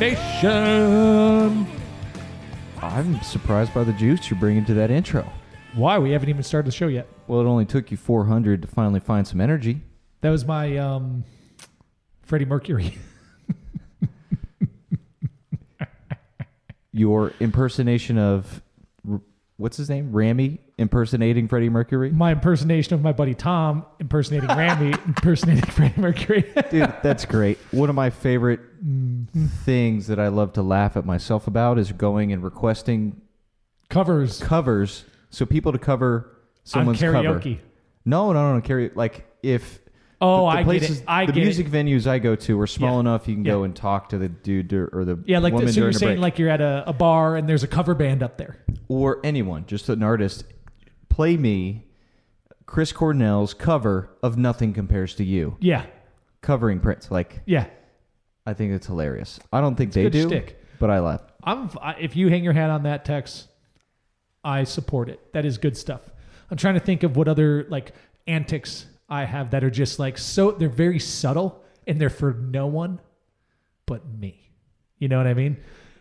Nation. I'm surprised by the juice you're bringing to that intro. Why? We haven't even started the show yet. Well, it only took you 400 to finally find some energy. That was my Freddie Mercury. Your impersonation of, what's his name? Rami impersonating Freddie Mercury? My impersonation of my buddy Tom impersonating Rami impersonating Freddie Mercury. Dude, that's great. One of my favorite things that I love to laugh at myself about is going and requesting Covers so people to cover someone's on karaoke. cover. No, karaoke. Like if I places, get it. the music venues I go to are small enough you can go and talk to the dude or the like woman so you're during saying a break. like you're at a bar and there's a cover band up there. Or anyone, just an artist, play me Chris Cornell's cover of Nothing Compares to You. Yeah. Covering Prince. Like, yeah. I think it's hilarious. I don't think it's they good do, shtick. But I laugh. If you hang your hat on that, Tex, I support it. That is good stuff. I'm trying to think of what other like antics I have that are just like they're very subtle and they're for no one but me. You know what I mean?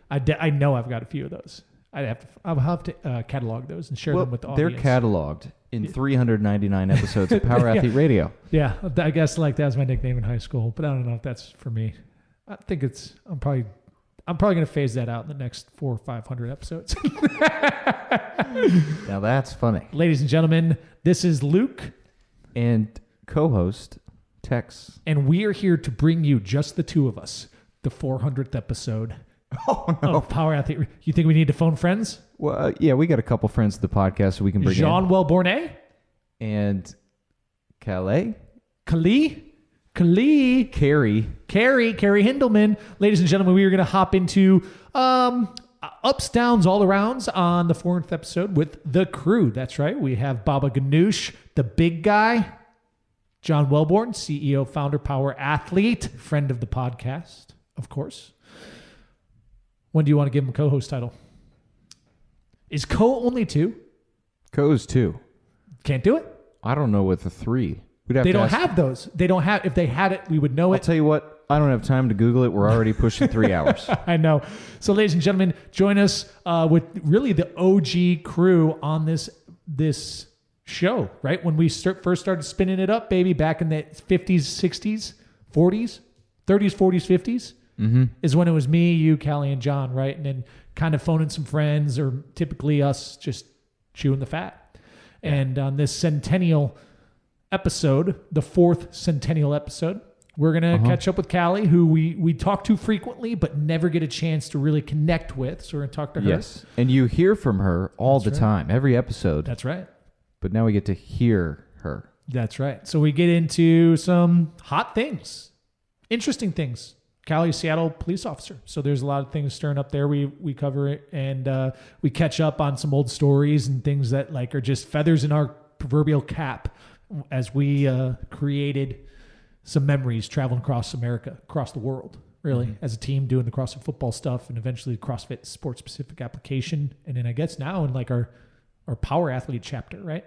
I know I've got a few of those. I'll have to catalog those and share them with the audience. They're cataloged in 399 episodes of Power Athlete Radio. Yeah, I guess like that was my nickname in high school, but I don't know if that's for me. I think I'm probably going to phase that out in the next 400 or 500 episodes. Now that's funny. Ladies and gentlemen, this is Luke. And co-host, Tex. And we are here to bring you, just the two of us, the 400th episode of Power Athlete. You think we need to phone friends? Well, yeah, we got a couple friends to the podcast so we can bring Jean in. Welborne. And Cali. Carrie Hindelman. Ladies and gentlemen, we are going to hop into ups, downs, all arounds on the 400th episode with the crew. That's right. We have Baba Ganoush, the big guy, John Welborn, CEO, founder, Power Athlete, friend of the podcast, of course. When do you want to give him a co-host title? Is co only 2? Co's 2. Can't do it? I don't know with the 3. They don't have those. They don't have. If they had it, we would know it. I'll tell you what. I don't have time to Google it. We're already pushing 3 hours. I know. So, ladies and gentlemen, join us with really the OG crew on this show. Right when we first started spinning it up, baby, back in the 50s, 60s, 40s, 30s, 40s, 50s, is when it was me, you, Cali, and John. Right, and then kind of phoning some friends, or typically us just chewing the fat. Yeah. And on this centennial episode, the 4th centennial episode, we're going to catch up with Cali, who we talk to frequently but never get a chance to really connect with. So we're going to talk to her. Yes, and you hear from her all the time, every episode. That's right. But now we get to hear her. That's right. So we get into some hot things, interesting things. Cali, Seattle police officer. So there's a lot of things stirring up there. We cover it, and we catch up on some old stories and things that like are just feathers in our proverbial cap as we created some memories traveling across America, across the world, really, as a team doing the CrossFit football stuff and eventually CrossFit sports-specific application. And then I guess now in like our Power Athlete chapter, right?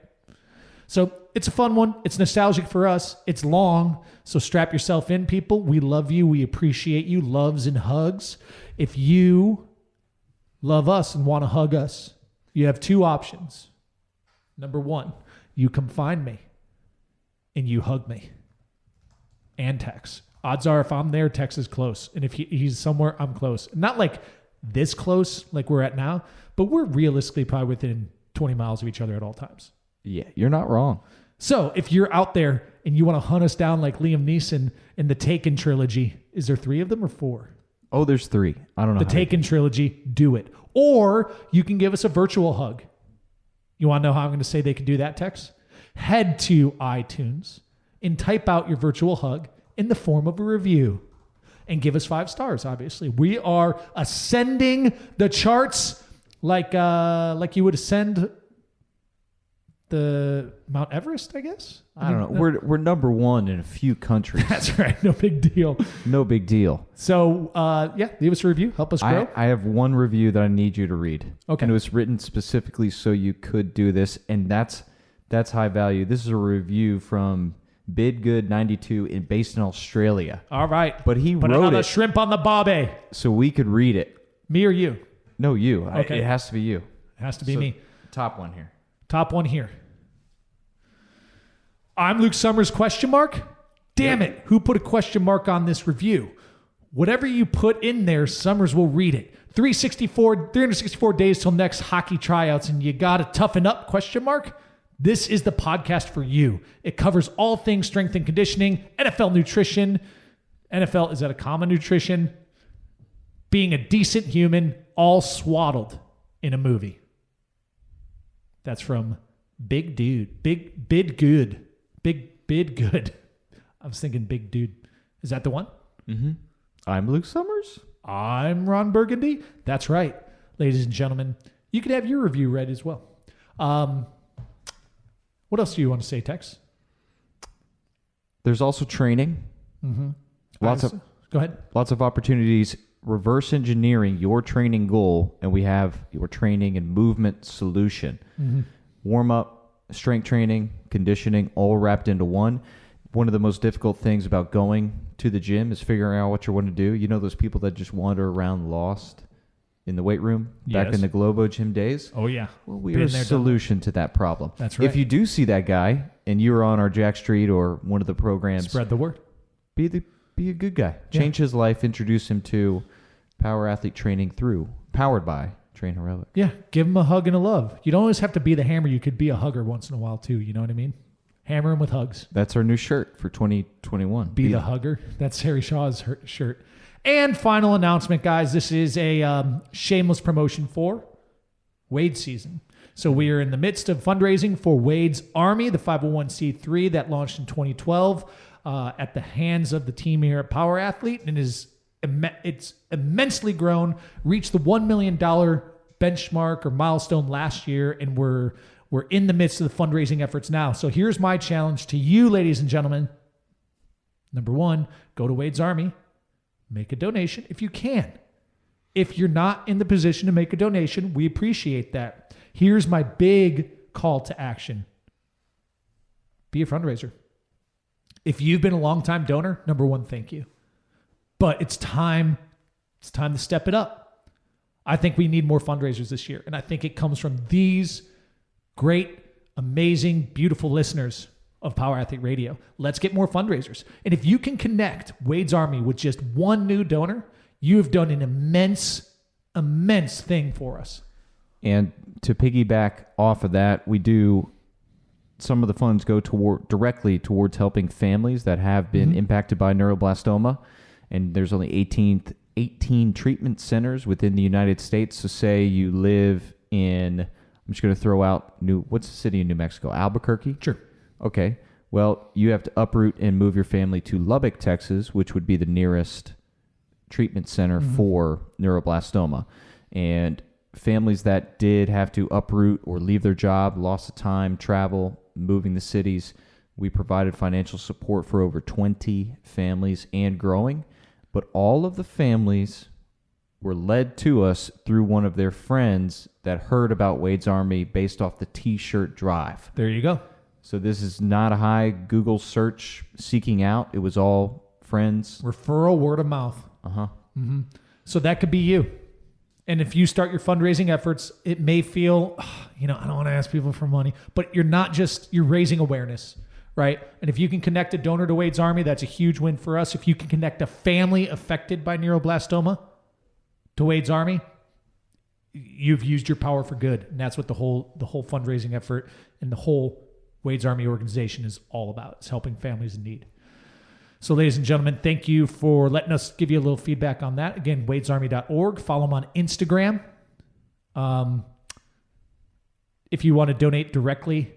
So it's a fun one. It's nostalgic for us. It's long. So strap yourself in, people. We love you. We appreciate you. Loves and hugs. If you love us and want to hug us, you have 2 options. Number 1, you come find me and you hug me. And Tex. Odds are if I'm there, Tex is close. And if he's somewhere, I'm close. Not like this close like we're at now, but we're realistically probably within 20 miles of each other at all times. Yeah, you're not wrong. So if you're out there and you want to hunt us down like Liam Neeson in the Taken trilogy, is there 3 of them or 4? Oh, there's 3. I don't know. The Taken trilogy, do it. Or you can give us a virtual hug. You want to know how I'm going to say they can do that, Tex? Head to iTunes and type out your virtual hug in the form of a review and give us 5 stars, obviously. We are ascending the charts like you would ascend the Mount Everest, I guess. I don't know. We're number 1 in a few countries. That's right. No big deal. No big deal. So, leave us a review. Help us grow. I have one review that I need you to read. Okay. And it was written specifically so you could do this, and that's high value. This is a review from Bidgood92 and based in Australia. All right. But he Put wrote another it shrimp on the bobby. so we could read it. Me or you? No, you. Okay. It has to be you. It has to be me. Top one here. Top one here. I'm Luke Summers, question mark? Damn it. Who put a question mark on this review? Whatever you put in there, Summers will read it. 364 days till next hockey tryouts, and you got to toughen up, question mark? This is the podcast for you. It covers all things strength and conditioning, NFL nutrition. NFL, is that a common nutrition? Being a decent human, all swaddled in a movie. That's from Big Dude. Bid Good. Bid Good. I was thinking Big Dude. Is that the one? Mm-hmm. I'm Luke Summers. I'm Ron Burgundy. That's right. Ladies and gentlemen, you could have your review read as well. What else do you want to say, Tex? There's also training. Mm-hmm. Go ahead. Lots of opportunities. Reverse engineering your training goal, and we have your training and movement solution. Mm-hmm. Warm up, strength training, conditioning, all wrapped into one. One of the most difficult things about going to the gym is figuring out what you want to do. You know those people that just wander around lost in the weight room back in the Globo gym days? Oh, yeah. Well, we are a solution to that problem. That's right. If you do see that guy and you're on our Jack Street or one of the programs, spread the word. Be a good guy. Change his life. Introduce him to Power Athlete Training powered by Train Heroic. Yeah, give him a hug and a love. You don't always have to be the hammer. You could be a hugger once in a while, too. You know what I mean? Hammer him with hugs. That's our new shirt for 2021. Be the hugger. That's Harry Shaw's shirt. And final announcement, guys. This is a shameless promotion for Wade season. So we are in the midst of fundraising for Wade's Army, the 501c3 that launched in 2012 at the hands of the team here at Power Athlete, and it's immensely grown, reached the $1 million benchmark or milestone last year, and we're in the midst of the fundraising efforts now. So here's my challenge to you, ladies and gentlemen. Number one, go to Wade's Army, make a donation if you can. If you're not in the position to make a donation, we appreciate that. Here's my big call to action. Be a fundraiser. If you've been a long-time donor, number one, thank you. But it's time to step it up. I think we need more fundraisers this year. And I think it comes from these great, amazing, beautiful listeners of Power Athlete Radio. Let's get more fundraisers. And if you can connect Wade's Army with just one new donor, you have done an immense thing for us. And to piggyback off of that, some of the funds go directly towards helping families that have been impacted by neuroblastoma. And there's only 18 treatment centers within the United States. So say you live in, I'm just going to throw out what's the city in New Mexico? Albuquerque? Sure. Okay. Well, you have to uproot and move your family to Lubbock, Texas, which would be the nearest treatment center for neuroblastoma. And families that did have to uproot or leave their job, loss of time, travel, moving the cities, we provided financial support for over 20 families and growing. But all of the families were led to us through one of their friends that heard about Wade's Army based off the T-shirt drive. There you go. So this is not a high Google search seeking out. It was all friends. Referral, word of mouth. Uh-huh. Mm-hmm. So that could be you. And if you start your fundraising efforts, it may feel, I don't want to ask people for money, but you're raising awareness, right? And if you can connect a donor to Wade's Army, that's a huge win for us. If you can connect a family affected by neuroblastoma to Wade's Army, you've used your power for good. And that's what the whole fundraising effort and the whole Wade's Army organization is all about. It's helping families in need. So, ladies and gentlemen, thank you for letting us give you a little feedback on that. Again, wadesarmy.org. Follow them on Instagram. If you want to donate directly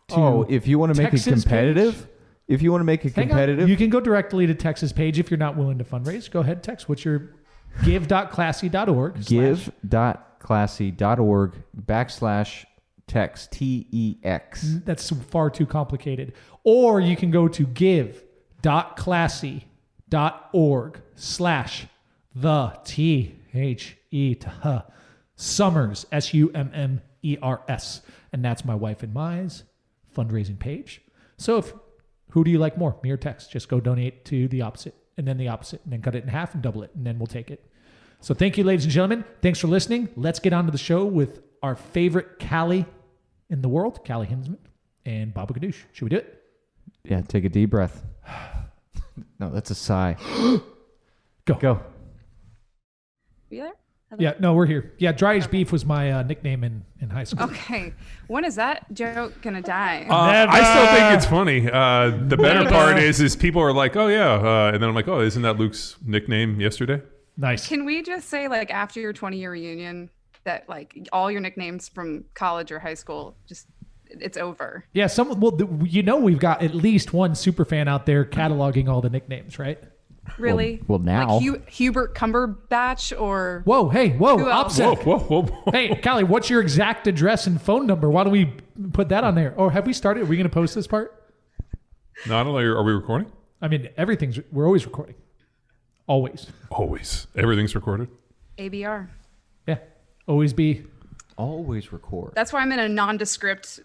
to if you want to make it competitive, you can go directly to Texas page if you're not willing to fundraise. Go ahead, Tex. What's your give.classy.org? give.classy.org/Tex, TEX. That's far too complicated. Or you can go to give.classy.org/the Summers, SUMMERS. And that's my wife and my's fundraising page. So if Who do you like more, me or Tex? Just go donate to the opposite, and then the opposite, and then cut it in half and double it, and then we'll take it. So thank you, ladies and gentlemen. Thanks for listening. Let's get on to the show with our favorite Cali in the world, Cali Hinzman and Baba Ganoush. Should we do it? Yeah, take a deep breath. No, that's a sigh. Go. You there? Yeah, no, we're here. Yeah, Dry Aged Beef was my nickname in high school. Okay. When is that joke going to die? I still think it's funny. The better part is people are like, oh, yeah. And then I'm like, oh, isn't that Luke's nickname yesterday? Nice. Can we just say, like, after your 20-year reunion, that, like, all your nicknames from college or high school, just, it's over? Yeah, we've got at least one super fan out there cataloging all the nicknames, right? Really? Well, now. Like Hubert Cumberbatch or... Whoa, Who else? OPSEC. Whoa. Hey, Callie, what's your exact address and phone number? Why don't we put that on there? Or have we started? Are we going to post this part? No, I don't know. Are we recording? I mean, we're always recording. Always. Always. Everything's recorded. ABR. Yeah. Always be. Always record. That's why I'm in a nondescript,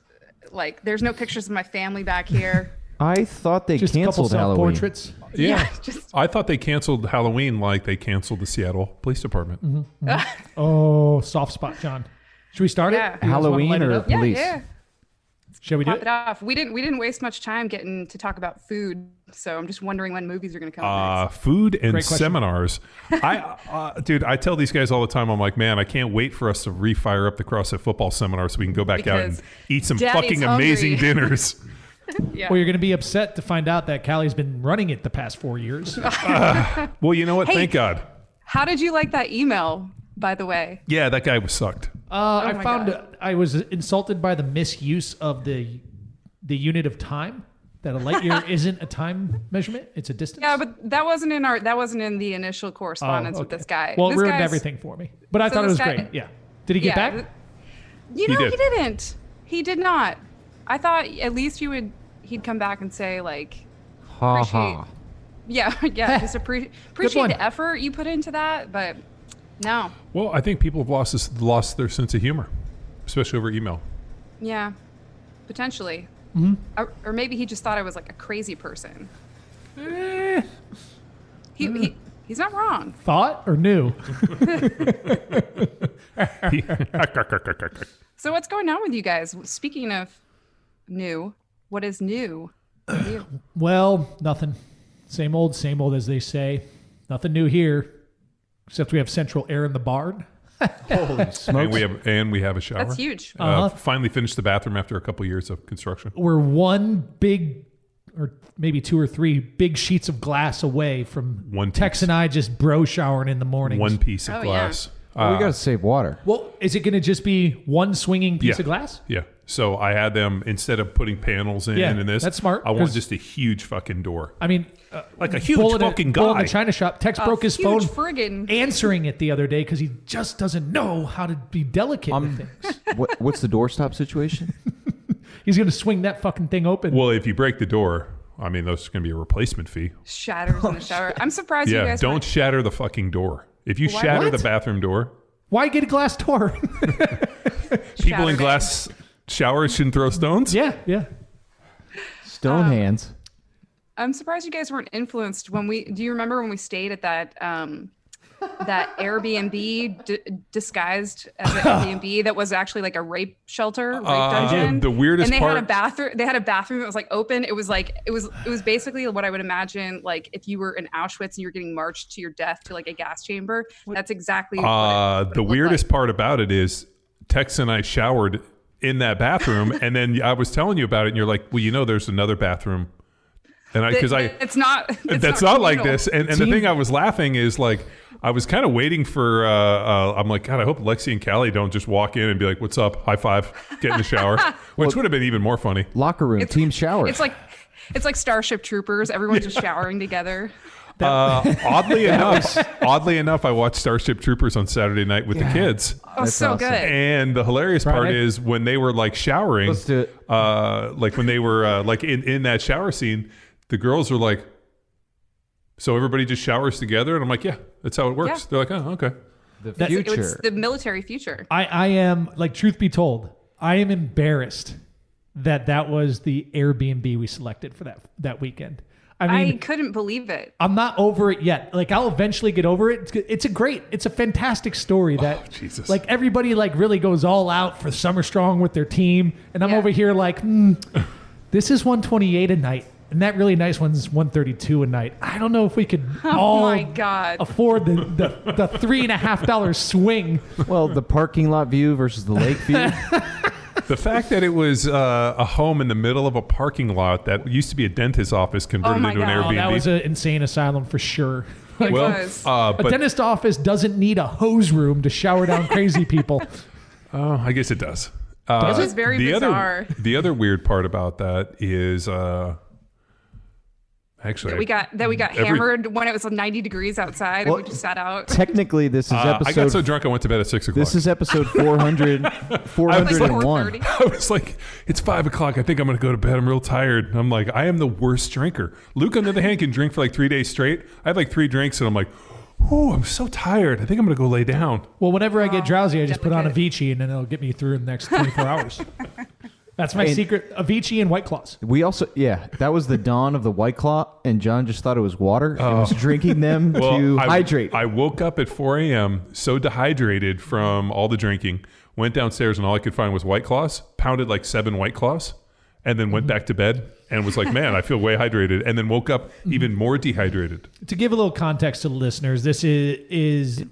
like, there's no pictures of my family back here. I thought they Just a couple canceled Halloween. self-portraits. Yeah. Just... I thought they canceled Halloween like they canceled the Seattle Police Department. Mm-hmm. Oh, soft spot, John. Should we start Yeah. it? You guys wanna Halloween light it or up? police? Yeah. Shall we do Pop it? it off. We didn't waste much time getting to talk about food, so I'm just wondering when movies are going to come next. Food and Great question. seminars. Dude, I tell these guys all the time, I'm like, man, I can't wait for us to refire up the CrossFit football seminar so we can go back out and Because eat some Daddy's fucking hungry. amazing dinners. Yeah. Well, you're going to be upset to find out that Callie's been running it the past 4 years. Well, you know what? Hey. Thank God. How did you like that email, by the way? Yeah, that guy was sucked. I my found God. I was insulted by the misuse of the unit of time. That a light year isn't a time measurement; it's a distance. Yeah, but that wasn't in the initial correspondence with okay. this guy. Well, it This ruined guy's- everything for me. But I So thought it was this guy- great. Yeah. Did he get Yeah, back? You know, did. he didn't. He did not. I thought at least he'd come back and say, like, Ha appreciate- ha. yeah, just appreciate one. the effort you put into that, but no. Well, I think people have lost their sense of humor, especially over email. Yeah, potentially. Mm-hmm. Or maybe he just thought I was like a crazy person. Eh, He's not wrong. thought or knew? So what's going on with you guys? Speaking of new, what is new with you? Well, nothing. Same old, as they say. Nothing new here, except we have central air in the barn. Holy smokes. and we have a shower. That's huge. Finally finished the bathroom after a couple years of construction. We're one big, or maybe two or three big sheets of glass away from One Tex piece. and I just bro showering in the morning. One piece of Oh, glass. We got to save water. Well, is it going to just be one swinging piece Yeah. of glass? Yeah. So I had them, instead of putting panels in Yeah, and this, that's smart, I want 'cause- just a huge fucking door. I mean, Like a huge bull in fucking bull in guy. the china shop. Tex broke his huge phone friggin' answering it the other day because he just doesn't know how to be delicate with things. What's the doorstop situation? He's going to swing that fucking thing open. Well, if you break the door, I mean, there's going to be a replacement fee. shatters in the shower. I'm surprised you Yeah, guys don't shatter the fucking door. If you Why- shatter what? the bathroom door, Why get a glass door? people in shattered glass showers shouldn't throw stones. yeah. Stone hands. I'm surprised you guys weren't influenced when do you remember when we stayed at that that Airbnb disguised as an Airbnb that was actually like a rape shelter, rape dungeon? the weirdest and they had a part- bathroom. They had a bathroom that was like open. It was basically what I would imagine like if you were in Auschwitz and you were getting marched to your death to like a gas chamber. That's exactly what The it looked weirdest like. part about it is Tex and I showered in that bathroom, and then I was telling you about it, and you're like, "Well, you know, there's another bathroom," and It's not. It's that's not like communal. this. And the thing I was laughing is like, I was kind of waiting for, I'm like, God, I hope Lexi and Callie don't just walk in and be like, what's up? High five, get in the shower, which would have been even more funny. Locker room, team shower. It's like Starship Troopers. Everyone's just showering together. Oddly enough, I watched Starship Troopers on Saturday night with the kids. Oh, That's so awesome. good. And the hilarious part Friday? is when they were like showering, Let's do it. like when they were like in that shower scene, the girls were like, so everybody just showers together? And I'm like, yeah, that's how it works. Yeah. They're like, oh, okay. The That's- future. It's the military future. I am, like, truth be told, I am embarrassed that was the Airbnb we selected for that weekend. I mean, I couldn't believe it. I'm not over it yet. Like, I'll eventually get over it. It's a fantastic story that Jesus. like everybody like really goes all out for Summer Strong with their team. And I'm over here like, this is $128 a night. And that really nice one's $132 a night. I don't know if we could all my God. afford the $3.50 swing. Well, the parking lot view versus the lake view. The fact that it was a home in the middle of a parking lot that used to be a dentist's office converted into an God. Airbnb. That was an insane asylum for sure. It well, was. A but dentist office doesn't need a hose room to shower down crazy people. I guess it does. It was very bizarre. The other weird part about that is actually that we got hammered when it was 90 degrees outside and we just sat out. Technically, this is episode. I got so drunk I went to bed at 6 o'clock. This is episode 400, 401. I was like, it's 5 o'clock. I think I'm going to go to bed. I'm real tired. And I'm like, I am the worst drinker. Luke, on the other hand, can drink for like 3 days straight. I had like 3 drinks and I'm like, oh, I'm so tired. I think I'm going to go lay down. Well, whenever I get drowsy, I just put on Avicii and then it'll get me through the next 24 hours. That's my secret. Avicii and White Claws. We also, that was the dawn of the White Claw, and John just thought it was water and was drinking them to hydrate. I woke up at 4 a.m. so dehydrated from all the drinking, went downstairs and all I could find was White Claws, pounded like 7 White Claws, and then went back to bed and was like, man, I feel way hydrated, and then woke up even more dehydrated. To give a little context to the listeners, this is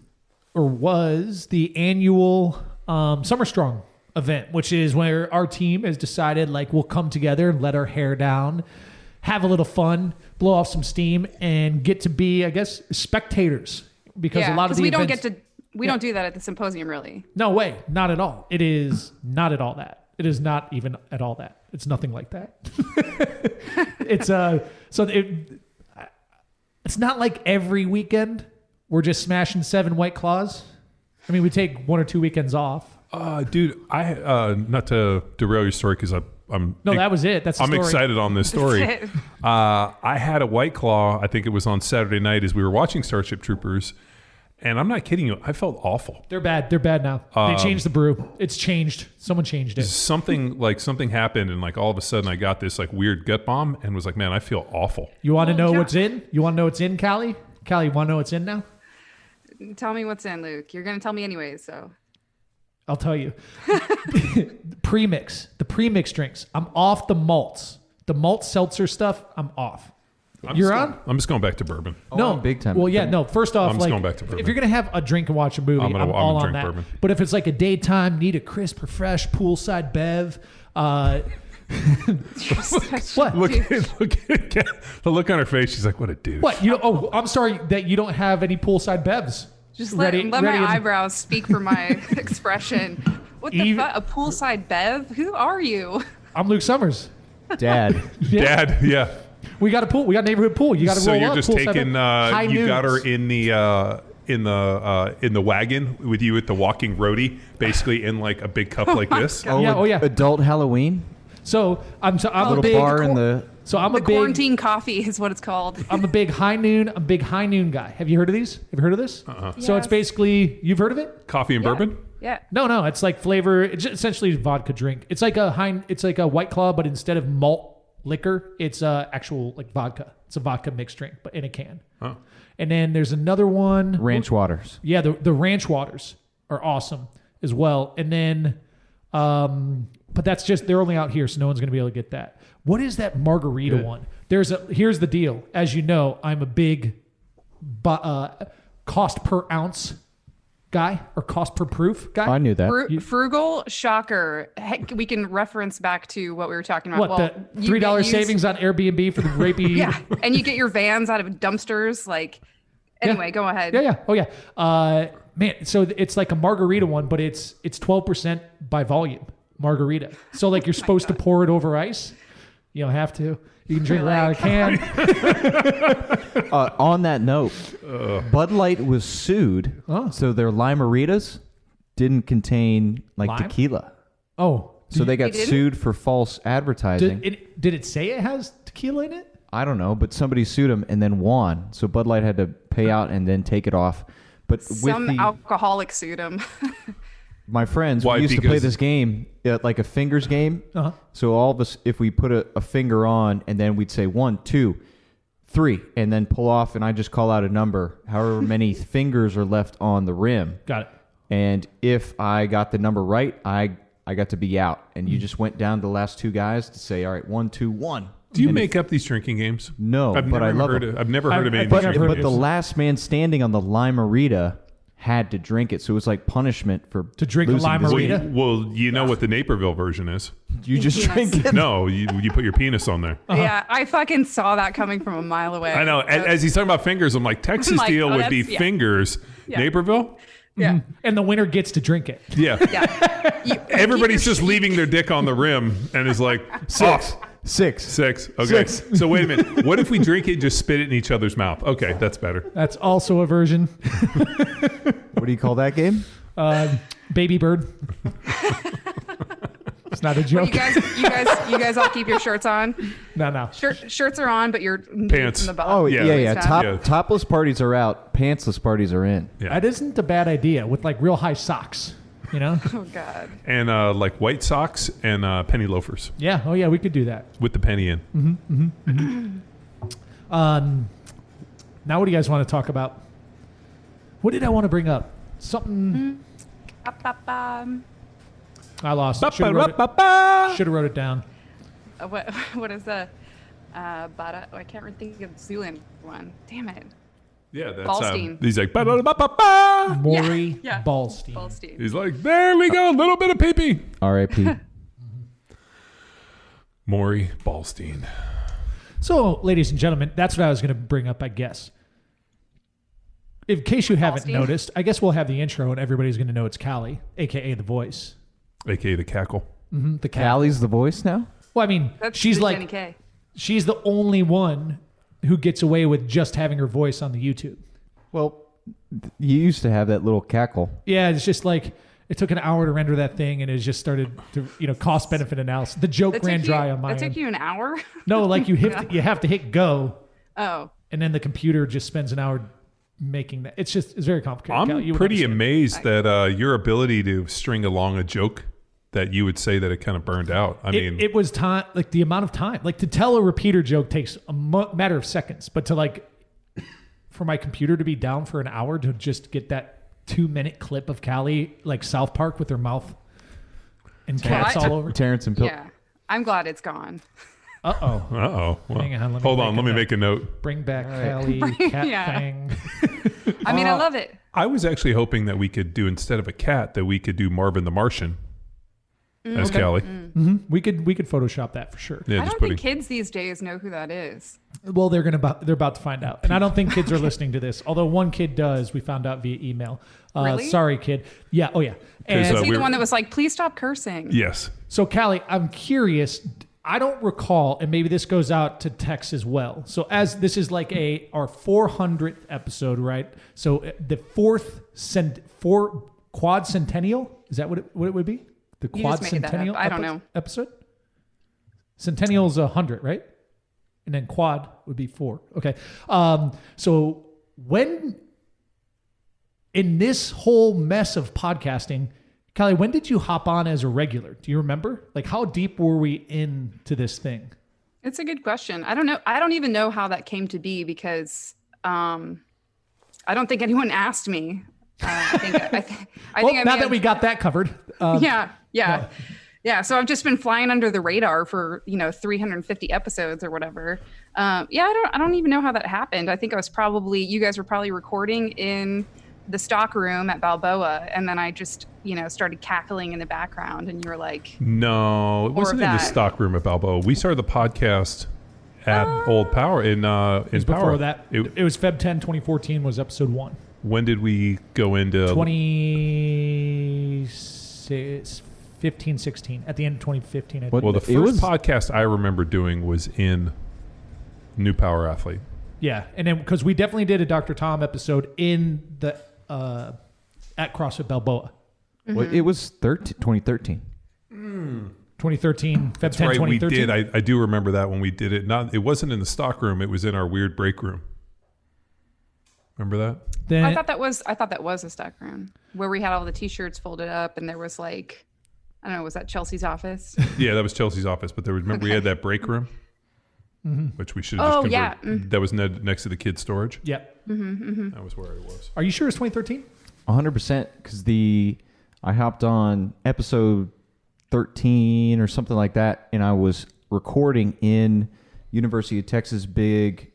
or was the annual Summer Strong event, which is where our team has decided like we'll come together and let our hair down, have a little fun, blow off some steam, and get to be, I guess, spectators. Because a lot of the events, we don't do that at the symposium, really. No way, not at all. It is not at all that. It is not even at all that. It's nothing like that. It's it's not like every weekend we're just smashing 7 White Claws. I mean, we take 1 or 2 weekends off. Dude, I not to derail your story because I'm that was it. That's the I'm story. excited on this story. I had a White Claw. I think it was on Saturday night as we were watching Starship Troopers, and I'm not kidding you. I felt awful. They're bad. They're bad now. They changed the brew. It's changed. Someone changed it. Something happened, and like all of a sudden I got this like weird gut bomb, and was like, man, I feel awful. You want to know what's in? You want to know what's in, Cali? Cali, you want to know what's in now? Tell me what's in, Luke. You're going to tell me anyways, so. I'll tell you. The premix drinks. I'm off the malts. The malt seltzer stuff, I'm off. You're on? I'm just going back to bourbon. No, big time. Well, yeah, no. First off, I'm just going back to bourbon. if you're gonna have a drink and watch a movie, I'm all on drink that. bourbon. But if it's like a daytime, need a crisp or fresh poolside bev. What? Look at the look on her face. She's like, what a douche. What? I'm sorry that you don't have any poolside bevs. Just let my eyebrows speak for my expression. What the fuck? A poolside bev? Who are you? I'm Luke Summers. Dad. Dad, yeah. We got a pool. We got a neighborhood pool. You got to roll up. So you're just taking. You got her in the wagon with you at the walking roadie, basically in like a big cup like this. Yeah. Adult Halloween. So I'm a little big bar in the. So I'm the a big quarantine coffee is what it's called. I'm a big high noon guy. Have you heard of these? Have you heard of this? So it's basically, you've heard of it? Coffee and bourbon? Yeah. No, it's like flavor. It's essentially a vodka drink. It's like a White Claw, but instead of malt liquor, it's actual like vodka. It's a vodka mixed drink, but in a can. Oh. And then there's another one. Ranch Waters. Yeah, the Ranch Waters are awesome as well. And then, but that's just, they're only out here, so no one's going to be able to get that. What is that margarita one? Here's the deal. As you know, I'm a big cost per ounce guy or cost per proof guy. I knew that. Frugal, shocker. Heck, we can reference back to what we were talking about. What, the $3 savings on Airbnb for the rapey? Yeah, and you get your vans out of dumpsters. Like, anyway, go ahead. Yeah. Oh, yeah. Man, so it's like a margarita one, but it's 12% by volume margarita. So like you're supposed to pour it over ice. You don't have to. You can drink it out of a can. On that note, Bud Light was sued, so their Lime-A-Ritas didn't contain like Lime? tequila. Oh. So they got sued for false advertising. Did it say it has tequila in it? I don't know, but somebody sued them and then won. So Bud Light had to pay out and then take it off. But Some alcoholic sued him. my friends, Why? we used to play Because- this game, like a fingers game. Uh-huh. So all of us, if we put a finger on, and then we'd say 1, 2, 3, and then pull off, and I just call out a number, however many fingers are left on the rim. Got it. And if I got the number right, I got to be out. And you just went down to the last 2 guys to say, all right, 1, 2, 1. Do you And make up these drinking games? No, but I love it. I've never heard of any I've of these never drinking heard But games. the last man standing on the Limerita had to drink it, so it was like punishment for To drink a losing this Limerita? game. Well, you know what the Naperville version is. You just Penis. drink it. No, you put your penis on there. Yeah, I fucking saw that coming from a mile away. I know. As he's talking about fingers, I'm like, Texas I'm like, deal oh, would be that's- yeah. fingers. Yeah. Naperville? Yeah. And the winner gets to drink it. Yeah. Yeah. Everybody's just leaving their dick on the rim and is like, Six. off. 6. 6. Okay. Six. So wait a minute. What if we drink it and just spit it in each other's mouth? Okay, that's better. That's also a version. What do you call that game? Baby bird. It's not a joke. You guys all keep your shirts on. No. Shirts are on, but your Pants. in the bottom. Oh, Yeah. yeah. Yeah. Topless parties are out. Pantsless parties are in. Yeah. That isn't a bad idea with like real high socks, you know? Oh God. And like white socks and penny loafers Yeah. Oh, yeah. We could do that. with the penny in. Now, what do you guys want to talk about? What did I want to bring up? Something I lost. Should have wrote it down. What is the Bada? Oh, I can't think of the Zoolander one. Damn it. Yeah, that's Ballstein. he's like, ba-da-da-ba-ba-ba. Maury Yeah. Ballstein. Ballstein. He's like, there we go, a little bit of pee-pee. R.I.P. Maury Ballstein. So, ladies and gentlemen, that's what I was going to bring up, I guess. In case you haven't Ballstein? noticed, I guess we'll have the intro and everybody's going to know it's Cali, a.k.a. The Voice. AKA the cackle. The cat. Callie's the voice now? Well, I mean, That's she's Big like, Jenny K. she's the only one who gets away with just having her voice on the YouTube. Well, you used to have that little cackle. Yeah, it's just like, it took an hour to render that thing and it just started to, cost benefit analysis. The joke That ran took you- dry on my That end. took you an hour? No, like you have to hit go Oh. and then the computer just spends an hour making that. It's very complicated. Cal, you I'm would pretty understand. amazed that your ability to string along a joke that you would say that it kind of burned out. I mean, It was time, like the amount of time, like to tell a repeater joke takes a matter of seconds, but to like, for my computer to be down for an hour to just get that 2-minute clip of Cali, like South Park with her mouth and cats all over. Terrence and Pil- Yeah. I'm glad it's gone. Uh-oh. Well, Hang on, let me hold on. make Let a me note. make a note. Bring back Cali, cat Yeah. thing. I mean, I love it. I was actually hoping that we could do, instead of a cat, that we could do Marvin the Martian as Callie. We could Photoshop that for sure. Yeah, I just don't putting. think kids these days know who that is. Well, they're about to find out, and I don't think kids are listening to this. Although one kid does, we found out via email. Really? Sorry, kid. Yeah. Oh, yeah. 'Cause, And Is he we're- the one that was like, please stop cursing? Yes. so, Callie, I'm curious. I don't recall, and maybe this goes out to Tex as well. So, as this is like our 400th episode, right? So, the fourth quad centennial, is that what it would be? The You quad just made that up. centennial. I don't know. Episode. Centennial is 100, right? And then quad would be 4. Okay. So when in this whole mess of podcasting, Callie, when did you hop on as a regular? Do you remember? Like, how deep were we into this thing? It's a good question. I don't know. I don't even know how that came to be because I don't think anyone asked me. I think Well, I now may that we have- got that covered, Yeah. So I've just been flying under the radar for 350 episodes or whatever. I don't even know how that happened. I think you guys were probably recording in the stock room at Balboa, and then I just started cackling in the background, and you were like, No, it wasn't in the that. stock room at Balboa. We started the podcast at Old Power in Power. before that, it was Feb 10, 2014 was episode 1. When did we go into 2015, 16, at the end of 2015. I think. What- Well, the It first was- podcast I remember doing was in New Power Athlete. Yeah, and then because we definitely did a Dr. Tom episode in the at CrossFit Balboa, Well, it was 2013. 2013, Feb 10, That's right, we 2013. did. I do remember that when we did it. It wasn't in the stock room. It was in our weird break room. Remember that? Then I thought that was a stock room where we had all the T-shirts folded up, and there was like, I don't know, was that Chelsea's office? Yeah, that was Chelsea's office. But remember we had that break room, which we should have just converted. That was next to the kids' storage. Yep. That was where it was. Are you sure it's 2013? 100%, because I hopped on episode 13 or something like that, and I was recording in University of Texas big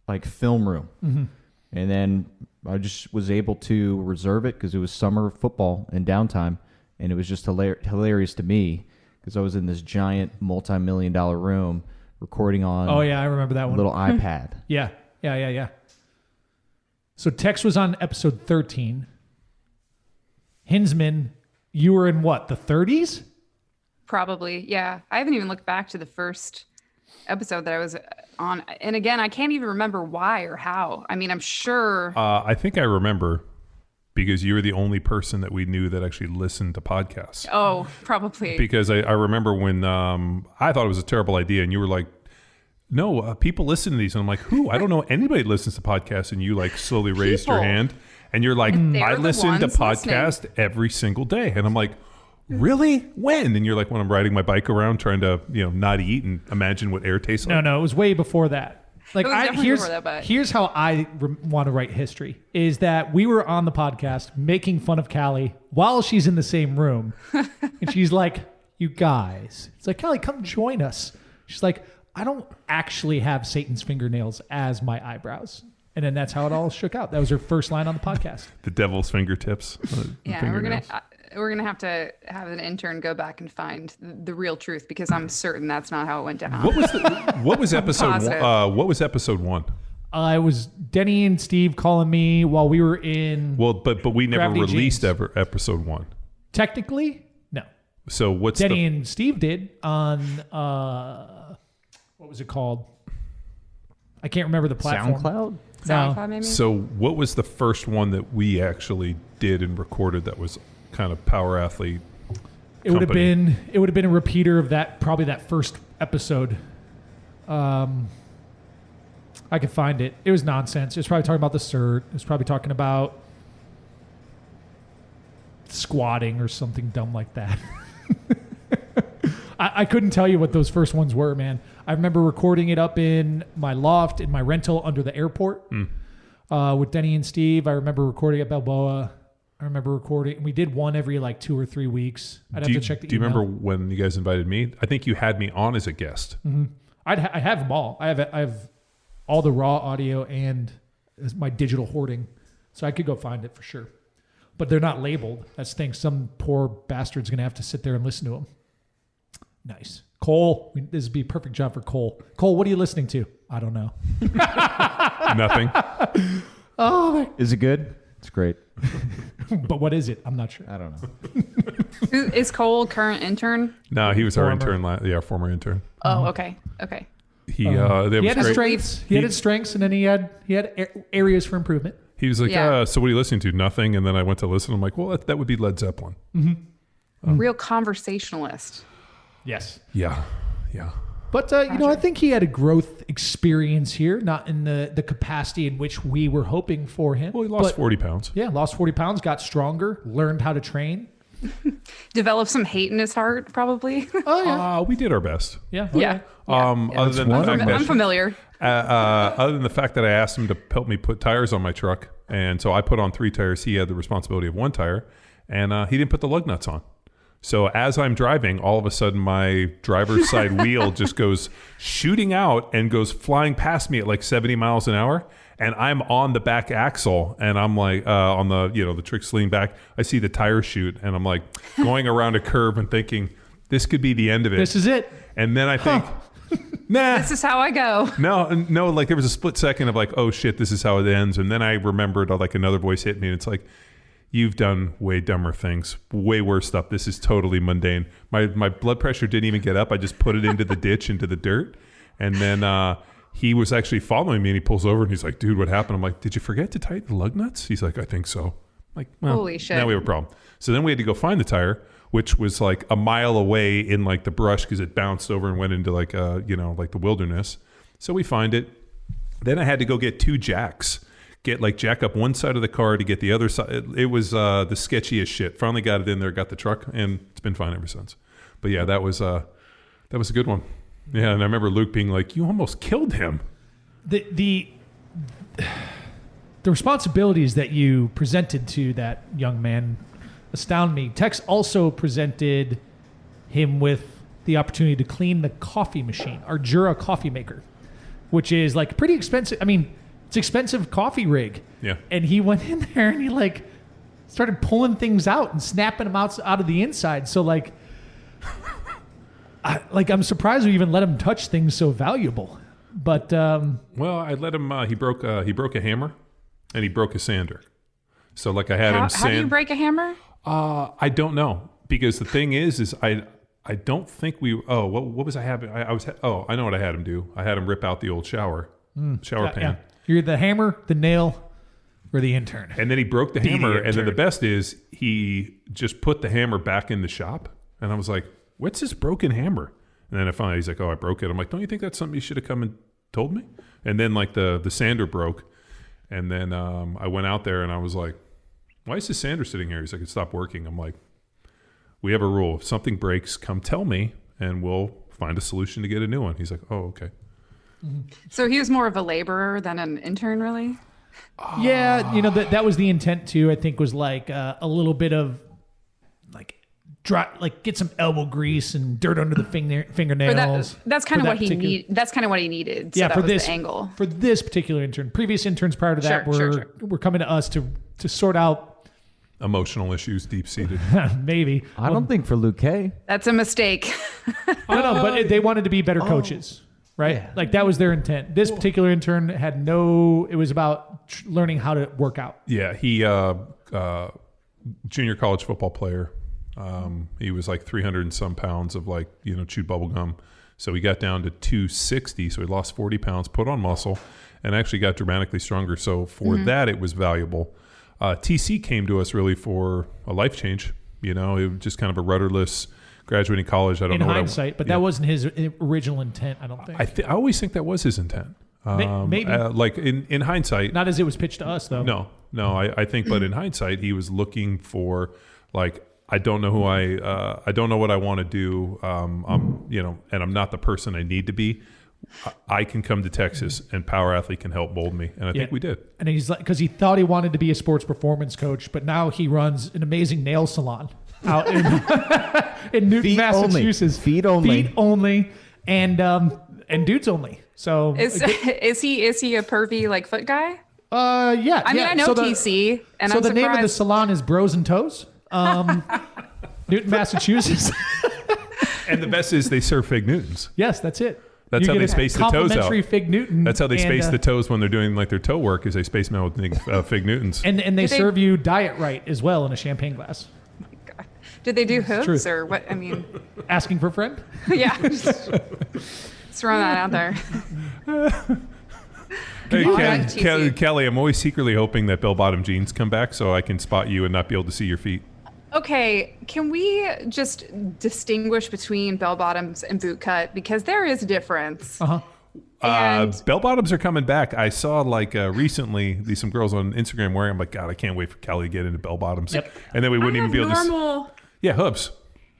like film room. And then I just was able to reserve it because it was summer football and downtime, and it was just hilarious to me because I was in this giant multi-million-dollar room recording on Oh yeah, I remember that a one. little iPad. Yeah. So Tex was on episode 13. Hinsman, you were in what, the 30s? Probably, yeah. I haven't even looked back to the first episode that I was on, and again, I can't even remember why or how. I mean, I'm sure. I think I remember because you were the only person that we knew that actually listened to podcasts. Oh, probably. Because I remember when I thought it was a terrible idea, and you were like, no, people listen to these. And I'm like, who? I don't know anybody that listens to podcasts. And you like slowly raised your hand, and you're like, I listen to podcasts every single day. And I'm like, really? When? And you're like, when I'm riding my bike around trying to, not eat and imagine what air tastes like. No, it was way before that. Like, It was definitely before that, but- here's how I want to write history: is that we were on the podcast making fun of Cali while she's in the same room, and she's like, "You guys," it's like, "Cali, come join us." She's like, "I don't actually have Satan's fingernails as my eyebrows." And then that's how it all shook out. That was her first line on the podcast. The devil's fingertips. Yeah, we're gonna have to have an intern go back and find the real truth, because I'm certain that's not how it went down. What was episode Positive. what was episode 1? It was Denny and Steve calling me while we were in. Well, but we never Gravity released James. episode 1. Technically, no. So what's Denny and Steve did on what was it called? I can't remember the platform. SoundCloud? SoundCloud, maybe? So what was the first one that we actually did and recorded that was kind of Power Athlete? It would have company? been a repeater of that, probably that first episode. I could find it. It was nonsense. It was probably talking about the cert. It was probably talking about squatting or something dumb like that. I couldn't tell you what those first ones were, man. I remember recording it up in my loft in my rental under the airport with Denny and Steve. I remember recording at Balboa. I remember recording. We did one every like 2 or 3 weeks. I'd have to check the Do you email. remember when you guys invited me? I think you had me on as a guest. I have them all. I have all the raw audio and my digital hoarding, so I could go find it for sure. But they're not labeled. That's the thing. Some poor bastard's gonna have to sit there and listen to them. Nice, Cole. This would be a perfect job for Cole. Cole, what are you listening to? I don't know. Nothing. Is it good? It's great. But what is it? I'm not sure. I don't know. Is Cole current intern? No, he was our Former. intern. Former intern. Oh, okay. He that He was had his great. strengths. He had his strengths, and then he had areas for improvement. He was like, Yeah. so what are you listening to? Nothing. And then I went to listen. I'm like, well, that would be Led Zeppelin. Real conversationalist. Yes. Yeah. But, I think he had a growth experience here, not in the capacity in which we were hoping for him. Well, he lost But, 40 pounds. Yeah, lost 40 pounds, got stronger, learned how to train. Developed some hate in his heart, probably. Oh, yeah. We did our best. Yeah. Yeah. Other than the fact I'm that, familiar. other than the fact that I asked him to help me put tires on my truck, and so I put on 3 tires. He had the responsibility of 1 tire, and he didn't put the lug nuts on. So as I'm driving, all of a sudden my driver's side wheel just goes shooting out and goes flying past me at like 70 miles an hour. And I'm on the back axle, and I'm like on the the trick's leaning back. I see the tire shoot, and I'm like going around a curve and thinking this could be the end of it. This is it. And then I think, nah. This is how I go. No, like there was a split second of like, oh shit, this is how it ends. And then I remembered like another voice hit me, and it's like, you've done way dumber things, way worse stuff. This is totally mundane. My blood pressure didn't even get up. I just put it into the ditch, into the dirt. And then he was actually following me, and he pulls over and he's like, dude, what happened? I'm like, did you forget to tighten the lug nuts? He's like, I think so. I'm like, well, Holy shit. now we have a problem. So then we had to go find the tire, which was like a mile away in like the brush because it bounced over and went into like like the wilderness. So we find it. Then I had to go get 2 jacks get like jack up one side of the car to get the other side. It was the sketchiest shit. Finally got it in there, got the truck, and it's been fine ever since. But yeah, that was a good one. Yeah, and I remember Luke being like, "You almost killed him." The responsibilities that you presented to that young man astound me. Tex also presented him with the opportunity to clean the coffee machine, our Jura coffee maker, which is like pretty expensive. I mean, it's expensive coffee rig. Yeah. And he went in there and he like started pulling things out and snapping them out of the inside. So like, I'm surprised we even let him touch things so valuable. But well, I let him. He broke a hammer, and he broke a sander. So like I had him. How do you break a hammer? I don't know, because the thing is I don't think we. Oh, what was I having? I know what I had him do. I had him rip out the old shower pan. Yeah. You're the hammer, the nail, or the intern. And then he broke the hammer, and then the best is he just put the hammer back in the shop, and I was like, "What's this broken hammer?" And then I finally, he's like, "Oh, I broke it." I'm like, "Don't you think that's something you should have come and told me?" And then like the sander broke, and then I went out there and I was like, "Why is the sander sitting here?" He's like, "It stopped working." I'm like, "We have a rule. If something breaks, come tell me, and we'll find a solution to get a new one." He's like, "Oh, okay." So he was more of a laborer than an intern, really? Yeah, that was the intent too. I think was like a little bit of like get some elbow grease and dirt under the fingernails. That's kind of what he needed. That's kind of what he needed. So yeah, that for was this the angle. For this particular intern. Previous interns prior to that were coming to us to sort out emotional issues, deep seated. Maybe. I don't think for Luke K. That's a mistake. No, but they wanted to be better coaches. Right? Yeah. Like that was their intent. This particular intern had it was about learning how to work out. Yeah. He, junior college football player. He was like 300 and some pounds of like, chewed bubble gum. So he got down to 260. So he lost 40 pounds, put on muscle, and actually got dramatically stronger. So for that, it was valuable. TC came to us really for a life change. It was just kind of a rudderless graduating college. I don't know. In hindsight, but that wasn't his original intent, I don't think. I always think that was his intent. Maybe. Like in hindsight. Not as it was pitched to us, though. No. I think, but in hindsight, he was looking for like, I don't know I don't know what I want to do. And I'm not the person I need to be. I can come to Texas and Power Athlete can help mold me. And I think we did. And he's like, because he thought he wanted to be a sports performance coach, but now he runs an amazing nail salon out in Newton, Massachusetts. Feet only. And dudes only. So is he a pervy like foot guy? Yeah. I mean, I know TC, and so I'm the surprised. name of the salon is Bros and Toes. Newton, Massachusetts. And the best is they serve fig Newtons. Yes, that's it. That's how they space the toes out. Complimentary fig Newton. That's how they space the toes when they're doing like their toe work. Is they space them out with fig Newtons. And they serve you diet right as well in a champagne glass. God. Did they do hooves or what? I mean, asking for a friend. Yeah, just throwing that out there. Hey, Cali, I'm always secretly hoping that bell-bottom jeans come back so I can spot you and not be able to see your feet. Okay, can we just distinguish between bell bottoms and boot cut, because there is a difference. Bell bottoms are coming back. I saw like recently some girls on Instagram wearing. I'm like, God, I can't wait for Cali to get into bell bottoms. Yep. And then we wouldn't even be able to. Normal. Yeah, hooves.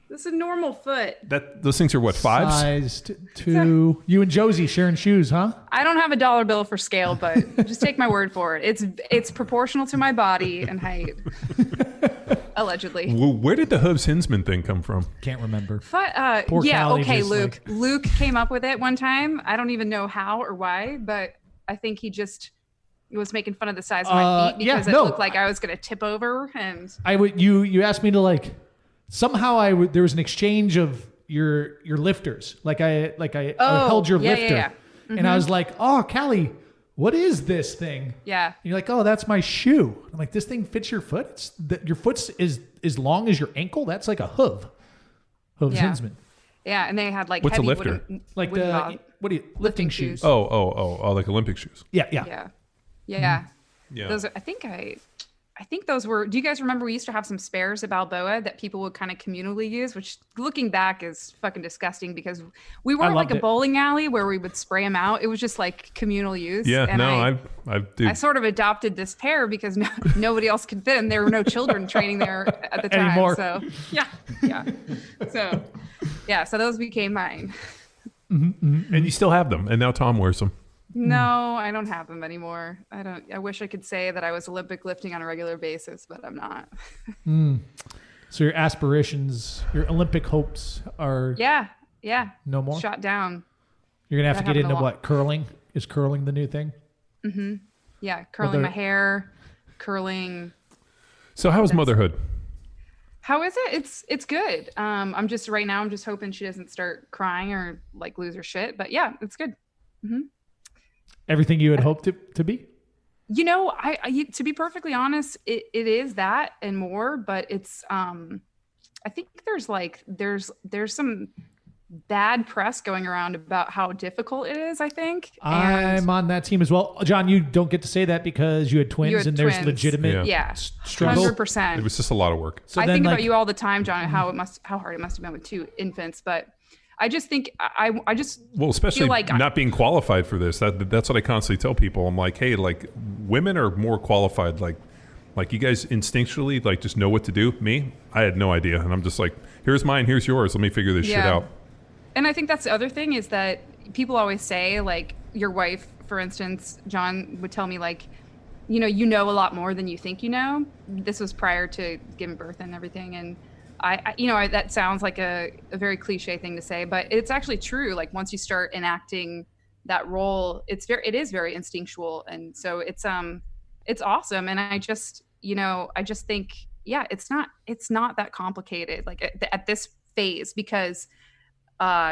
This is a normal foot. Those things are what, 5s? Sized to you and Josie sharing shoes, huh? I don't have a dollar bill for scale, but just take my word for it. It's proportional to my body and height. Allegedly. Where did the Hooves Hinzman thing come from? Can't remember. Poor yeah, Cali, okay, Luke. Like... Luke came up with it one time. I don't even know how or why, but I think he was making fun of the size of my feet because it looked like I was going to tip over. And you asked me to like somehow there was an exchange of your lifters. I held your lifter. Yeah. Mm-hmm. And I was like, "Oh, Cali, what is this thing?" Yeah. And you're like, "Oh, that's my shoe." I'm like, "This thing fits your foot? Your foot's is as long as your ankle? That's like a hoof." Hooves Hinzman. Yeah, and they had like what's heavy a lifter? Lifting shoes. Oh, like Olympic shoes. Yeah. Yeah. Those are, I think I think those were, do you guys remember we used to have some spares at Balboa that people would kind of communally use, which looking back is fucking disgusting because we weren't like a bowling alley where we would spray them out. It was just like communal use. Yeah, and no, I sort of adopted this pair because nobody else could fit them. There were no children training there at the time. Anymore. So yeah. So those became mine. And you still have them. And now Tom wears them. No, I don't have them anymore. I wish I could say that I was Olympic lifting on a regular basis, but I'm not. So your aspirations, your Olympic hopes are no more? Shot down. You're going to have to get into what? Curling? Is curling the new thing? Mm-hmm. Yeah, curling my hair, curling. So how is motherhood? How is it? It's good. I'm just hoping she doesn't start crying or like lose her shit. But yeah, it's good. Mm-hmm. Everything you had hoped it to be? You know, I to be perfectly honest, it is that and more, but it's I think there's some bad press going around about how difficult it is, I think. I'm on that team as well. John, you don't get to say that because you had twins and there's legitimate struggle. 100%. It was just a lot of work. So I think about you all the time, John, how hard it must have been with 2 infants, but I just think I just especially feel like not being qualified for this. That's what I constantly tell people. I'm like, hey, like women are more qualified. Like you guys instinctually like just know what to do. Me, I had no idea, and I'm just like, here's mine, here's yours. Let me figure this shit out. And I think that's the other thing is that people always say, like your wife, for instance, John would tell me like, you know a lot more than you think you know. This was prior to giving birth and everything, and I that sounds like a very cliche thing to say, but it's actually true. Like once you start enacting that role, it is very instinctual. And so it's awesome. And I just think, it's not that complicated. Like at this phase, because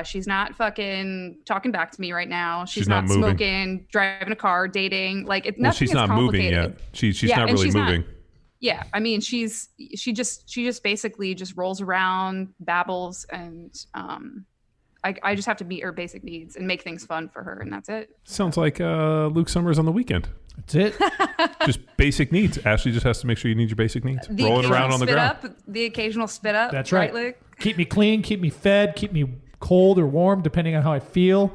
she's not fucking talking back to me right now. She's not smoking, driving a car, dating. Like nothing she's not moving yet. She's not really moving. Yeah, I mean, she just basically just rolls around, babbles, and I just have to meet her basic needs and make things fun for her, and that's it. Sounds like Luke Summers on the weekend. That's it. Just basic needs. Ashley just has to make sure you need your basic needs. Rolling around on the ground. The occasional spit up. That's right. Luke? Keep me clean, keep me fed, keep me cold or warm, depending on how I feel,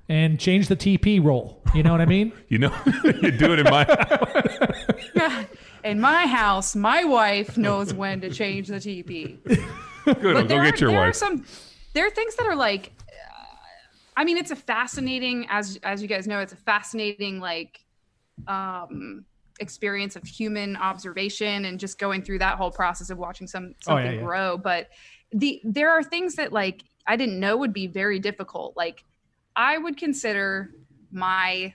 and change the TP roll. You know what I mean? You do it in my house. In my house, my wife knows when to change the TP. Good, go get your wife. There are things that are like, I mean, it's a fascinating, as you guys know, it's a fascinating like experience of human observation and just going through that whole process of watching something grow. But there are things that like I didn't know would be very difficult. Like I would consider my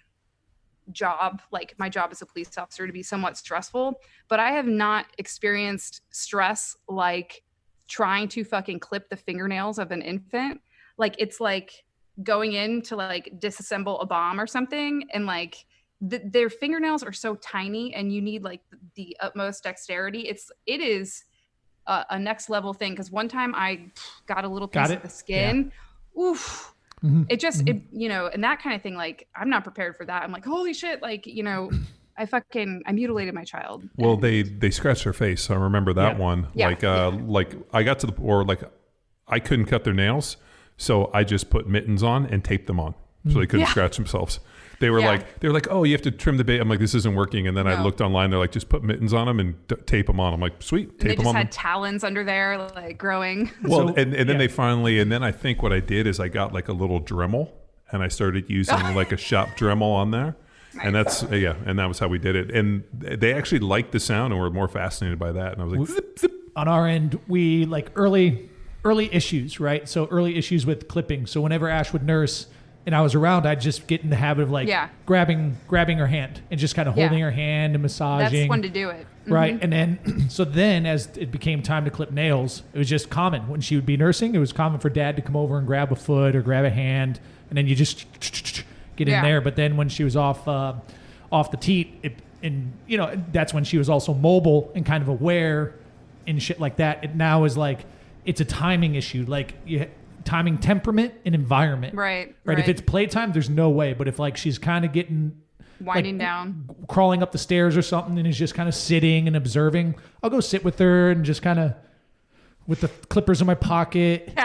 job as a police officer to be somewhat stressful, but I have not experienced stress like trying to fucking clip the fingernails of an infant. Like it's like going in to like disassemble a bomb or something, and like their fingernails are so tiny and you need like the utmost dexterity. It is a next level thing, because one time I got a little piece of the skin. Oof. Mm-hmm. It just, and that kind of thing, like, I'm not prepared for that. I'm like, holy shit, like, I mutilated my child. Well, they scratched her face. So I remember that one. Yeah. Like I got to the, or like, I couldn't cut their nails. So I just put mittens on and taped them on so they couldn't scratch themselves. They were like, oh, you have to trim the bait. I'm like, this isn't working. And then I looked online. They're like, just put mittens on them and tape them on. I'm like, sweet, tape them on. They just had talons under there, like growing. Well, and then they finally, and then I think what I did is I got like a little Dremel and I started using like a shop Dremel on there. Nice. And that's, and that was how we did it. And they actually liked the sound and were more fascinated by that. And I was like, zip, zip. On our end, we like early issues, right? So early issues with clipping. So whenever Ash would nurse, and I was around, I'd just get in the habit of like grabbing her hand and just kind of holding her hand and massaging. That's when to do it. Mm-hmm. Right. And then as it became time to clip nails, it was just common. When she would be nursing, it was common for dad to come over and grab a foot or grab a hand. And then you just get in there. But then when she was off the teat, that's when she was also mobile and kind of aware and shit like that. It now is like, it's a timing issue. Like timing, temperament, and environment. Right. If it's playtime, there's no way. But if like she's kind of getting winding down, crawling up the stairs or something, and is just kind of sitting and observing, I'll go sit with her and just kind of with the clippers in my pocket,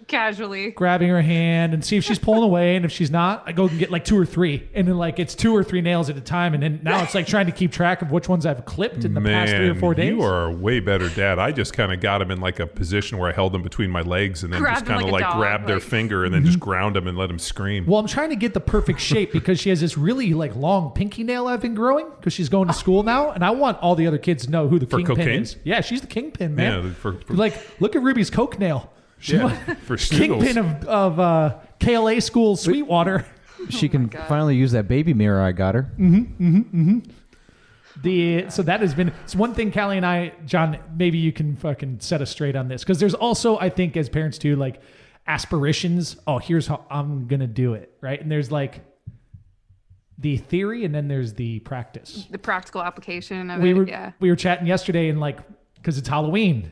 casually grabbing her hand and see if she's pulling away. And if she's not, I go and get like 2 or 3. And then like it's 2 or 3 nails at a time. And then now it's like trying to keep track of which ones I've clipped in the past 3 or 4 days. You are a way better dad. I just kind of got him in like a position where I held them between my legs and then just kind of like grabbed their finger and then just ground them and let them scream. Well, I'm trying to get the perfect shape because she has this really like long pinky nail I've been growing because she's going to school now. And I want all the other kids to know who the kingpin is. Yeah, she's the kingpin, man. Yeah, like, look at Ruby's Coke nail. For kingpin of KLA school Sweetwater. She can finally use that baby mirror I got her. So that has been it's one thing. Cali and I, John, maybe you can fucking set us straight on this because there's also, I think, as parents too, like aspirations. Oh, here's how I'm gonna do it, right? And there's like the theory, and then there's the practice, the practical application of we it. We were chatting yesterday, and like because it's Halloween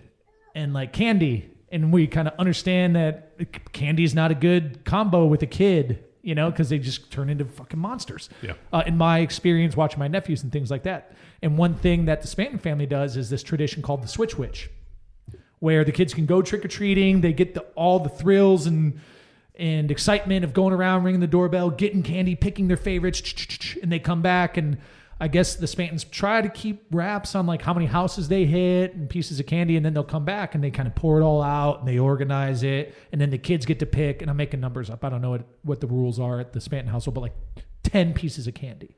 and like candy. And we kind of understand that candy is not a good combo with a kid, you know, because they just turn into fucking monsters. Yeah. In my experience watching my nephews and things like that. And one thing that the Spanton family does is this tradition called the Switch Witch, where the kids can go trick-or-treating. They get all the thrills and excitement of going around, ringing the doorbell, getting candy, picking their favorites, and they come back and I guess the Spantons try to keep wraps on like how many houses they hit and pieces of candy, and then they'll come back and they kind of pour it all out and they organize it, and then the kids get to pick. And I'm making numbers up. I don't know what the rules are at the Spanton household, but like 10 pieces of candy,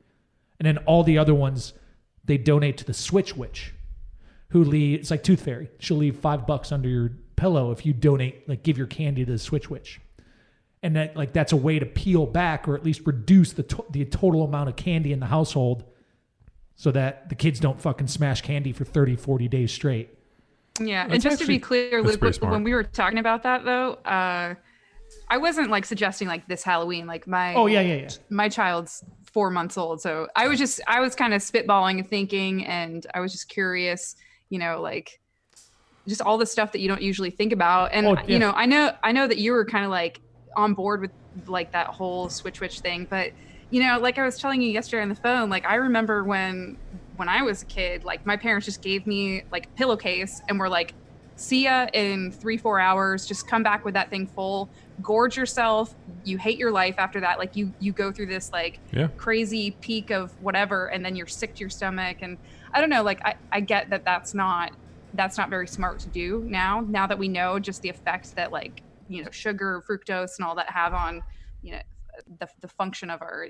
and then all the other ones they donate to the Switch Witch, who leaves. It's like Tooth Fairy. She'll leave $5 under your pillow if you donate, like give your candy to the Switch Witch. And that like that's a way to peel back or at least reduce the total amount of candy in the household, so that the kids don't fucking smash candy for 30, 40 days straight. Yeah, and just to be clear, Luke, when we were talking about that, though, I wasn't, like, suggesting, like, this Halloween. Like, my child's 4 months old, so I was kind of spitballing and thinking, and I was just curious, you know, like, just all the stuff that you don't usually think about. And, you know, I know that you were kind of, like, on board with, like, that whole Switch Witch thing, but... You know, like I was telling you yesterday on the phone, like I remember when I was a kid, like my parents just gave me like a pillowcase and were like, see ya in 3-4 hours, just come back with that thing full, gorge yourself. You hate your life after that. Like you go through this like crazy peak of whatever, and then you're sick to your stomach. And I don't know, like I get that that's not very smart to do now that we know just the effects that like, you know, sugar, fructose and all that have on, you know, the function of our.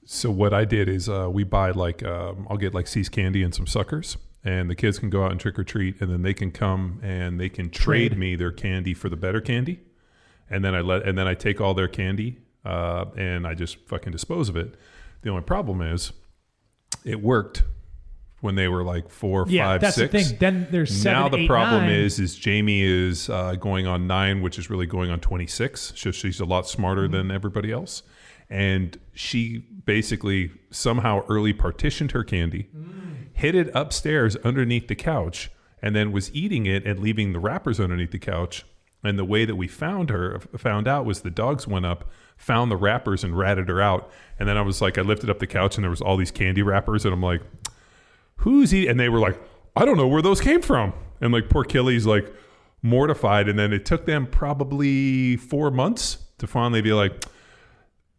So what I did is we buy like I'll get like Cease candy and some suckers, and the kids can go out and trick or treat, and then they can come and they can trade me their candy for the better candy, and then I take all their candy and I just fucking dispose of it. The only problem is it worked when they were like 4, 5, 6. Yeah, that's the thing. Then there's 7, now the 8, problem 9. is Jamie is going on 9, which is really going on 26. So she's a lot smarter than everybody else. And she basically somehow early partitioned her candy, hid it upstairs underneath the couch, and then was eating it and leaving the wrappers underneath the couch. And the way that we found out was the dogs went up, found the wrappers and ratted her out. And then I lifted up the couch and there was all these candy wrappers, and I'm like, who's eating? And they were like, I don't know where those came from. And like poor Killy's like mortified. And then it took them probably 4 months to finally be like,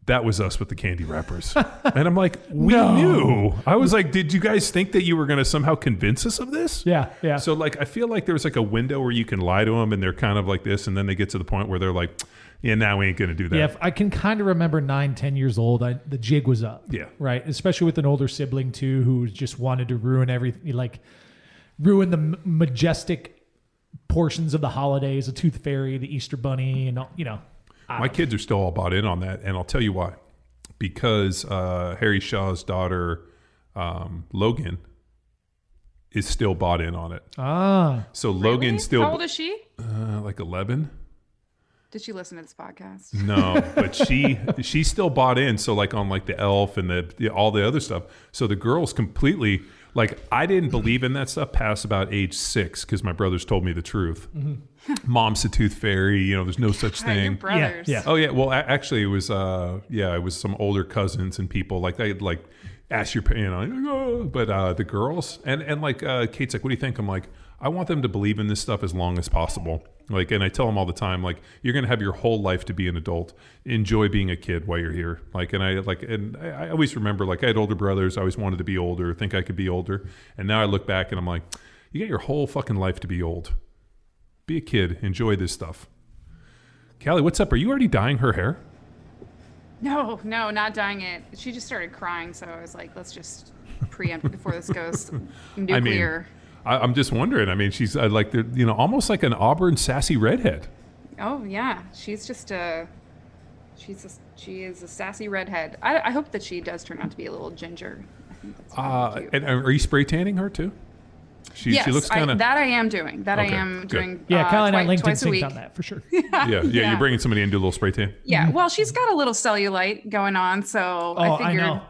that was us with the candy wrappers. And I'm like, we knew. I was like, did you guys think that you were going to somehow convince us of this? Yeah. So like, I feel like there's like a window where you can lie to them and they're kind of like this. And then they get to the point where they're like, yeah, now we ain't going to do that. Yeah, I can kind of remember 9, 10 years old. The jig was up. Yeah. Right. Especially with an older sibling too, who just wanted to ruin everything, like ruin the majestic portions of the holidays, the Tooth Fairy, the Easter Bunny, and all, you know. My kids are still all bought in on that, and I'll tell you why. Because Harry Shaw's daughter, Logan, is still bought in on it. So really? Logan's still... How old is she? Like 11. Did she listen to this podcast? No, but she's still bought in. So like on like the Elf and all the other stuff. So the girl's completely... Like, I didn't believe in that stuff past about age 6 because my brothers told me the truth. Mom's the Tooth Fairy. You know, there's no such thing. Your brothers. Yeah. Oh, yeah. Well, actually, it was it was some older cousins and people. Like, ask your, but the girls and like Kate's like, what do you think? I'm like, I want them to believe in this stuff as long as possible. Like, and I tell them all the time, like, you're going to have your whole life to be an adult. Enjoy being a kid while you're here. Like, and I always remember, like, I had older brothers. I always wanted to be older, think I could be older. And now I look back and I'm like, you got your whole fucking life to be old. Be a kid. Enjoy this stuff. Cali, what's up? Are you already dyeing her hair? No, not dyeing it. She just started crying, so I was like, let's just preempt before this goes nuclear. I'm just wondering. I mean, she's like almost like an Auburn sassy redhead. Oh yeah, she is a sassy redhead. I hope that she does turn out to be a little ginger. I think that's really cute. And are you spray tanning her too? She looks kind of that. I am doing that. Okay, I am good. doing. Yeah, Kyle and I LinkedIn twice a week synced on that for sure. Yeah. You're bringing somebody in to do a little spray tan. Yeah, well, she's got a little cellulite going on, so I figured know.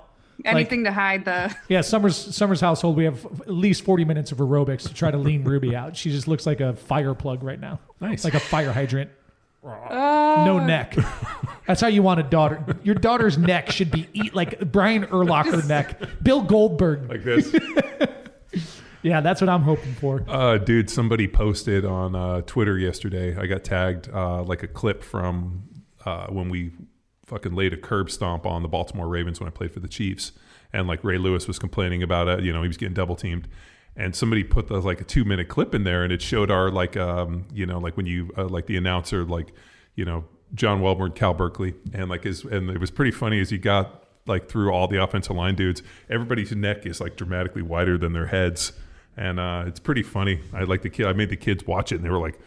anything to hide the. Yeah, Summer's household, we have at least 40 minutes of aerobics to try to lean Ruby out. She just looks like a fire plug right now. Nice. Like a fire hydrant. No neck. That's how you want a daughter. Your daughter's neck should be like Brian Urlacher neck. Bill Goldberg. Like this. Yeah, that's what I'm hoping for. Dude, somebody posted on Twitter yesterday. I got tagged like a clip from when we fucking laid a curb stomp on the Baltimore Ravens when I played for the Chiefs. And like Ray Lewis was complaining about it. He was getting double teamed. And somebody put like a 2-minute clip in there, and it showed our like like when you like the announcer, like John Welborn, Cal Berkeley, and and it was pretty funny as he got like through all the offensive line dudes. Everybody's neck is like dramatically wider than their heads, and it's pretty funny. I made the kids watch it, and they were like,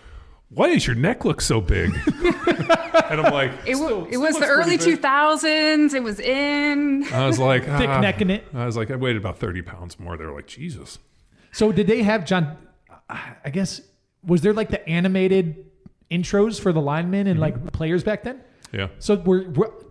"Why does your neck look so big?" And I'm like, it was the early 2000s. It was in. I was like, thick neck in it. I was like, I weighed about 30 pounds more. They were like, Jesus. So did they have John? I guess was there like the animated intros for the linemen and like players back then? Yeah. So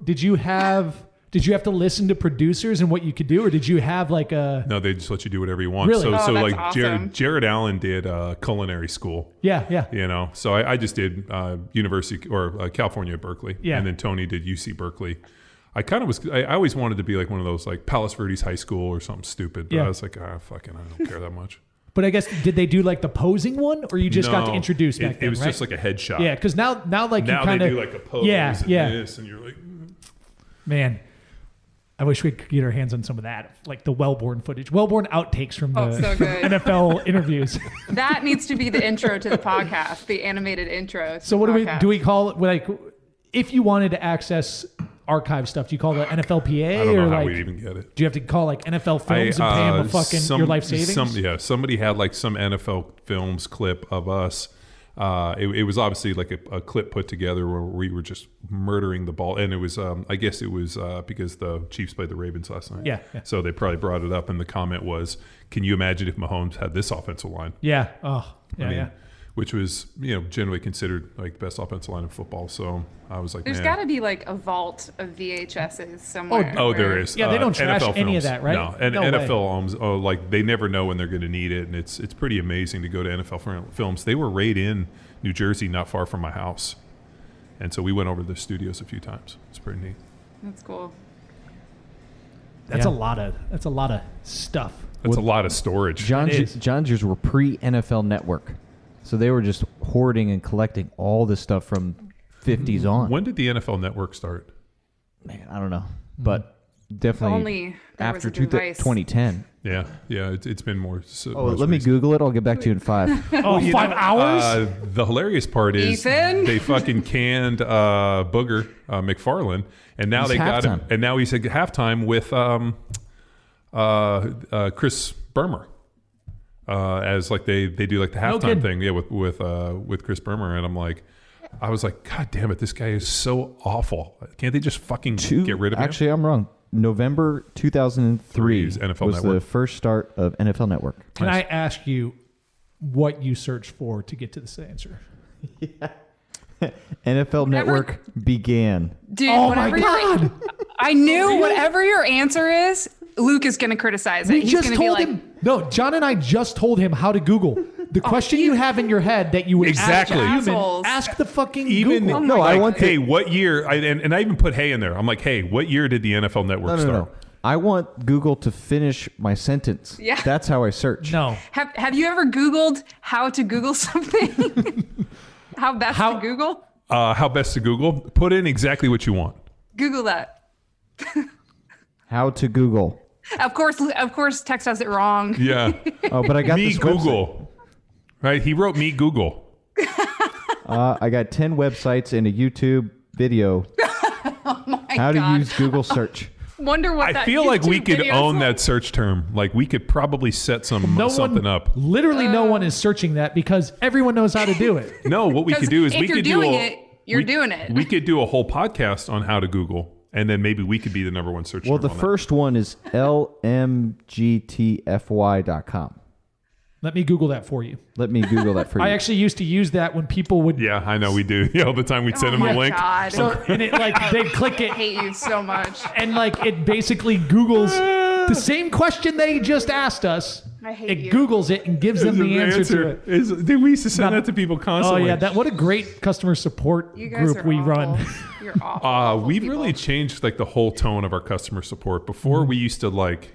did you have to listen to producers and what you could do, or did you have like a? No, they just let you do whatever you want. Really? So that's like awesome. Jared Allen did culinary school. Yeah. So I just did University or California at Berkeley. Yeah. And then Tony did UC Berkeley. I always wanted to be like one of those like Palos Verdes High School or something stupid. But I was like, I don't care that much. But I guess, did they do like the posing one, or you just got to introduce back then, it was right? just like a headshot. Yeah, because now like now you kind of they do like a pose yeah. this, and you're like, Man, I wish we could get our hands on some of that, like the Wellborn footage. Wellborn outtakes from the so good. NFL interviews. That needs to be the intro to the podcast, the animated intro. So what do we call it? Like, if you wanted to access archive stuff, do you call it NFLPA? I don't know or how like, we'd even get it. do you have to call like NFL Films and pay them a fucking your life savings? Somebody had like some NFL Films clip of us. It was obviously like a clip put together where we were just murdering the ball, and it was I guess it was because the Chiefs played the Ravens last night. Yeah. So they probably brought it up, and the comment was, "Can you imagine if Mahomes had this offensive line?" Yeah. Oh. Yeah. Yeah. Which was generally considered like the best offensive line in football. So I was like, there's got to be like a vault of VHSs somewhere. Oh, there is. Yeah, they don't trash NFL any films. of that, right? No, and No NFL way. films, like they never know when they're going to need it, and it's pretty amazing to go to NFL films. They were right in New Jersey, not far from my house, and so we went over to the studios a few times. It's pretty neat. That's cool. That's a lot of stuff. That's a lot of storage. John's were pre-NFL Network. So they were just hoarding and collecting all this stuff from 50s on. When did the NFL Network start? Man, I don't know. But definitely after 2010. Yeah, it's been more. Let me Google it. I'll get back to you in 5. 5 hours? The hilarious part is Ethan? they fucking canned Booger McFarlane, and now He's got him. halftime. And now he's at halftime with Chris Bermer. As like they do like the halftime thing, with Chris Bermer, and I was like, God damn it, this guy is so awful. Can't they just fucking get rid of him? Actually, I'm wrong. November 2003 was NFL the first start of NFL Network. Can I ask you what you searched for to get to this answer? NFL Network began. Dude, Oh my God! I knew whatever your answer is, Luke is going to criticize it. We He's just going to be told like, him. No, John and I just told him how to Google. The question you have in your head that you would Exactly. ask a human, Assholes. ask the fucking Even Google. No, I want to. Hey, what year? And I even put hey in there. I'm like, hey, what year did the NFL Network start? No. I want Google to finish my sentence. Yeah. That's how I search. No. Have you ever Googled how to Google something? How to Google? How best to Google? Put in exactly what you want. Google that. How to Google. Of course, text has it wrong. Yeah. Oh, but I got Me this Google. Right? He wrote me Google. I got 10 websites and a YouTube video. Oh my How God. to use Google search. Wonder what I that feel like we YouTube could video's own like. that search term. Like we could probably set something up. Literally no one is searching that because everyone knows how to do it. No, what we could do is if we you're could doing do it, you're doing it. We could do a whole podcast on how to Google, and then maybe we could be the number one search. Well, term the on first one is lmgtfy.com. Let me Google that for you. Let me Google that for you. I actually used to use that when people would. that. Yeah, I know we do. Yeah, all the time we'd send them Oh the my link. God. So, and it like they'd click I it hate you so much. and like it basically Googles the same question they just asked us. I hate It you. Googles it and gives them the answer to it. Dude, we used to send Not- that to people Oh constantly. yeah, what a great customer support You guys group are we awful. run. You're awful. We've people. really changed like the whole tone of our customer support. Before we used to like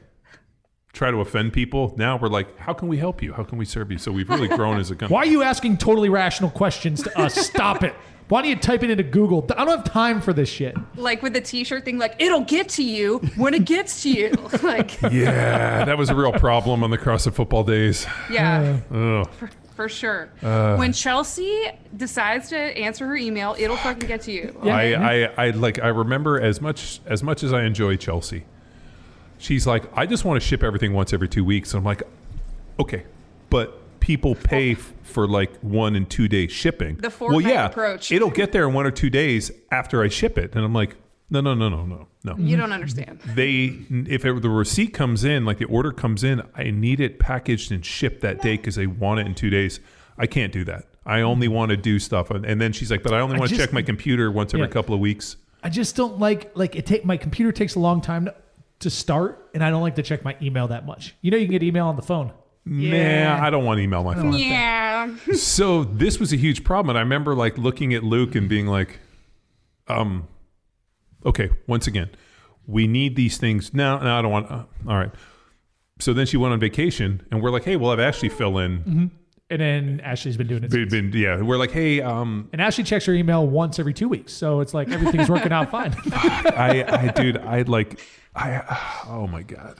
try to offend people. Now we're like, how can we help you? How can we serve you? So we've really grown as a company. Why are you asking totally rational questions to us? Stop it. Why don't you type it into Google? I don't have time for this shit. Like with the T-shirt thing, like it'll get to you when it gets to you. Like Yeah, that was a real problem on the CrossFit football days. yeah, Ugh. for sure. When Chelsea decides to answer her email, it'll fucking get to you. Yeah. I remember as much as I enjoy Chelsea, she's like, I just want to ship everything once every 2 weeks. And I'm like, okay, but people pay for like 1 and 2 day shipping. The Fortnite approach. It'll get there in 1 or 2 days after I ship it. And I'm like, no. You don't understand. If the receipt comes in, like the order comes in, I need it packaged and shipped that day because they want it in 2 days. I can't do that. I only want to do stuff. And then she's like, but I only want to check my computer once every couple of weeks. I just don't like my computer takes a long time to start, and I don't like to check my email that much. You know, you can get email on the phone. Nah, I don't want to email my phone. Yeah. So this was a huge problem. And I remember like looking at Luke and being like, okay, once again, we need these things. No, I don't want, all right. So then she went on vacation and we're like, hey, we'll have Ashley fill in. Mm-hmm. And then Ashley's been doing it. We're like, hey, and Ashley checks her email once every 2 weeks. So it's like everything's working out fine. oh my God.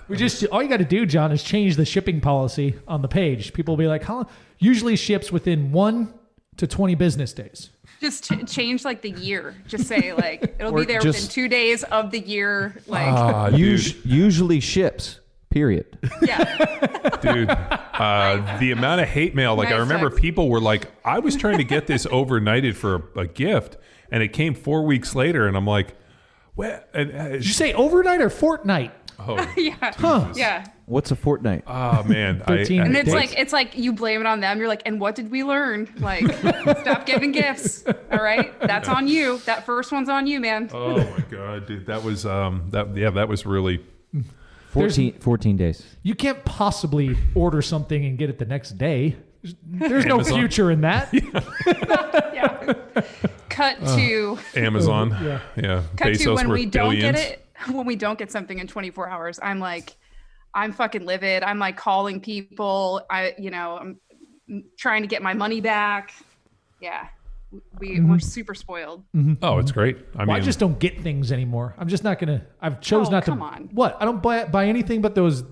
All you got to do, John, is change the shipping policy on the page. People will be like, how usually ships within 1 to 20 business days. Just change like the year. Just say like it'll Or be there within 2 days of the year. Like Usually ships, period. yeah. Dude, the amount of hate mail, like I Nice remember text. people were like, I was trying to get this overnighted for a gift and it came 4 weeks later and I'm like, what? Did you say overnight or fortnight? Yeah. Huh. Yeah. What's a fortnight? Oh man. 13. And Dates. it's like you blame it on them. You're like, and what did we learn? Like, stop giving gifts. All right, that's on you. That first one's on you, man. Oh my God, dude. That was that was really 14 days. You can't possibly order something and get it the next day. There's no Amazon. future in that. Yeah. Cut to Amazon. Yeah. cut to Bezos when worth we don't billions. get it. When we don't get something in 24 hours, I'm fucking livid. I'm like calling people. I'm trying to get my money back. Yeah. We're super spoiled. Oh, it's great. I mean, I just don't get things anymore. I'm just not gonna. I've chose not to. Come on. What? I don't buy anything but those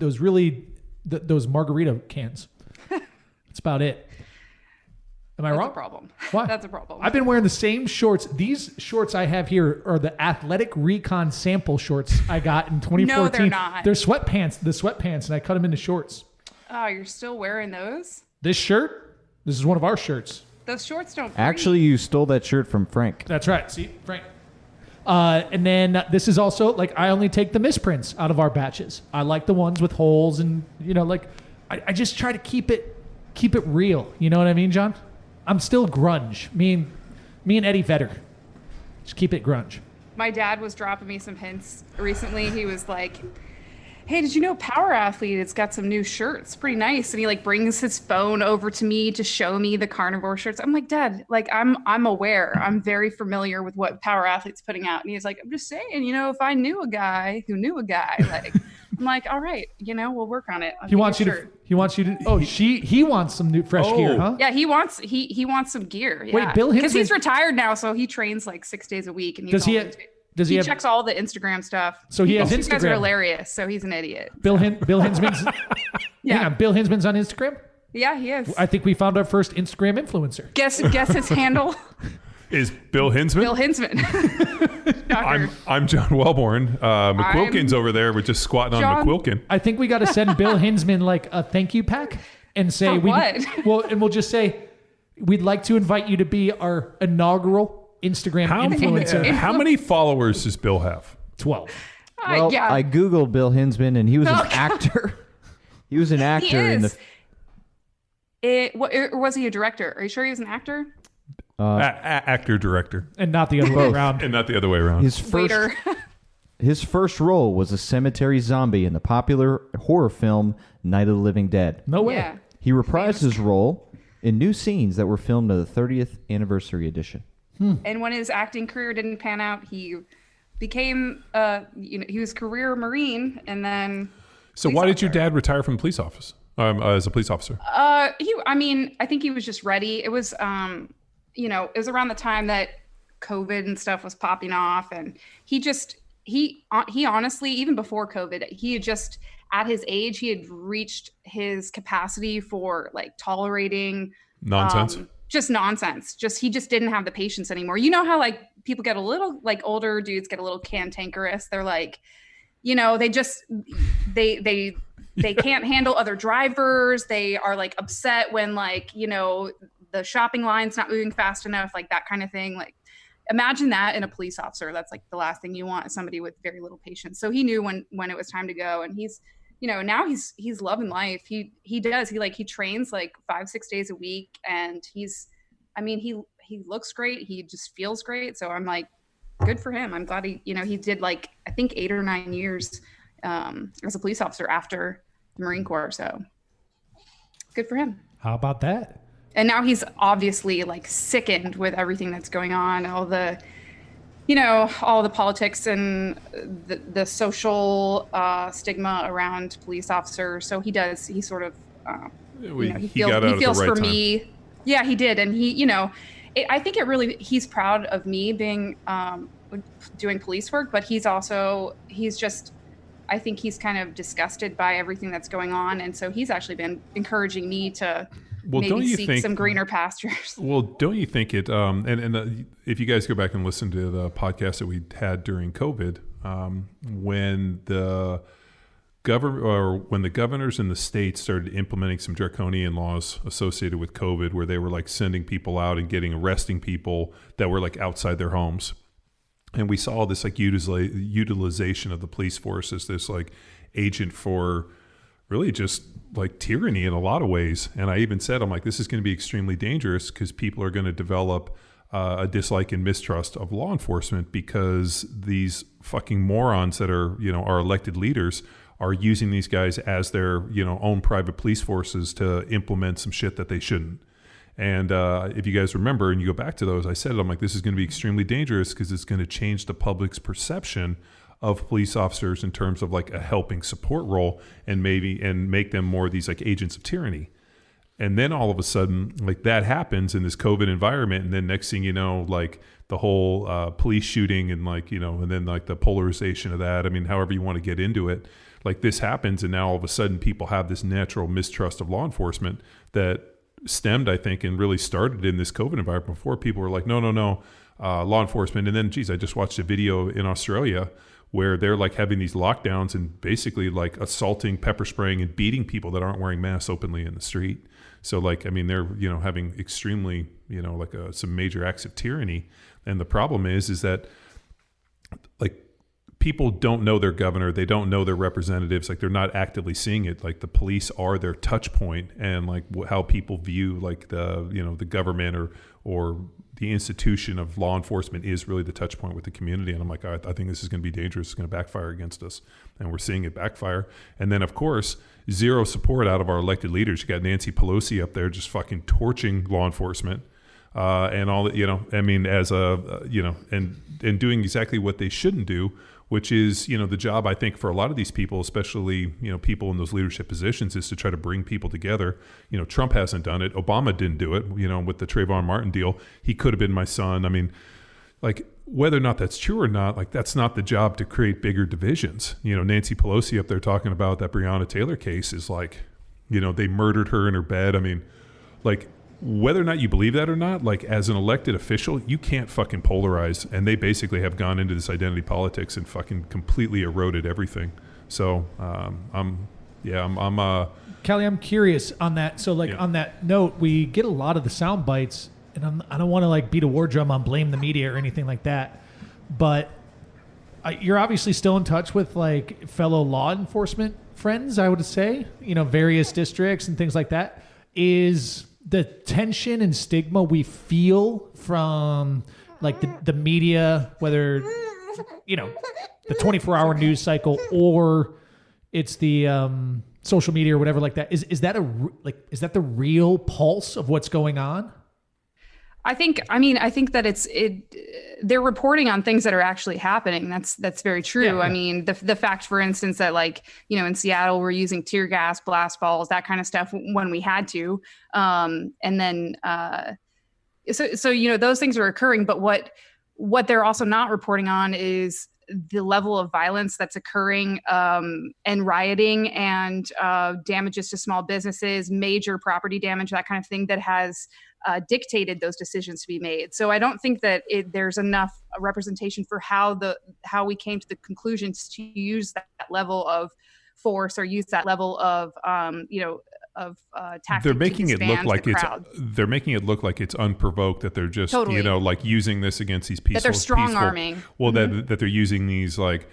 margarita cans. That's about it. Am I That's wrong? a problem. Why? That's a problem. I've been wearing the same shorts. These shorts I have here are the Athletic Recon sample shorts I got in 2014. No, they're not. They're sweatpants, and I cut them into shorts. Oh, you're still wearing those? This shirt, this is one of our shirts. Those shorts don't. Actually, you stole that shirt from Frank. That's right. See, Frank. And then this is also like I only take the misprints out of our batches. I like the ones with holes and I just try to keep it real. You know what I mean, John? I'm still grunge. Me and Eddie Vedder. Just keep it grunge. My dad was dropping me some hints recently. He was like, hey, did you know Power Athlete? It's got some new shirts. Pretty nice. And he like brings his phone over to me to show me the carnivore shirts. I'm like, Dad, like I'm aware. I'm very familiar with what Power Athlete's putting out. And he's like, I'm just saying, if I knew a guy who knew a guy, like I'm like, all right, we'll work on it. He wants you to. Oh, he wants some new fresh gear, huh? Yeah, he wants some gear. Yeah. Wait, Bill Hinz, because he's retired now, so he trains like 6 days a week, and does he have, checks all the Instagram stuff. So he has Instagram. You guys are hilarious. So he's an idiot. Bill Hinzman's. Yeah, Bill Hinzman's on Instagram. Yeah, he is. I think we found our first Instagram influencer. Guess his handle. Is Bill Hinzman? Bill Hinzman. I'm John Wellborn. McQuilkin's over there. We're just squatting on McQuilkin. I think we got to send Bill Hinzman like a thank you pack and say we'll just say we'd like to invite you to be our inaugural Instagram influencer. How many followers does Bill have? 12. Well, I Googled Bill Hinzman, and he was an actor. He was an actor in the. Or was he a director? Are you sure he was an actor? Actor, director, and not the other way around. And not the other way around. His first role was a cemetery zombie in the popular horror film Night of the Living Dead. No way. Yeah. He reprised his role in new scenes that were filmed of the 30th anniversary edition. And when his acting career didn't pan out, he became, he was career Marine, and then. So why did your dad retire from the police office? As a police officer? I think he was just ready. It was, it was around the time that COVID and stuff was popping off, and he honestly, even before COVID, he had just, at his age, he had reached his capacity for like tolerating nonsense. Just nonsense. He just didn't have the patience anymore. You know how like people get a little, like older dudes get a little cantankerous. They're like, they can't handle other drivers. They are like upset when like, the shopping line's not moving fast enough, like that kind of thing. Like imagine that in a police officer. That's like the last thing you want, is somebody with very little patience. So he knew when it was time to go, and he's, now he's loving life. He trains like 5-6 days a week, and he looks great. He just feels great. So I'm like, good for him. I'm glad he did like, I think 8 or 9 years as a police officer after the Marine Corps. So good for him. How about that? And now he's obviously like sickened with everything that's going on, all the politics and the social stigma around police officers. So he sort of, he feels for me. Yeah, he did. And I think he's proud of me being, doing police work, but I think he's kind of disgusted by everything that's going on. And so he's actually been encouraging me to maybe seek some greener pastures. Well, don't you think it, if you guys go back and listen to the podcast that we had during COVID, when the governors in the states started implementing some draconian laws associated with COVID, where they were like sending people out and arresting people that were like outside their homes. And we saw this like utilization of the police force as this like agent for really just like tyranny in a lot of ways. And I even said, I'm like, this is going to be extremely dangerous, because people are going to develop a dislike and mistrust of law enforcement, because these fucking morons that are, our elected leaders are using these guys as their, own private police forces to implement some shit that they shouldn't. And if you guys remember and you go back to those, I said, I'm like, this is going to be extremely dangerous, because it's going to change the public's perception of police officers in terms of like a helping support role, and make them more of these like agents of tyranny. And then all of a sudden, like that happens in this COVID environment. And then next thing you know, like the whole police shooting and like, and then like the polarization of that. I mean, however you want to get into it, like this happens. And now all of a sudden people have this natural mistrust of law enforcement that stemmed, I think, and really started in this COVID environment. Before, people were like, no, law enforcement. And then, I just watched a video in Australia where they're like having these lockdowns and basically like assaulting, pepper spraying, and beating people that aren't wearing masks openly in the street. So like, I mean, they're, having extremely, like some major acts of tyranny. And the problem is that like people don't know their governor. They don't know their representatives. Like they're not actively seeing it. Like the police are their touch point, and like how people view like the, the government or the institution of law enforcement is really the touch point with the community. And I'm like, I think this is going to be dangerous. It's going to backfire against us. And we're seeing it backfire. And then of course, zero support out of our elected leaders. You got Nancy Pelosi up there just fucking torching law enforcement. And all that, I mean, as a, and doing exactly what they shouldn't do, which is, the job, I think, for a lot of these people, especially, people in those leadership positions, is to try to bring people together. Trump hasn't done it. Obama didn't do it, with the Trayvon Martin deal. He could have been my son. I mean, like, whether or not that's true or not, like, that's not the job to create bigger divisions. Nancy Pelosi up there talking about that Breonna Taylor case is like, they murdered her in her bed. I mean, like, whether or not you believe that or not, like, as an elected official, you can't fucking polarize. And they basically have gone into this identity politics and fucking completely eroded everything. So Kelly, I'm curious on that. So, like, on that note, we get a lot of the sound bites, and I don't want to, like, beat a war drum on blame the media or anything like that. But you're obviously still in touch with, like, fellow law enforcement friends, I would say, various districts and things like that. Is the tension and stigma we feel from, like, the media, whether, the 24-hour news cycle or it's the social media or whatever like that, is that the real pulse of what's going on? I think that they're reporting on things that are actually happening. That's very true. Yeah. I mean, the fact, for instance, that, like, in Seattle, we're using tear gas, blast balls, that kind of stuff when we had to. And then, so those things are occurring, but what they're also not reporting on is the level of violence that's occurring, and rioting and damages to small businesses, major property damage, that kind of thing that has dictated those decisions to be made. So I don't think that there's enough representation for how we came to the conclusions to use that level of force or use that level of tactic. They're making it look like it's unprovoked, that they're just like using this against these peaceful, that they're strong arming. Well, that they're using these like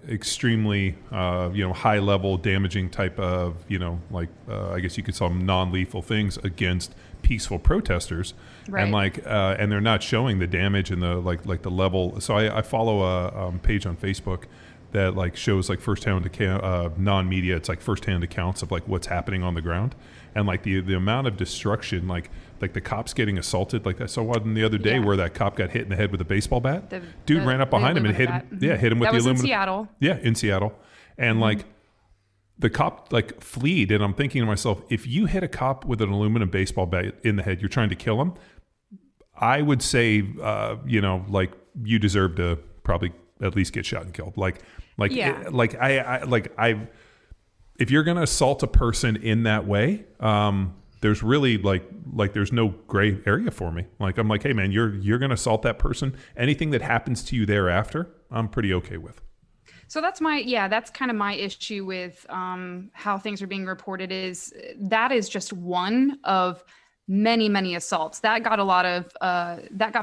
extremely high level damaging type of I guess you could call them non-lethal things against peaceful protesters, right. And they're not showing the damage and the like the level. So I follow a page on Facebook that, like, shows, like, firsthand non-media. It's like firsthand accounts of, like, what's happening on the ground, and, like, the amount of destruction, like the cops getting assaulted. Like, I saw one the other day where that cop got hit in the head with a baseball bat. Dude ran up behind him and hit him. Yeah, hit him with the aluminum. That was in Seattle. Yeah, in Seattle, and like the cop like fled. And I'm thinking to myself, if you hit a cop with an aluminum baseball bat in the head, you're trying to kill him. I would say, like, you deserve to probably at least get shot and killed. If you're going to assault a person in that way, there's really like there's no gray area for me. Like, I'm like, hey man, you're going to assault that person. Anything that happens to you thereafter, I'm pretty okay with. So that's kind of my issue with how things are being reported. Is just one of many assaults that got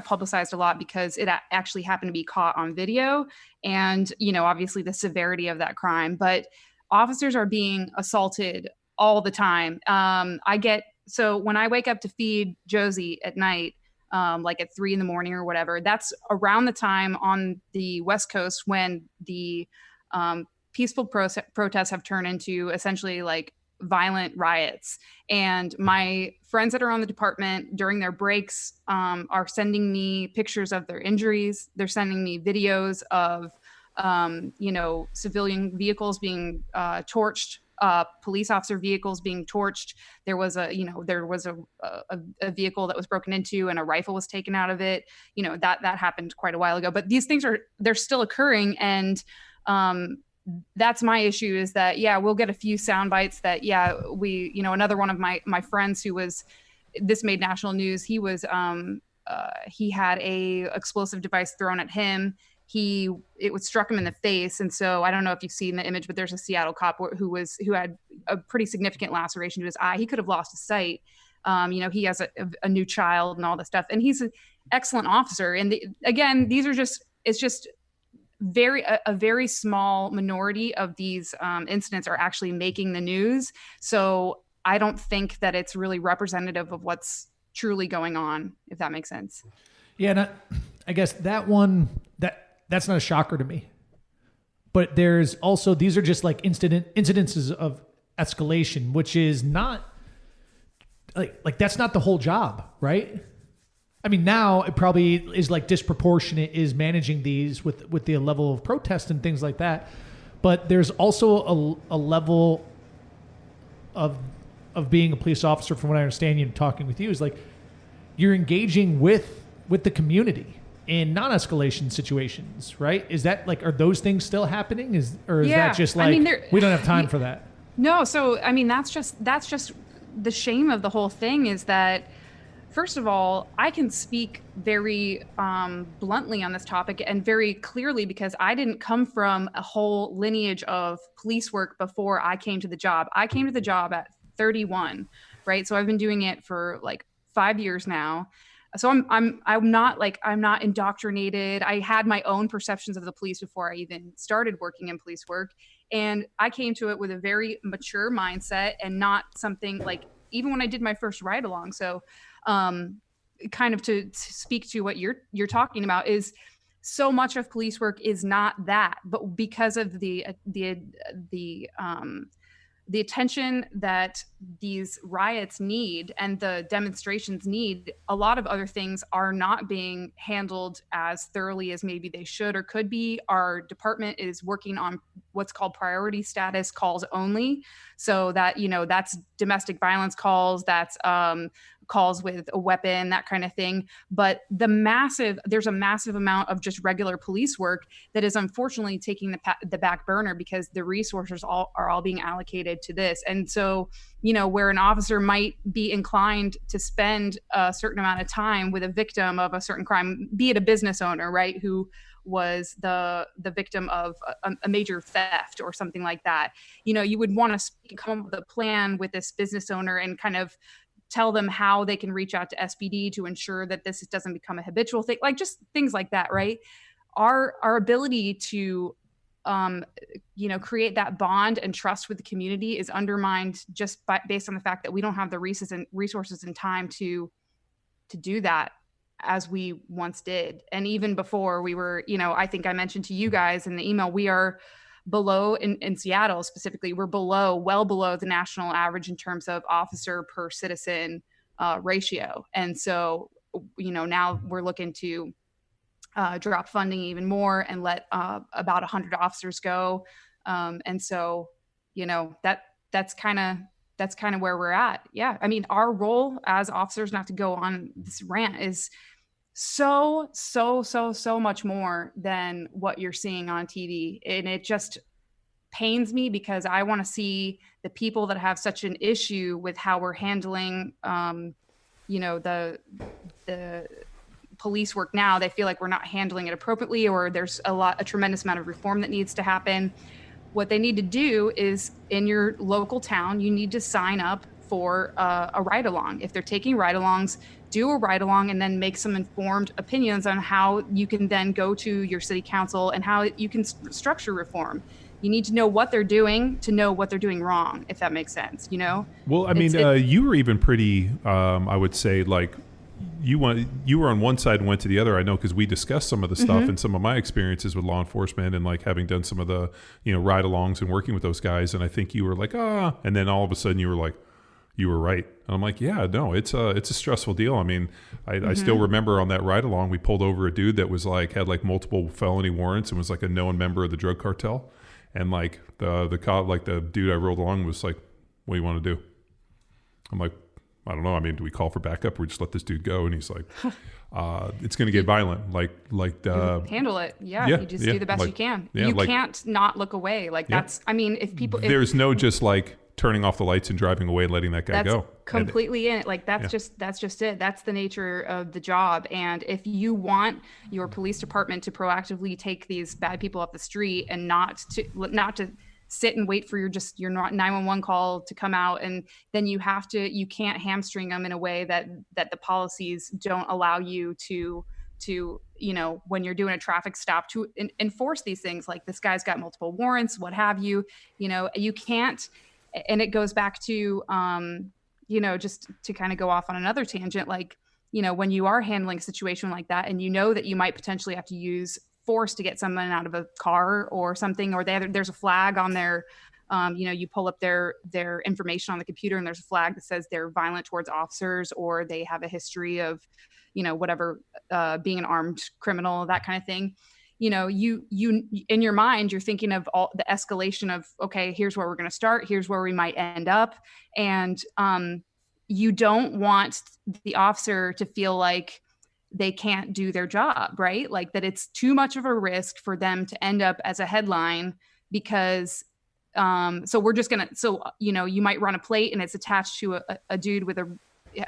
publicized a lot because it actually happened to be caught on video, and obviously the severity of that crime. But officers are being assaulted all the time. So when I wake up to feed Josie at night, like at 3 a.m. or whatever, that's around the time on the West Coast when the peaceful protests have turned into essentially like violent riots. And my friends that are on the department during their breaks are sending me pictures of their injuries. They're sending me videos of civilian vehicles being torched, police officer vehicles being torched. There was a vehicle that was broken into and a rifle was taken out of it. That happened quite a while ago, but these things they're still occurring. And that's my issue, is that, we'll get a few sound bites that, we, another one of my friends this made national news. He was, he had a explosive device thrown at him. It struck him in the face. And so I don't know if you've seen the image, but there's a Seattle cop who had a pretty significant laceration to his eye. He could have lost his sight. He has a new child and all this stuff, and he's an excellent officer. And again, it's just a very small minority of these incidents are actually making the news. So I don't think that it's really representative of what's truly going on, if that makes sense. Yeah, I guess that one, that's not a shocker to me. But there's also, these are just like incidences of escalation, which is not like that's not the whole job, right? I mean, now it probably is like disproportionate is managing these with the level of protest and things like that. But there's also a level of being a police officer, from what I understand you talking with you, is like you're engaging with the community in non-escalation situations, right? Is that like, are those things still happening? Or is that just like, we don't have time for that? No. So, I mean, that's just the shame of the whole thing is that, first of all, I can speak very bluntly on this topic and very clearly because I didn't come from a whole lineage of police work before I came to the job. I came to the job at 31, right? So I've been doing it for like 5 years now. So I'm not indoctrinated. I had my own perceptions of the police before I even started working in police work, and I came to it with a very mature mindset and not something like, even when I did my first ride along. So kind of to speak to what you're talking about, is so much of police work is not that, but because of the attention that these riots need and the demonstrations need, a lot of other things are not being handled as thoroughly as maybe they should or could be. Our department is working on what's called priority status calls only. So that, that's domestic violence calls, that's calls with a weapon, that kind of thing. But there's a massive amount of just regular police work that is unfortunately taking the back burner because the resources are all being allocated to this. And so, where an officer might be inclined to spend a certain amount of time with a victim of a certain crime, be it a business owner, right, who was the victim of a major theft or something like that, you would want to come up with a plan with this business owner and kind of tell them how they can reach out to SPD to ensure that this doesn't become a habitual thing, like just things like that, right? Our ability to, create that bond and trust with the community is undermined just based on the fact that we don't have the resources and time to do that as we once did. And even before we were, I think I mentioned to you guys in the email, we are below in Seattle specifically, we're well below the national average in terms of officer per citizen ratio. And so, now we're looking to drop funding even more and let about 100 officers go. And so, that's kind of where we're at. Yeah. I mean, our role as officers, not to go on this rant, is so much more than what you're seeing on TV. And it just pains me because I want to see the people that have such an issue with how we're handling, the police work now. They feel like we're not handling it appropriately, or there's a tremendous amount of reform that needs to happen. What they need to do is, in your local town, you need to sign up for a ride-along. If they're taking ride-alongs, do a ride-along and then make some informed opinions on how you can then go to your city council and how you can structure reform. You need to know what they're doing to know what they're doing wrong, if that makes sense, Well, I mean, you were even pretty, I would say, like, you were on one side and went to the other. I know, because we discussed some of the stuff and some of my experiences with law enforcement and like having done some of the, ride-alongs and working with those guys. And I think you were like, and then all of a sudden you were like, you were right. And I'm like, yeah, no, it's a stressful deal. I mean, I still remember on that ride along, we pulled over a dude that was like, had like multiple felony warrants and was like a known member of the drug cartel. And like the cop, like the dude I rolled along was like, what do you want to do? I'm like, I don't know. I mean, do we call for backup or just let this dude go? And he's like, it's going to get violent. Handle it. Yeah. You just do the best you can. Yeah, you can't not look away. Like that's, I mean, there's no just like turning off the lights and driving away and letting that guy go. Completely in it. Like that's just it. That's the nature of the job. And if you want your police department to proactively take these bad people off the street and not to sit and wait for your 911 call to come out, and then you can't hamstring them in a way that the policies don't allow you to when you're doing a traffic stop to enforce these things. Like, this guy's got multiple warrants, what have you. You can't. And it goes back to, just to kind of go off on another tangent, like, when you are handling a situation like that and that you might potentially have to use force to get someone out of a car or something, or there's a flag on their, you pull up their information on the computer and there's a flag that says they're violent towards officers, or they have a history of, whatever, being an armed criminal, that kind of thing. You in your mind, you're thinking of all the escalation of, okay, here's where we're going to start. Here's where we might end up. And you don't want the officer to feel like they can't do their job, right? Like that it's too much of a risk for them to end up as a headline because so we're just going to, you might run a plate and it's attached to a dude with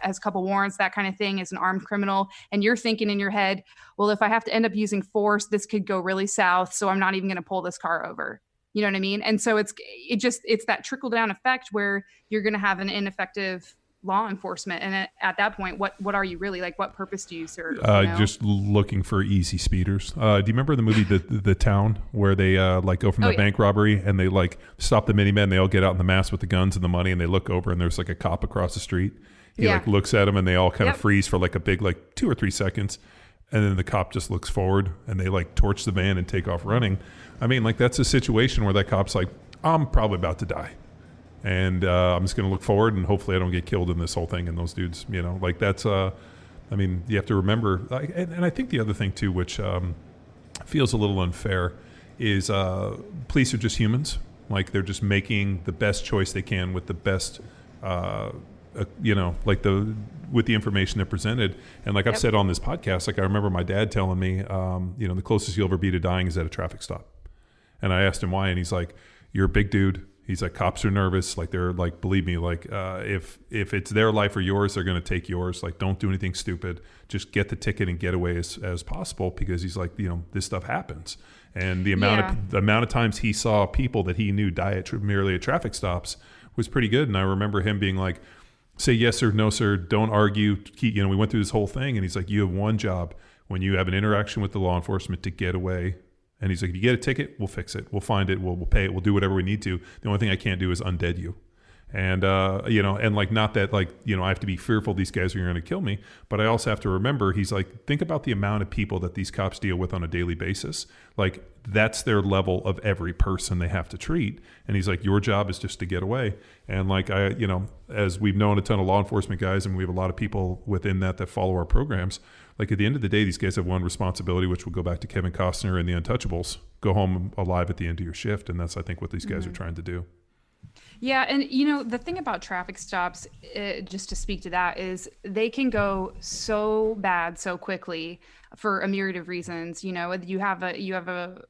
has a couple warrants, that kind of thing, is an armed criminal. And you're thinking in your head, well, if I have to end up using force, this could go really south. So I'm not even going to pull this car over. You know what I mean? And so it's that trickle down effect where you're going to have an ineffective law enforcement. And at that point, what are you really, like, what purpose do you serve? Just looking for easy speeders. Do you remember the movie the Town, where they like go from the bank robbery and they like stop the minivan, they all get out in the mask with the guns and the money, and they look over and there's like a cop across the street. He like looks at them and they all kind of freeze for like a big, like 2 or 3 seconds. And then the cop just looks forward and they like torch the van and take off running. I mean, like, that's a situation where that cop's like, I'm probably about to die. And I'm just going to look forward and hopefully I don't get killed in this whole thing. And those dudes, like that's, I mean, you have to remember, and I think the other thing too, which feels a little unfair, is police are just humans. Like, they're just making the best choice they can with the best, with the information they're presented. And like I've said on this podcast, like I remember my dad telling me, the closest you'll ever be to dying is at a traffic stop. And I asked him why, and he's like, you're a big dude. He's like, cops are nervous. Like, they're like, believe me, like if it's their life or yours, they're going to take yours. Like, don't do anything stupid. Just get the ticket and get away as possible, because he's like, this stuff happens. And the amount of times he saw people that he knew die merely at traffic stops was pretty good. And I remember him being like, say yes sir, no sir, don't argue. We went through this whole thing, and he's like, you have one job when you have an interaction with the law enforcement, to get away. And he's like, if you get a ticket, we'll fix it. We'll find it. We'll pay it. We'll do whatever we need to. The only thing I can't do is undead you. And, and like, not that like, I have to be fearful these guys are going to kill me, but I also have to remember, he's like, think about the amount of people that these cops deal with on a daily basis. Like, that's their level of every person they have to treat. And he's like, your job is just to get away. And like, as we've known a ton of law enforcement guys, and we have a lot of people within that follow our programs, like, at the end of the day, these guys have one responsibility, which will go back to Kevin Costner and the Untouchables: go home alive at the end of your shift. And that's, I think, what these guys are trying to do. Yeah. And, the thing about traffic stops, just to speak to that, is they can go so bad so quickly for a myriad of reasons. You have a,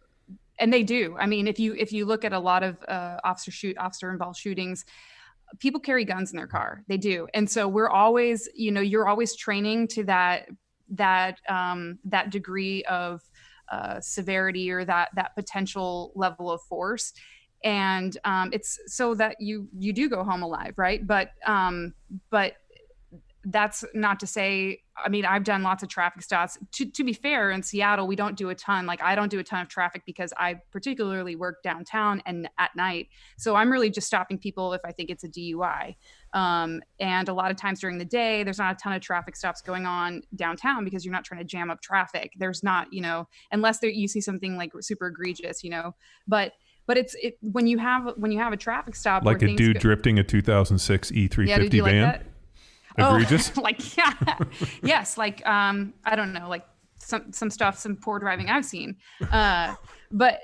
and they do. I mean, if you look at a lot of officer involved shootings, people carry guns in their car. They do. And so we're always, you're always training to that degree of severity, or that potential level of force. And it's so that you do go home alive, right? But that's not to say, I mean, I've done lots of traffic stops. To be fair, in Seattle, we don't do a ton. Like, I don't do a ton of traffic because I particularly work downtown and at night. So I'm really just stopping people if I think it's a DUI. And a lot of times during the day, there's not a ton of traffic stops going on downtown because you're not trying to jam up traffic. There's not, unless you see something like super egregious, But it's when you have a traffic stop, like a dude drifting a 2006 E350 van. Like, egregious. Yes. Like, I don't know, like some stuff, some poor driving I've seen. But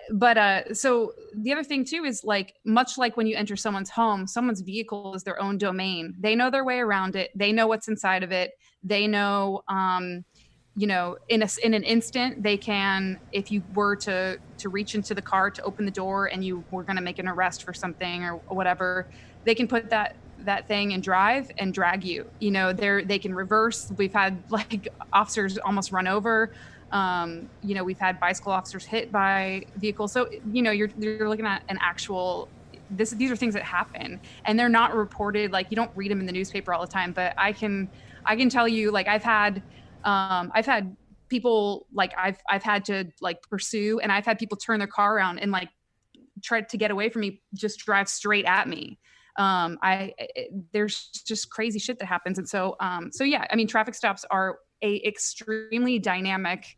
so the other thing too is, like, much like when you enter someone's home, someone's vehicle is their own domain. They know their way around it. They know what's inside of it. They know, in an instant, they can, if you were to reach into the car to open the door and you were going to make an arrest for something or whatever, they can put that thing and drive and drag you. They can reverse. We've had like officers almost run over. We've had bicycle officers hit by vehicles. So you're looking at an actual. These are things that happen, and they're not reported. Like, you don't read them in the newspaper all the time. But I can tell you, like, I've had people, like, I've had to, like, pursue, and I've had people turn their car around and, like, try to get away from me, just drive straight at me. There's just crazy shit that happens. And so yeah, I mean, traffic stops are a extremely dynamic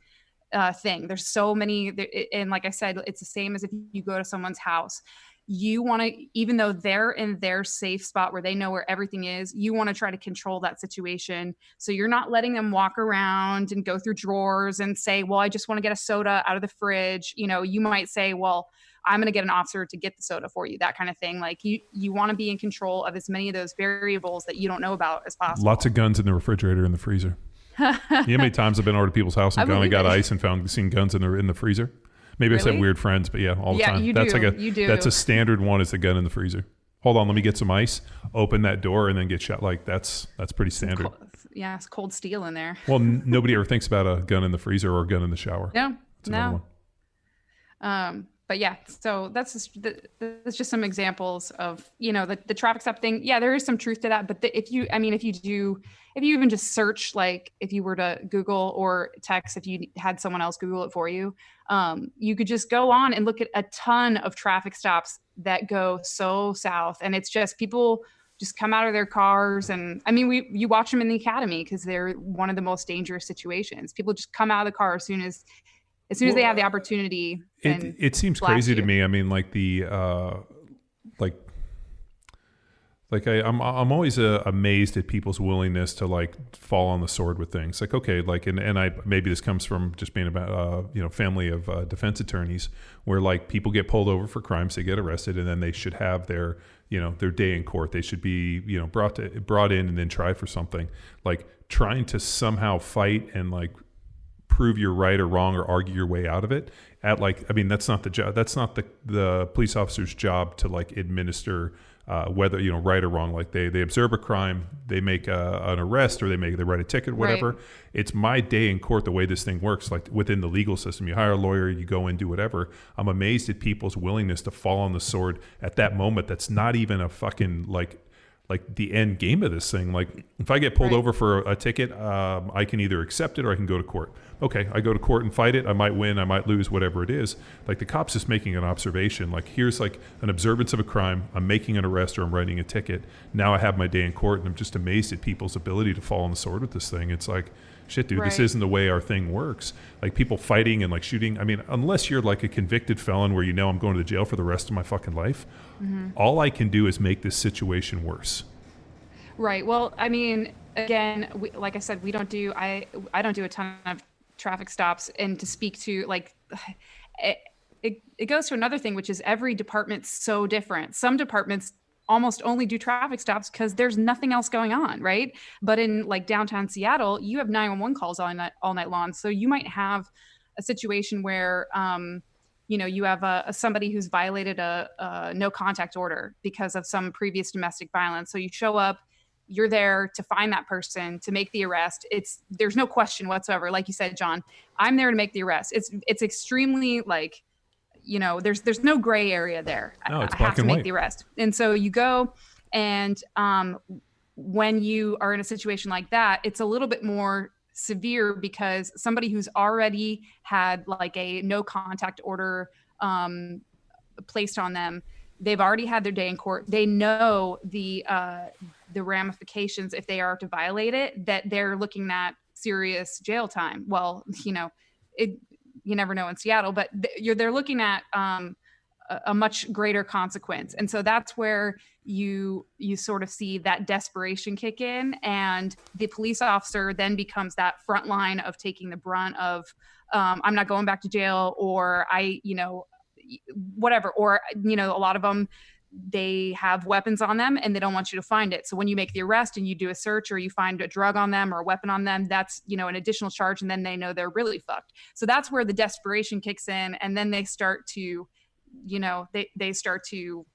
thing. There's so many, and like I said, it's the same as if you go to someone's house. You want to, even though they're in their safe spot where they know where everything is, you want to try to control that situation. So you're not letting them walk around and go through drawers and say, well, I just want to get a soda out of the fridge. You know, you might say, well, I'm going to get an officer to get the soda for you, that kind of thing. Like you want to be in control of as many of those variables that you don't know about as possible. Lots of guns in the refrigerator and the freezer. You know how many times I've been over to people's house and gone and got ice and seen guns in the freezer? Maybe Really? I said weird friends, but yeah, all the time. You That's do. like that's a standard one, is the gun in the freezer. Hold on, let me get some ice, open that door, and then get shot. Like that's pretty standard. It's cold steel in there. Well, nobody ever thinks about a gun in the freezer or a gun in the shower. No, That's another no. But yeah, so that's just some examples of, you know, the traffic stop thing. Yeah, there is some truth to that. But if you even just search, like if you were to Google or text, if you had someone else Google it for you, you could just go on and look at a ton of traffic stops that go so south. And it's just people just come out of their cars. And I mean, you watch them in the academy because they're one of the most dangerous situations. People just come out of the car as soon as they have the opportunity. It seems crazy to me. I mean, like I'm always amazed at people's willingness to like fall on the sword with things. Like, okay, like, and I, maybe this comes from just being about, family of defense attorneys, where like people get pulled over for crimes, they get arrested, and then they should have their day in court. They should be, brought in and then tried for something. Like trying to somehow fight and like prove you're right or wrong or argue your way out of it that's not the job. That's not the police officer's job to like administer whether right or wrong. Like they observe a crime, they make an arrest, or they write a ticket, whatever. Right. It's my day in court. The way this thing works, like within the legal system, you hire a lawyer, you go and do whatever. I'm amazed at people's willingness to fall on the sword at that moment. That's not even a fucking like the end game of this thing. Like if I get pulled over for a ticket, I can either accept it or I can go to court. Okay, I go to court and fight it. I might win, I might lose, whatever it is. Like the cop's just making an observation. Like here's like an observance of a crime. I'm making an arrest or I'm writing a ticket. Now I have my day in court, and I'm just amazed at people's ability to fall on the sword with this thing. It's like, shit, dude, This isn't the way our thing works. Like people fighting and like shooting. I mean, unless you're like a convicted felon where I'm going to jail for the rest of my fucking life, all I can do is make this situation worse. Right. Well, I mean, again, like I said, I don't do a ton of traffic stops, and to speak to like, it goes to another thing, which is every department's so different. Some departments almost only do traffic stops because there's nothing else going on, right? But in like downtown Seattle, you have 911 calls all night long. So you might have a situation where, you have somebody who's violated a no contact order because of some previous domestic violence. So you show up, you're there to find that person, to make the arrest. There's no question whatsoever. Like you said, John, I'm there to make the arrest. It's extremely like, there's no gray area there. No, it's I black have to and make white. the arrest. And so you go, and when you are in a situation like that, it's a little bit more severe because somebody who's already had like a no contact order placed on them, they've already had their day in court. They know the ramifications if they are to violate it, that they're looking at serious jail time. Well, you never know in Seattle, but they're looking at a much greater consequence. And so that's where you sort of see that desperation kick in, and the police officer then becomes that front line of taking the brunt of, I'm not going back to jail, or whatever, or a lot of them, they have weapons on them and they don't want you to find it. So when you make the arrest and you do a search, or you find a drug on them or a weapon on them, that's an additional charge, and then they know they're really fucked. So that's where the desperation kicks in, and then they start to they start to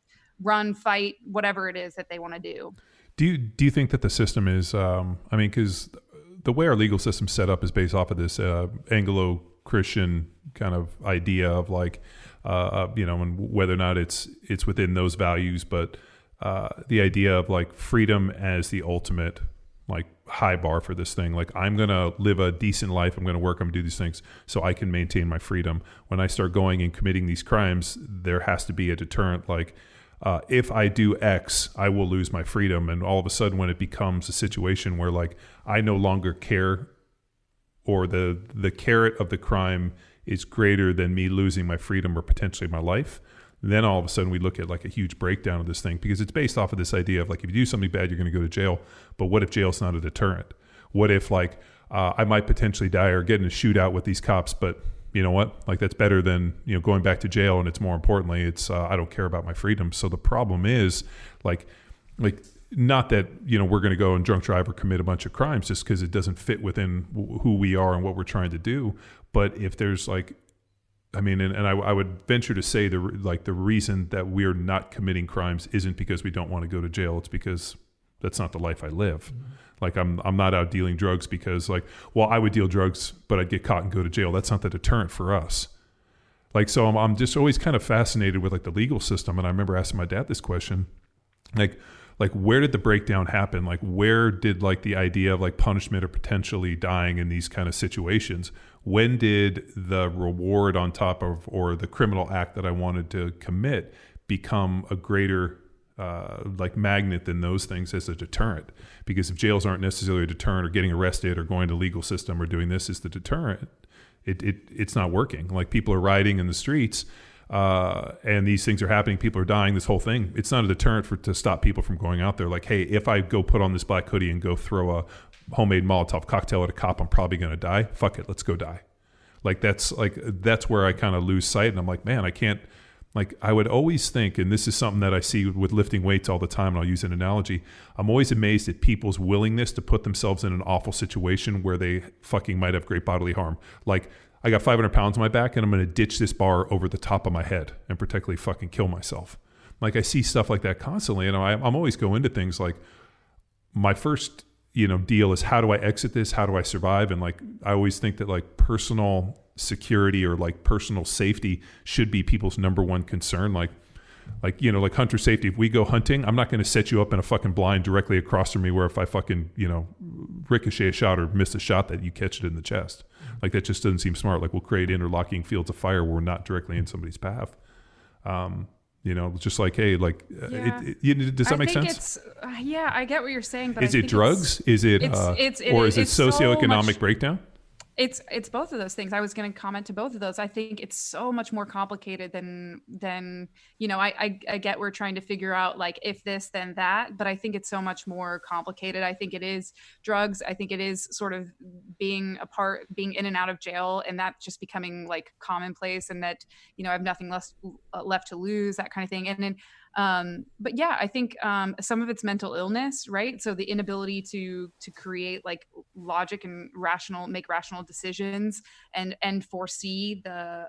run, fight, whatever it is that they want to do. Do you think that the system is because the way our legal system's set up is based off of this Anglo-Christian kind of idea of like and whether or not it's within those values, but the idea of like freedom as the ultimate like high bar for this thing. Like I'm going to live a decent life. I'm going to work. I'm going to do these things so I can maintain my freedom. When I start going and committing these crimes, there has to be a deterrent. Like if I do X, I will lose my freedom. And all of a sudden when it becomes a situation where like I no longer care or the carrot of the crime is greater than me losing my freedom or potentially my life, then all of a sudden we look at like a huge breakdown of this thing, because it's based off of this idea of like, if you do something bad, you're going to go to jail. But what if jail's not a deterrent? What if like I might potentially die or get in a shootout with these cops, but you know what? Like that's better than, going back to jail. And it's more importantly, it's I don't care about my freedom. So the problem is like not that, we're going to go and drunk drive or commit a bunch of crimes just because it doesn't fit within who we are and what we're trying to do. But if there's like, I mean, and I would venture to say the reason that we're not committing crimes isn't because we don't want to go to jail. It's because that's not the life I live. Mm-hmm. Like I'm not out dealing drugs because like, well, I would deal drugs, but I'd get caught and go to jail. That's not the deterrent for us. Like, so I'm just always kind of fascinated with like the legal system. And I remember asking my dad this question, like where did the breakdown happen? Like where did like the idea of like punishment or potentially dying in these kind of situations? When did the reward on top of, or the criminal act that I wanted to commit become a greater like magnet than those things as a deterrent? Because if jails aren't necessarily a deterrent, or getting arrested or going to legal system or doing this is the deterrent, it's not working. Like people are rioting in the streets and these things are happening, people are dying, this whole thing, it's not a deterrent to stop people from going out there. Like, hey, if I go put on this black hoodie and go throw a homemade Molotov cocktail at a cop, I'm probably going to die. Fuck it, let's go die. That's where I kind of lose sight. And I'm like, man, I can't, like, I would always think, and this is something that I see with lifting weights all the time, and I'll use an analogy. I'm always amazed at people's willingness to put themselves in an awful situation where they fucking might have great bodily harm. Like, I got 500 pounds on my back and I'm going to ditch this bar over the top of my head and protectively fucking kill myself. Like, I see stuff like that constantly, and I'm always go into things like, my first, deal is, how do I exit this? How do I survive? And like, I always think that like personal security or like personal safety should be people's number one concern. Like hunter safety. If we go hunting, I'm not going to set you up in a fucking blind directly across from me where if I fucking, ricochet a shot or miss a shot that you catch it in the chest. Like that just doesn't seem smart. Like we'll create interlocking fields of fire where we're not directly in somebody's path. Just like, hey, like, does that make sense? Yeah, I get what you're saying. But is it drugs? Is it socioeconomic breakdown? It's both of those things. I was going to comment to both of those. I think it's so much more complicated than I get we're trying to figure out like if this then that, but I think it's so much more complicated. I think it is drugs. I think it is sort of being in and out of jail, and that just becoming like commonplace, and that I have nothing left to lose, that kind of thing. And then but yeah, I think some of it's mental illness, right? So the inability to create like logic and make rational decisions and foresee the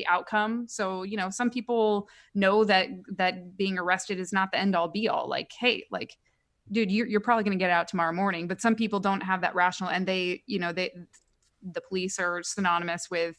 outcome. So some people know that being arrested is not the end all be all. Like, hey, like, dude, you're probably going to get out tomorrow morning. But some people don't have that rational, and the police are synonymous with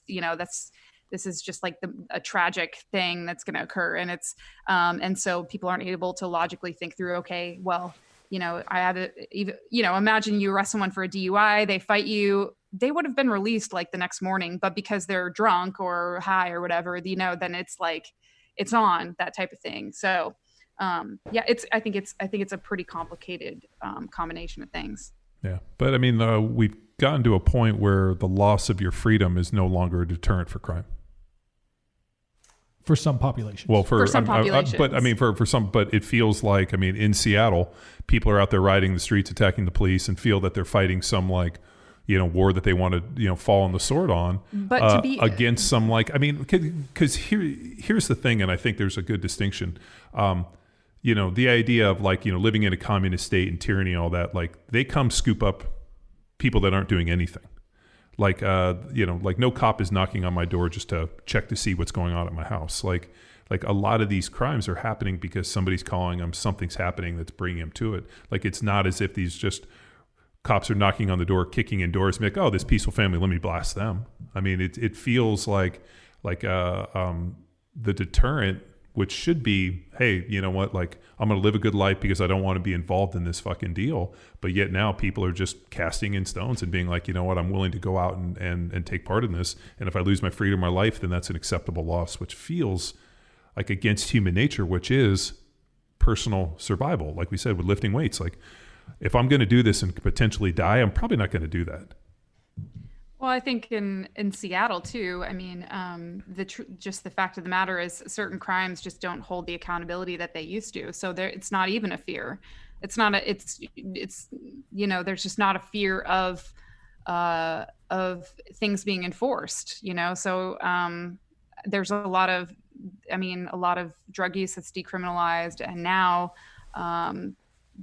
this is just like a tragic thing that's going to occur. And it's, and so people aren't able to logically think through, okay, well, I had to even, imagine you arrest someone for a DUI, they fight you, they would have been released like the next morning, but because they're drunk or high or whatever, then it's like, it's on, that type of thing. So yeah, I think it's a pretty complicated combination of things. Yeah. But I mean, we've gotten to a point where the loss of your freedom is no longer a deterrent for crime. For some populations. Well, for some populations. But I mean, for some, but it feels like, I mean, in Seattle, people are out there riding the streets, attacking the police, and feel that they're fighting some like, war that they want to, fall on the sword on. But to be against some like, I mean, because here's the thing, and I think there's a good distinction. The idea of like, living in a communist state and tyranny and all that, like they come scoop up people that aren't doing anything. Like, like no cop is knocking on my door just to check to see what's going on at my house. Like a lot of these crimes are happening because somebody's calling them, something's happening that's bringing them to it. Like, it's not as if these just cops are knocking on the door, kicking in doors, and be like, oh, this peaceful family, let me blast them. I mean, it feels like the deterrent, which should be, hey, you know what, like, I'm going to live a good life because I don't want to be involved in this fucking deal. But yet now people are just casting in stones and being like, you know what, I'm willing to go out and take part in this. And if I lose my freedom, my life, then that's an acceptable loss, which feels like against human nature, which is personal survival. Like we said, with lifting weights, like if I'm going to do this and potentially die, I'm probably not going to do that. Well, I think in Seattle too. I mean, just the fact of the matter is, certain crimes just don't hold the accountability that they used to. So there, it's not even a fear. It's not a. It's there's just not a fear of things being enforced. So there's a lot of, a lot of drug use that's decriminalized, and now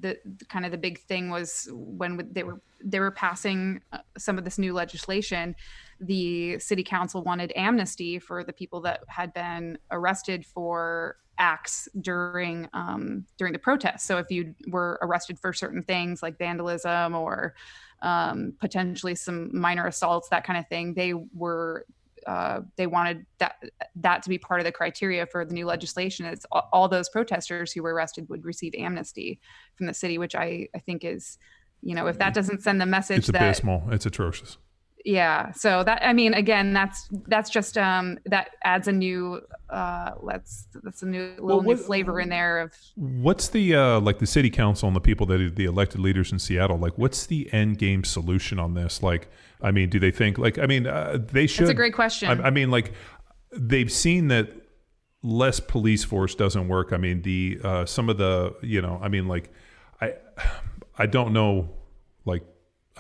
the kind of the big thing was when they were passing some of this new legislation. The city council wanted amnesty for the people that had been arrested for acts during the protests. So if you were arrested for certain things like vandalism or potentially some minor assaults, that kind of thing, they wanted that to be part of the criteria for the new legislation. It's all those protesters who were arrested would receive amnesty from the city, which I think is, if that doesn't send the message, it's abysmal. It's atrocious. Yeah. So that, again, that's just that adds a new that's a new flavor in there of what's the like the city council and the people that are the elected leaders in Seattle, like what's the end game solution on this? Like, do they think they should? That's a great question. Like they've seen that less police force doesn't work. Some of the I don't know,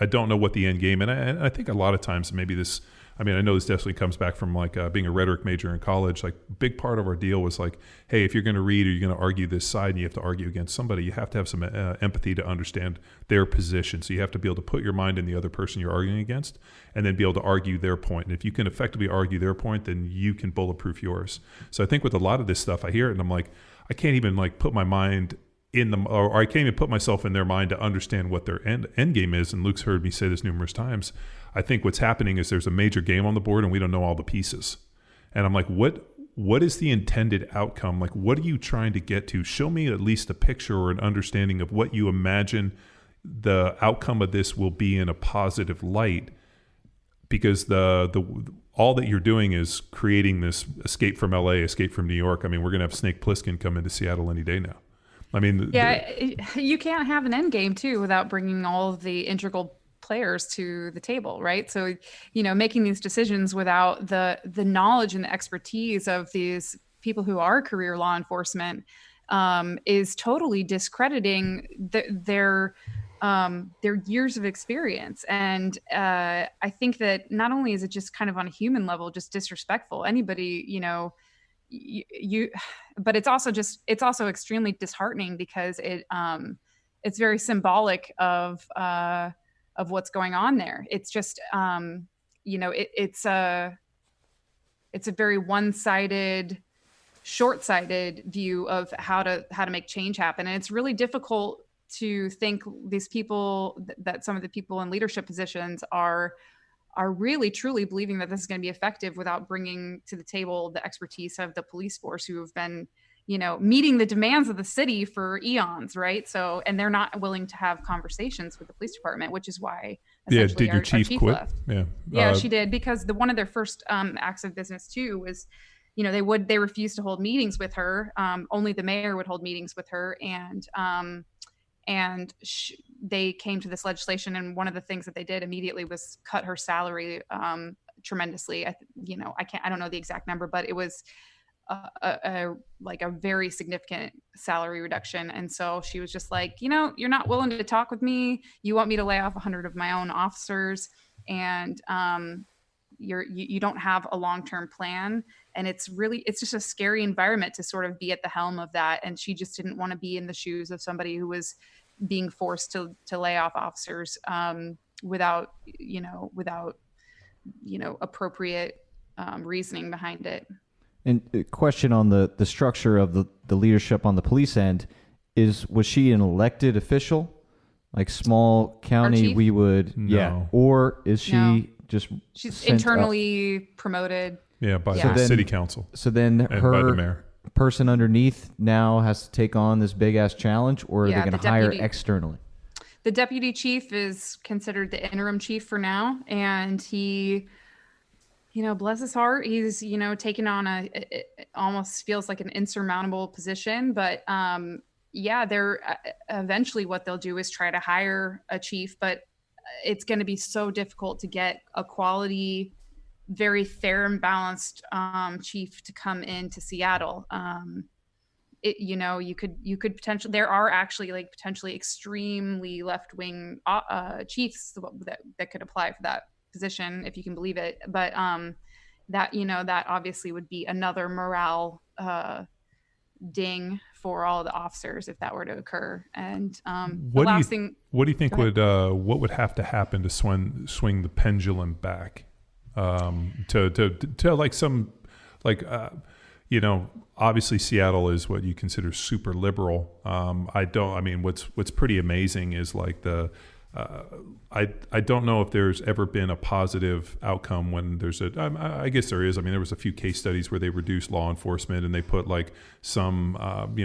I don't know what the end game, and I think a lot of times maybe this, I know this definitely comes back from being a rhetoric major in college. Like big part of our deal was like, hey, if you're going to read or you're going to argue this side and you have to argue against somebody, you have to have some empathy to understand their position. So you have to be able to put your mind in the other person you're arguing against and then be able to argue their point. And if you can effectively argue their point, then you can bulletproof yours. So I think with a lot of this stuff, I hear it and I'm like, I can't even put my mind in them, or I can't even put myself in their mind to understand what their end game is. And Luke's heard me say this numerous times. I think what's happening is there's a major game on the board and we don't know all the pieces. And I'm like, what is the intended outcome? Like, what are you trying to get to? Show me at least a picture or an understanding of what you imagine the outcome of this will be in a positive light, because the all that you're doing is creating this escape from LA, escape from New York. We're going to have Snake Plissken come into Seattle any day now. You can't have an end game too without bringing all of the integral players to the table, right? So, making these decisions without the knowledge and the expertise of these people who are career law enforcement is totally discrediting their years of experience. And I think that not only is it just kind of on a human level, just disrespectful, anybody, but it's also extremely disheartening because it's very symbolic of what's going on there. It's just it's a very one-sided, short-sighted view of how to make change happen, and it's really difficult to think these people, that some of the people in leadership positions are really truly believing that this is going to be effective without bringing to the table the expertise of the police force, who have been, meeting the demands of the city for eons, right? So, and they're not willing to have conversations with the police department, which is why did your chief quit? Left. Yeah, she did, because one of their first acts of business too was, they refused to hold meetings with her. Only the mayor would hold meetings with her, and they came to this legislation, and one of the things that they did immediately was cut her salary tremendously. I don't know the exact number, but it was a very significant salary reduction. And so she was just like, you're not willing to talk with me. You want me to lay off 100 of my own officers, and you don't have a long-term plan. And it's just a scary environment to sort of be at the helm of that. And she just didn't want to be in the shoes of somebody who was being forced to lay off officers without appropriate reasoning behind it. And a question on the structure of the leadership on the police end was she an elected official? Like small county, we would, no. Yeah. Or is she she's internally promoted? Yeah, by the city council. So then and by the mayor. Person underneath now has to take on this big ass challenge, or are they going to hire externally? The deputy chief is considered the interim chief for now, and he, bless his heart, he's taken on it almost feels like an insurmountable position, but they're eventually what they'll do is try to hire a chief, but it's going to be so difficult to get a quality, very fair and balanced chief to come into Seattle. You could potentially, there are actually like potentially extremely left-wing chiefs that could apply for that position, if you can believe it. But that obviously would be another morale ding for all the officers if that were to occur. And what do you think what would have to happen to swing the pendulum back to like some like obviously Seattle is what you consider super liberal. What's pretty amazing is like I don't know if there's ever been a positive outcome when there's I guess there is. I mean, there was a few case studies where they reduced law enforcement and they put like some,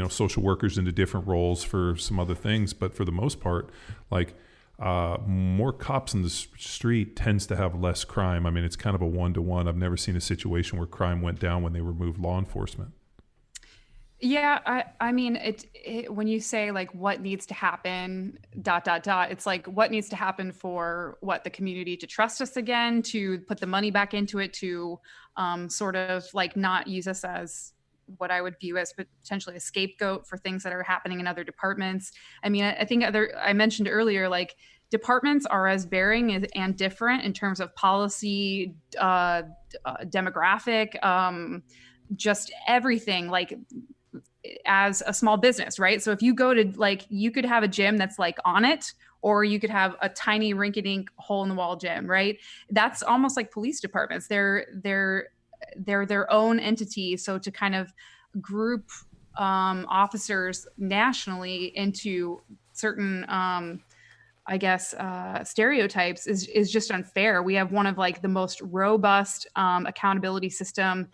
social workers into different roles for some other things. But for the most part, like more cops in the street tends to have less crime. I mean, it's kind of a 1-to-1. I've never seen a situation where crime went down when they removed law enforcement. Yeah, I mean, when you say like what needs to happen, ... it's like what needs to happen for the community to trust us again, to put the money back into it, to sort of like not use us as what I would view as potentially a scapegoat for things that are happening in other departments. I mean, I think I mentioned earlier, like departments are as varying and different in terms of policy, demographic, just everything, like as a small business, right? So if you go to like, you could have a gym that's like on it, or you could have a tiny rinky-dink hole in the wall gym, right? That's almost like police departments. They're their own entity. So to kind of group officers nationally into certain, stereotypes is just unfair. We have one of like the most robust accountability system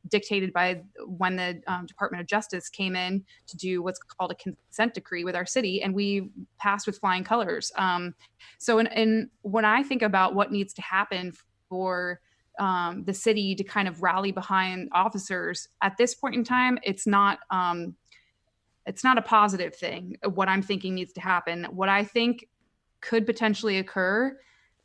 dictated by when the Department of Justice came in to do what's called a consent decree with our city, and we passed with flying colors. So when I think about what needs to happen for the city to kind of rally behind officers at this point in time, it's not a positive thing. What I'm thinking needs to happen, what I think could potentially occur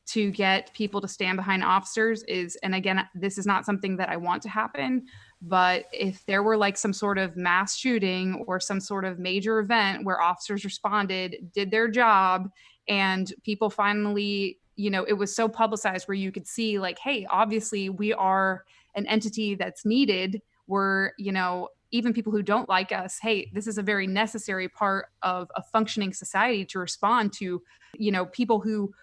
to get people to stand behind officers is, and again, this is not something that I want to happen, but if there were like some sort of mass shooting or some sort of major event where officers responded, did their job, and people finally, it was so publicized where you could see like, hey, obviously we are an entity that's needed. We're, even people who don't like us, hey, this is a very necessary part of a functioning society to respond to, people who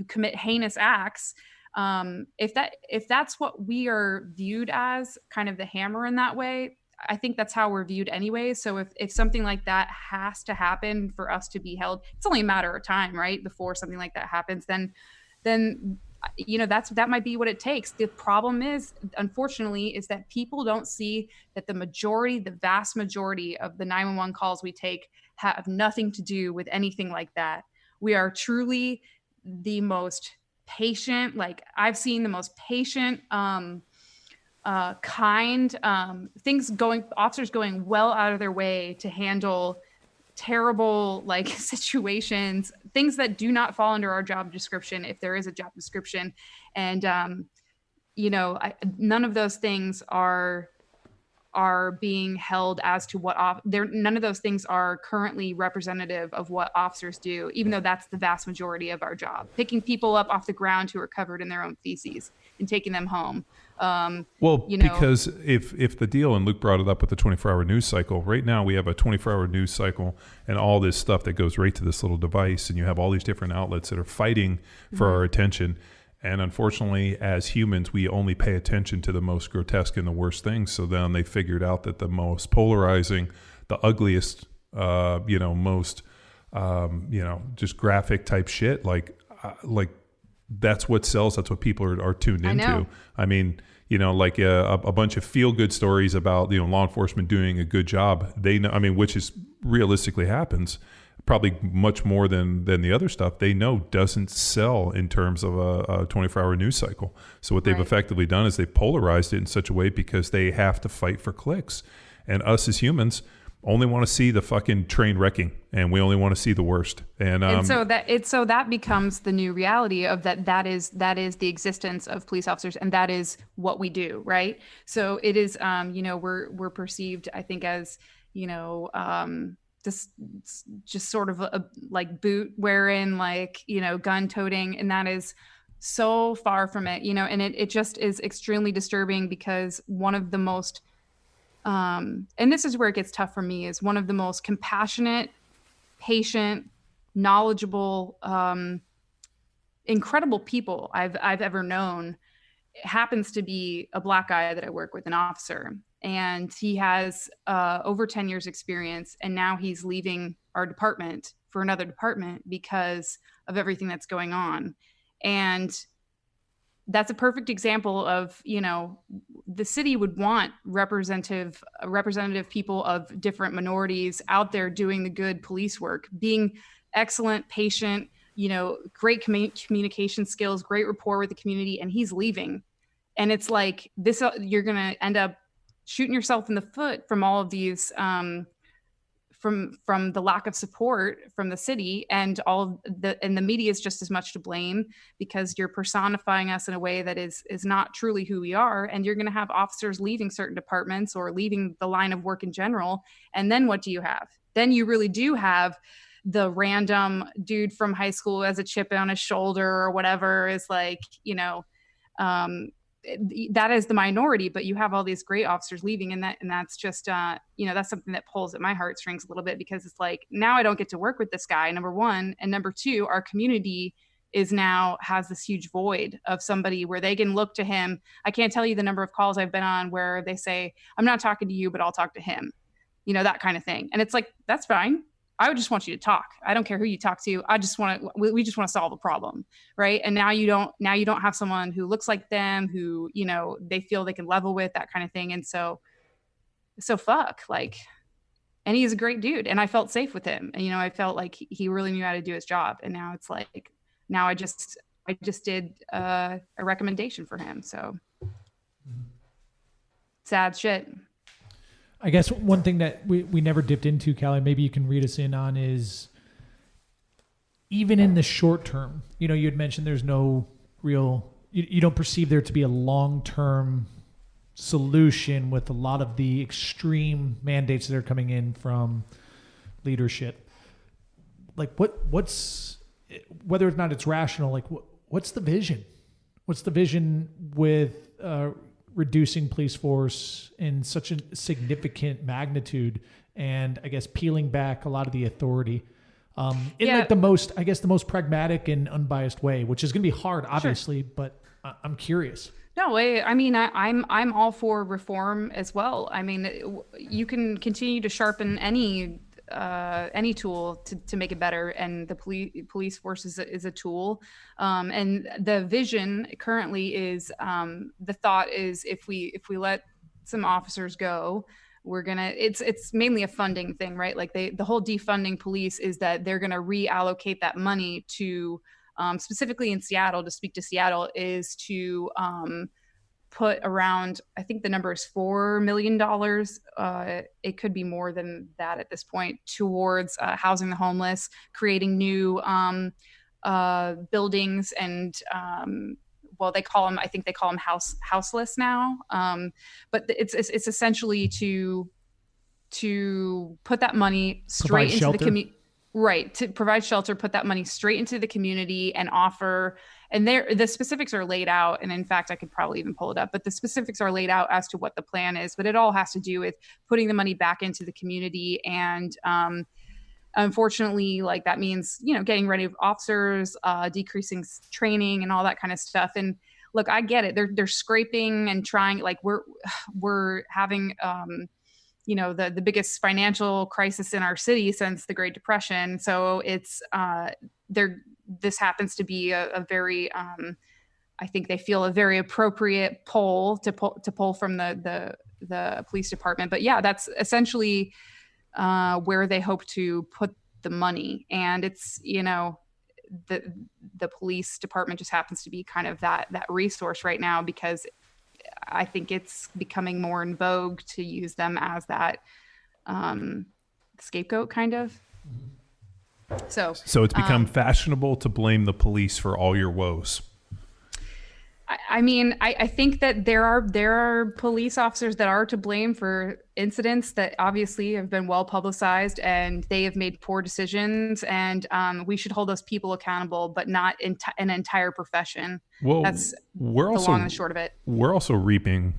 commit heinous acts. If that's what we are viewed as, kind of the hammer in that way, I think that's how we're viewed anyway. So if something like that has to happen for us to be held, it's only a matter of time, right? Before something like that happens, then that might be what it takes. The problem is, unfortunately, is that people don't see that the vast majority of the 911 calls we take have nothing to do with anything like that. We are truly the most patient, like I've seen the most patient, kind, officers going well out of their way to handle terrible like situations, things that do not fall under our job description, if there is a job description. And, none of those things are being held as to none of those things are currently representative of what officers do, even though that's the vast majority of our job, picking people up off the ground who are covered in their own feces and taking them home. Because if the deal, and Luke brought it up with the 24-hour news cycle, right now we have a 24-hour news cycle and all this stuff that goes right to this little device, and you have all these different outlets that are fighting for our attention. And unfortunately, as humans, we only pay attention to the most grotesque and the worst things. So then they figured out that the most polarizing, the ugliest, most, just graphic type shit, like that's what sells. That's what people are tuned into. I mean, like a bunch of feel good stories about, law enforcement doing a good job. They know, which is realistically happens. Probably much more than the other stuff they know doesn't sell in terms of a 24-hour news cycle. So what they've effectively done is they've polarized it in such a way because they have to fight for clicks. And us as humans, only want to see the fucking train wrecking, and we only want to see the worst. And so that becomes the new reality of that is the existence of police officers, and that is what we do, right? So it is, we're perceived, I think, as, this just sort of like boot wearing, like, gun toting, and that is so far from it, and it just is extremely disturbing, because one of the most and this is where it gets tough for me, is one of the most compassionate, patient, knowledgeable, incredible people I've ever known happens to be a Black guy that I work with, an officer, and he has over 10 years experience, and now he's leaving our department for another department because of everything that's going on. And that's a perfect example of, the city would want representative people of different minorities out there doing the good police work, being excellent, patient, great communication skills, great rapport with the community, and he's leaving. And it's like this, you're going to end up shooting yourself in the foot from all of these, from the lack of support from the city, and the media is just as much to blame, because you're personifying us in a way that is not truly who we are. And you're going to have officers leaving certain departments or leaving the line of work in general. And then what do you have? Then you really do have the random dude from high school who has a chip on his shoulder or whatever, is like, that is the minority, but you have all these great officers leaving, and that's just that's something that pulls at my heartstrings a little bit, because it's like, now I don't get to work with this guy, number one, and number two, our community has this huge void of somebody where they can look to him. I can't tell you the number of calls I've been on where they say, I'm not talking to you, but I'll talk to him, that kind of thing. And it's like, that's fine. I would just want you to talk. I don't care who you talk to. We just want to solve a problem. Right. And now you don't have someone who looks like them, who, they feel they can level with, that kind of thing. And so fuck, like, and he's a great dude, and I felt safe with him. And, I felt like he really knew how to do his job. And now it's like, now I just did a recommendation for him. So sad shit. I guess one thing that we never dipped into, Cali, maybe you can read us in on, is even in the short term, you had mentioned there's no real, you don't perceive there to be a long-term solution with a lot of the extreme mandates that are coming in from leadership. Like what's, whether or not it's rational, like what's the vision? What's the vision with, reducing police force in such a significant magnitude, and I guess peeling back a lot of the authority like the most pragmatic and unbiased way, which is going to be hard, obviously, sure. But I'm curious. No, I mean, I'm all for reform as well. I mean, you can continue to sharpen any tool to make it better, and the police force is a tool, and the vision currently is, the thought is, if we let some officers go, we're gonna, it's mainly a funding thing, right? Like the whole defunding police is that they're gonna reallocate that money to, specifically in Seattle, to speak to Seattle, is to put around, I think the number is $4 million. It could be more than that at this point, towards housing the homeless, creating new buildings, and they call them, I think they call them houseless now. But it's essentially to put that money straight into the community. Right, to provide shelter, put that money straight into the community, and offer, and the specifics are laid out, and in fact I could probably even pull it up, but the specifics are laid out as to what the plan is, but it all has to do with putting the money back into the community. And unfortunately, like, that means, getting rid of officers, decreasing training, and all that kind of stuff. And look, I get it, they're scraping and trying, like, we're having the biggest financial crisis in our city since the Great Depression. So it's this happens to be a very, I think they feel a very appropriate poll to pull from the police department. But yeah, that's essentially where they hope to put the money. And it's, the police department just happens to be kind of that resource right now, because I think it's becoming more in vogue to use them as that scapegoat kind of. So it's become fashionable to blame the police for all your woes. I mean, I think that there are police officers that are to blame for incidents that obviously have been well publicized and they have made poor decisions, and we should hold those people accountable, but not an entire profession. Well, that's we're the long and the short of it. We're also reaping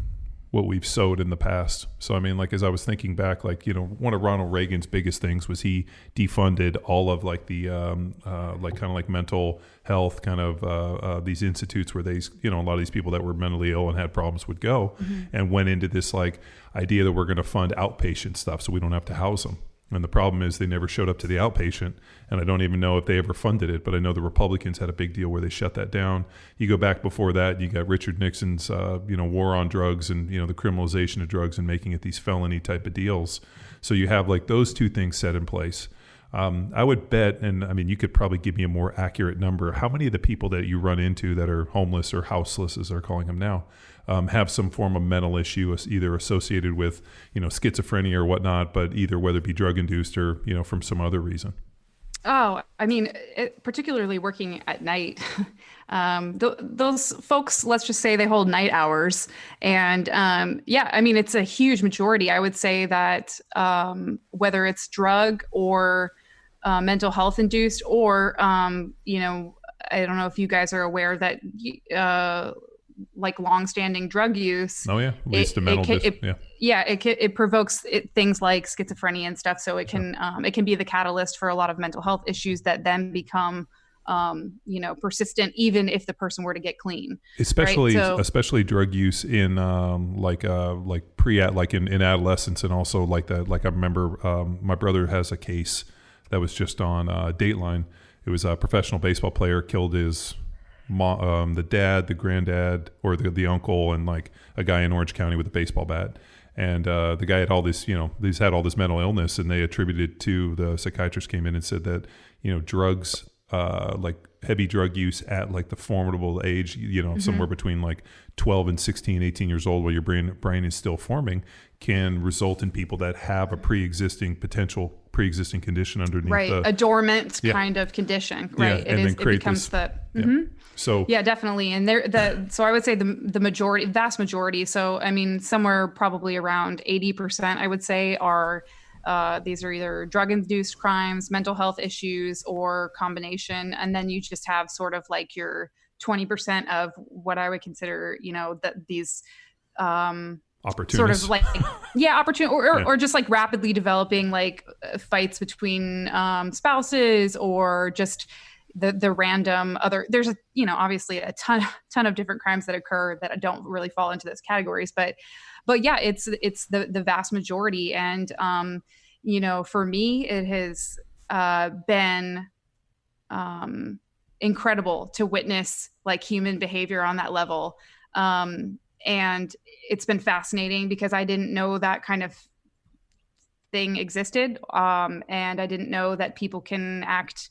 what we've sowed in the past. So, I mean, like, as I was thinking back, like, you know, one of Ronald Reagan's biggest things was he defunded all of like the, like kind of like mental health kind of these institutes where they, you know, a lot of these people that were mentally ill and had problems would go, and went into this like idea that we're going to fund outpatient stuff so we don't have to house them. And the problem is they never showed up to the outpatient, and I don't even know if they ever funded it, but I know the Republicans had a big deal where they shut that down. You go back before that, you got Richard Nixon's, you know, war on drugs and, you know, the criminalization of drugs and making it these felony type of deals. So you have like those two things set in place. I would bet, and I mean, you could probably give me a more accurate number, how many of the people that you run into that are homeless or houseless, as they're calling them now, have some form of mental issue, either associated with, you know, schizophrenia or whatnot, but either whether it be drug induced or, you know, from some other reason? Oh, I mean, particularly working at night, those folks, let's just say they hold night hours. And yeah, I mean, it's a huge majority. I would say that whether it's drug or mental health induced, or, you know, I don't know if you guys are aware that like longstanding drug use. Oh yeah, leads to mental. It provokes things like schizophrenia and stuff. So it can be the catalyst for a lot of mental health issues that then become, you know, persistent, even if the person were to get clean. Especially, right? So, especially drug use in like in adolescence, and also like that. Like I remember, my brother has a case that was just on Dateline. It was a professional baseball player killed his the dad, the granddad, or the uncle, and like a guy in Orange County with a baseball bat. And the guy had all this, you know, he's had all this mental illness, and they attributed it to, the psychiatrist came in and said that, you know, drugs, like heavy drug use at like the formidable age, you know, somewhere between like 12 and 16, 18 years old, while your brain is still forming, can result in people that have a pre-existing condition underneath. Right. A dormant kind of condition. Right. Yeah, it becomes So yeah, definitely. And so I would say the vast majority. So, I mean, somewhere probably around 80%, I would say, are these are either drug-induced crimes, mental health issues, or combination. And then you just have sort of like your 20% of what I would consider, you know, these opportunists. Sort of like, opportunity, or just like rapidly developing like fights between spouses, or just the random other. There's obviously a ton of different crimes that occur that don't really fall into those categories, but yeah, it's the vast majority. And you know, for me, it has been incredible to witness like human behavior on that level. And it's been fascinating because I didn't know that kind of thing existed. And I didn't know that people can act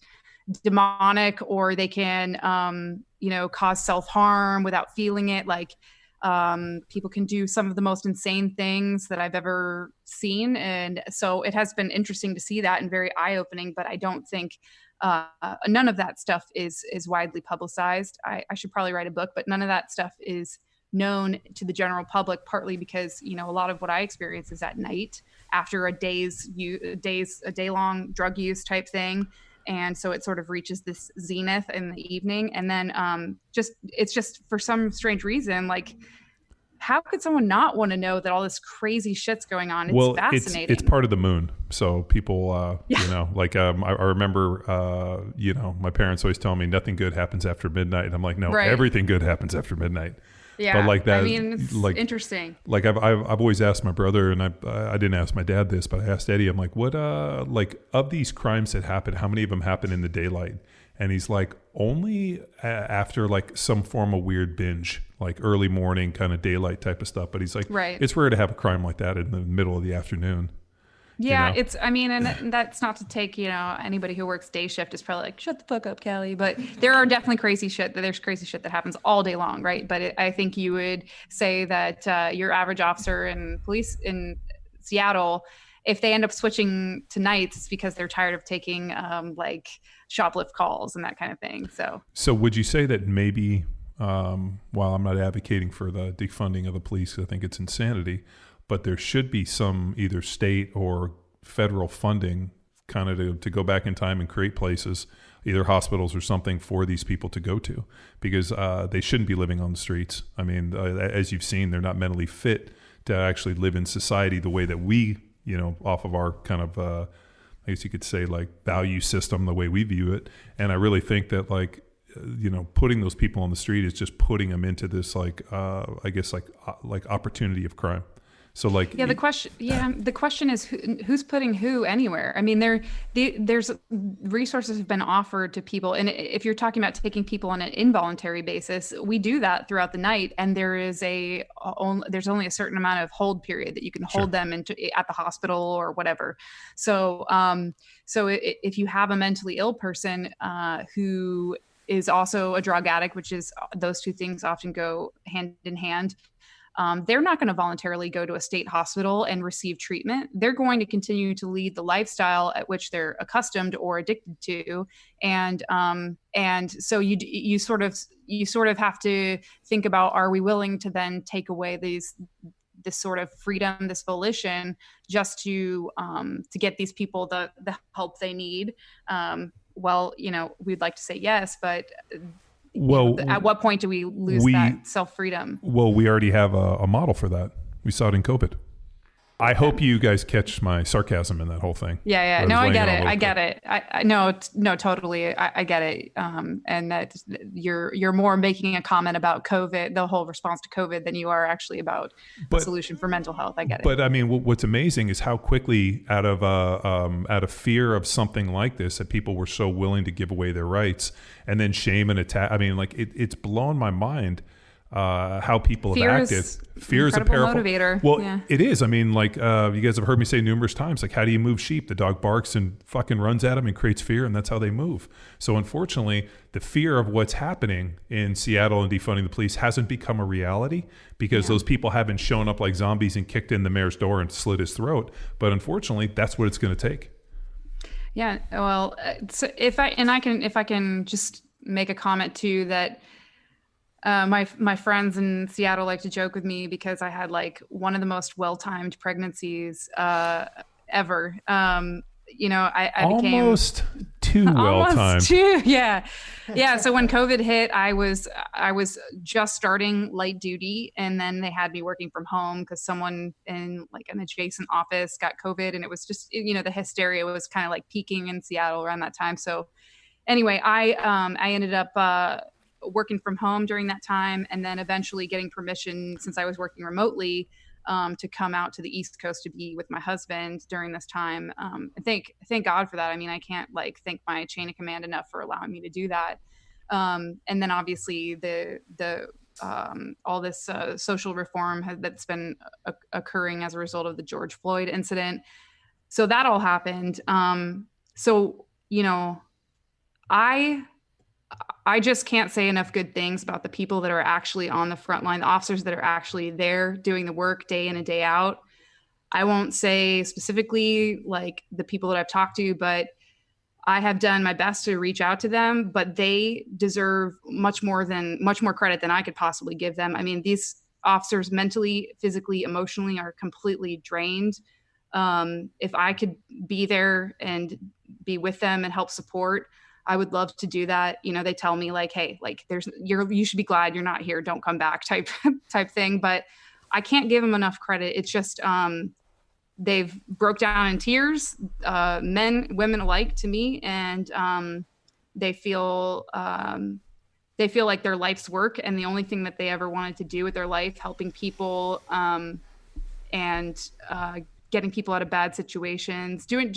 demonic, or they can, you know, cause self-harm without feeling it. Like, people can do some of the most insane things that I've ever seen. And so it has been interesting to see that, and very eye-opening, but I don't think none of that stuff is widely publicized. I should probably write a book, but none of that stuff is known to the general public, partly because, you know, a lot of what I experience is at night after a day-long drug use type thing. And so it sort of reaches this zenith in the evening. And then it's just for some strange reason, like, how could someone not want to know that all this crazy shit's going on? It's fascinating. It's part of the moon. So people, you know, like I remember, you know, my parents always tell me nothing good happens after midnight. And I'm like, no, everything good happens after midnight. Yeah, but like that, I mean, it's like, interesting. Like I've always asked my brother, and I didn't ask my dad this, but I asked Eddie. I'm like, what like of these crimes that happen, how many of them happen in the daylight? And he's like, only after like some form of weird binge, like early morning kind of daylight type of stuff. But he's like, it's rare to have a crime like that in the middle of the afternoon. Yeah, you know? I mean, and that's not to take, you know, anybody who works day shift is probably like, shut the fuck up, Cali. But there are definitely crazy shit. There's crazy shit that happens all day long, right? But I think you would say that your average officer in police in Seattle if they end up switching to nights, it's because they're tired of taking like shoplift calls and that kind of thing. So would you say that maybe, while I'm not advocating for the defunding of the police, I think it's insanity, but there should be some either state or federal funding kind of to go back in time and create places, either hospitals or something, for these people to go to, because they shouldn't be living on the streets. I mean, as you've seen, they're not mentally fit to actually live in society the way that we, off of our kind of, I guess you could say, like, value system, the way we view it. And I really think that, like, putting those people on the street is just putting them into this, like, I guess, like opportunity of crime. So, like, the question is who's putting who anywhere. I mean, there's resources have been offered to people, and if you're talking about taking people on an involuntary basis, we do that throughout the night, and there's only a certain amount of hold period that you can hold them at the hospital or whatever. So if you have a mentally ill person who is also a drug addict, which is, those two things often go hand in hand. They're not going to voluntarily go to a state hospital and receive treatment. They're going to continue to lead the lifestyle at which they're accustomed or addicted to, and so you sort of have to think about, are we willing to then take away this sort of freedom, this volition, just to get these people the help they need? Well, we'd like to say yes, but at what point do we lose that self-freedom? Well, we already have a model for that. We saw it in COVID. I hope you guys catch my sarcasm in that whole thing. Yeah. No, I get it. No, totally. I get it. And that you're more making a comment about COVID, the whole response to COVID, than you are actually about a solution for mental health. I get it. But I mean, what's amazing is how quickly, out of fear of something like this, that people were so willing to give away their rights, and then shame and attack. I mean, like, it's blown my mind. How people have acted. Fear is a powerful motivator. Well, yeah. It is. I mean, like, you guys have heard me say numerous times, like, how do you move sheep? The dog barks and fucking runs at them and creates fear, and that's how they move. So unfortunately, the fear of what's happening in Seattle and defunding the police hasn't become a reality, because those people haven't shown up like zombies and kicked in the mayor's door and slit his throat. But unfortunately, that's what it's going to take. Yeah. Well, so if I can just make a comment too, that my friends in Seattle like to joke with me because I had, like, one of the most well-timed pregnancies ever. I became almost too well-timed. Yeah. So when COVID hit, I was just starting light duty, and then they had me working from home because someone in, like, an adjacent office got COVID, and it was just, the hysteria was kind of like peaking in Seattle around that time. So anyway, I ended up working from home during that time, and then eventually getting permission, since I was working remotely, to come out to the East Coast to be with my husband during this time. Thank God for that. I mean, I can't, like, thank my chain of command enough for allowing me to do that. And then obviously the all this social reform that's been occurring as a result of the George Floyd incident. So that all happened. I just can't say enough good things about the people that are actually on the front line, the officers that are actually there doing the work day in and day out. I won't say specifically, like, the people that I've talked to, but I have done my best to reach out to them, but they deserve much more credit than I could possibly give them. I mean, these officers mentally, physically, emotionally are completely drained. If I could be there and be with them and help support, I would love to do that. They tell me, like, hey, like, you should be glad you're not here. Don't come back type thing. But I can't give them enough credit. It's just, they've broke down in tears, men, women alike, to me. And they feel like their life's work, and the only thing that they ever wanted to do with their life, helping people, and getting people out of bad situations, doing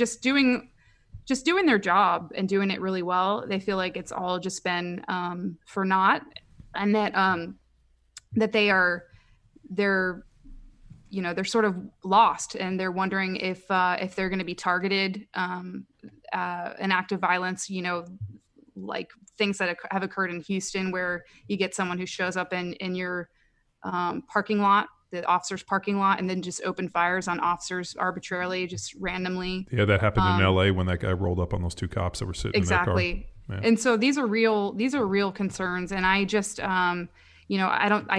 their job and doing it really well. They feel like it's all just been for naught, and that they're sort of lost, and they're wondering if they're going to be targeted, an act of violence, like things that have occurred in Houston, where you get someone who shows up in your parking lot the officers' parking lot and then just opened fires on officers arbitrarily, just randomly. Yeah, that happened in LA when that guy rolled up on those two cops that were sitting in their car. Exactly. And so these are real concerns. And I just, I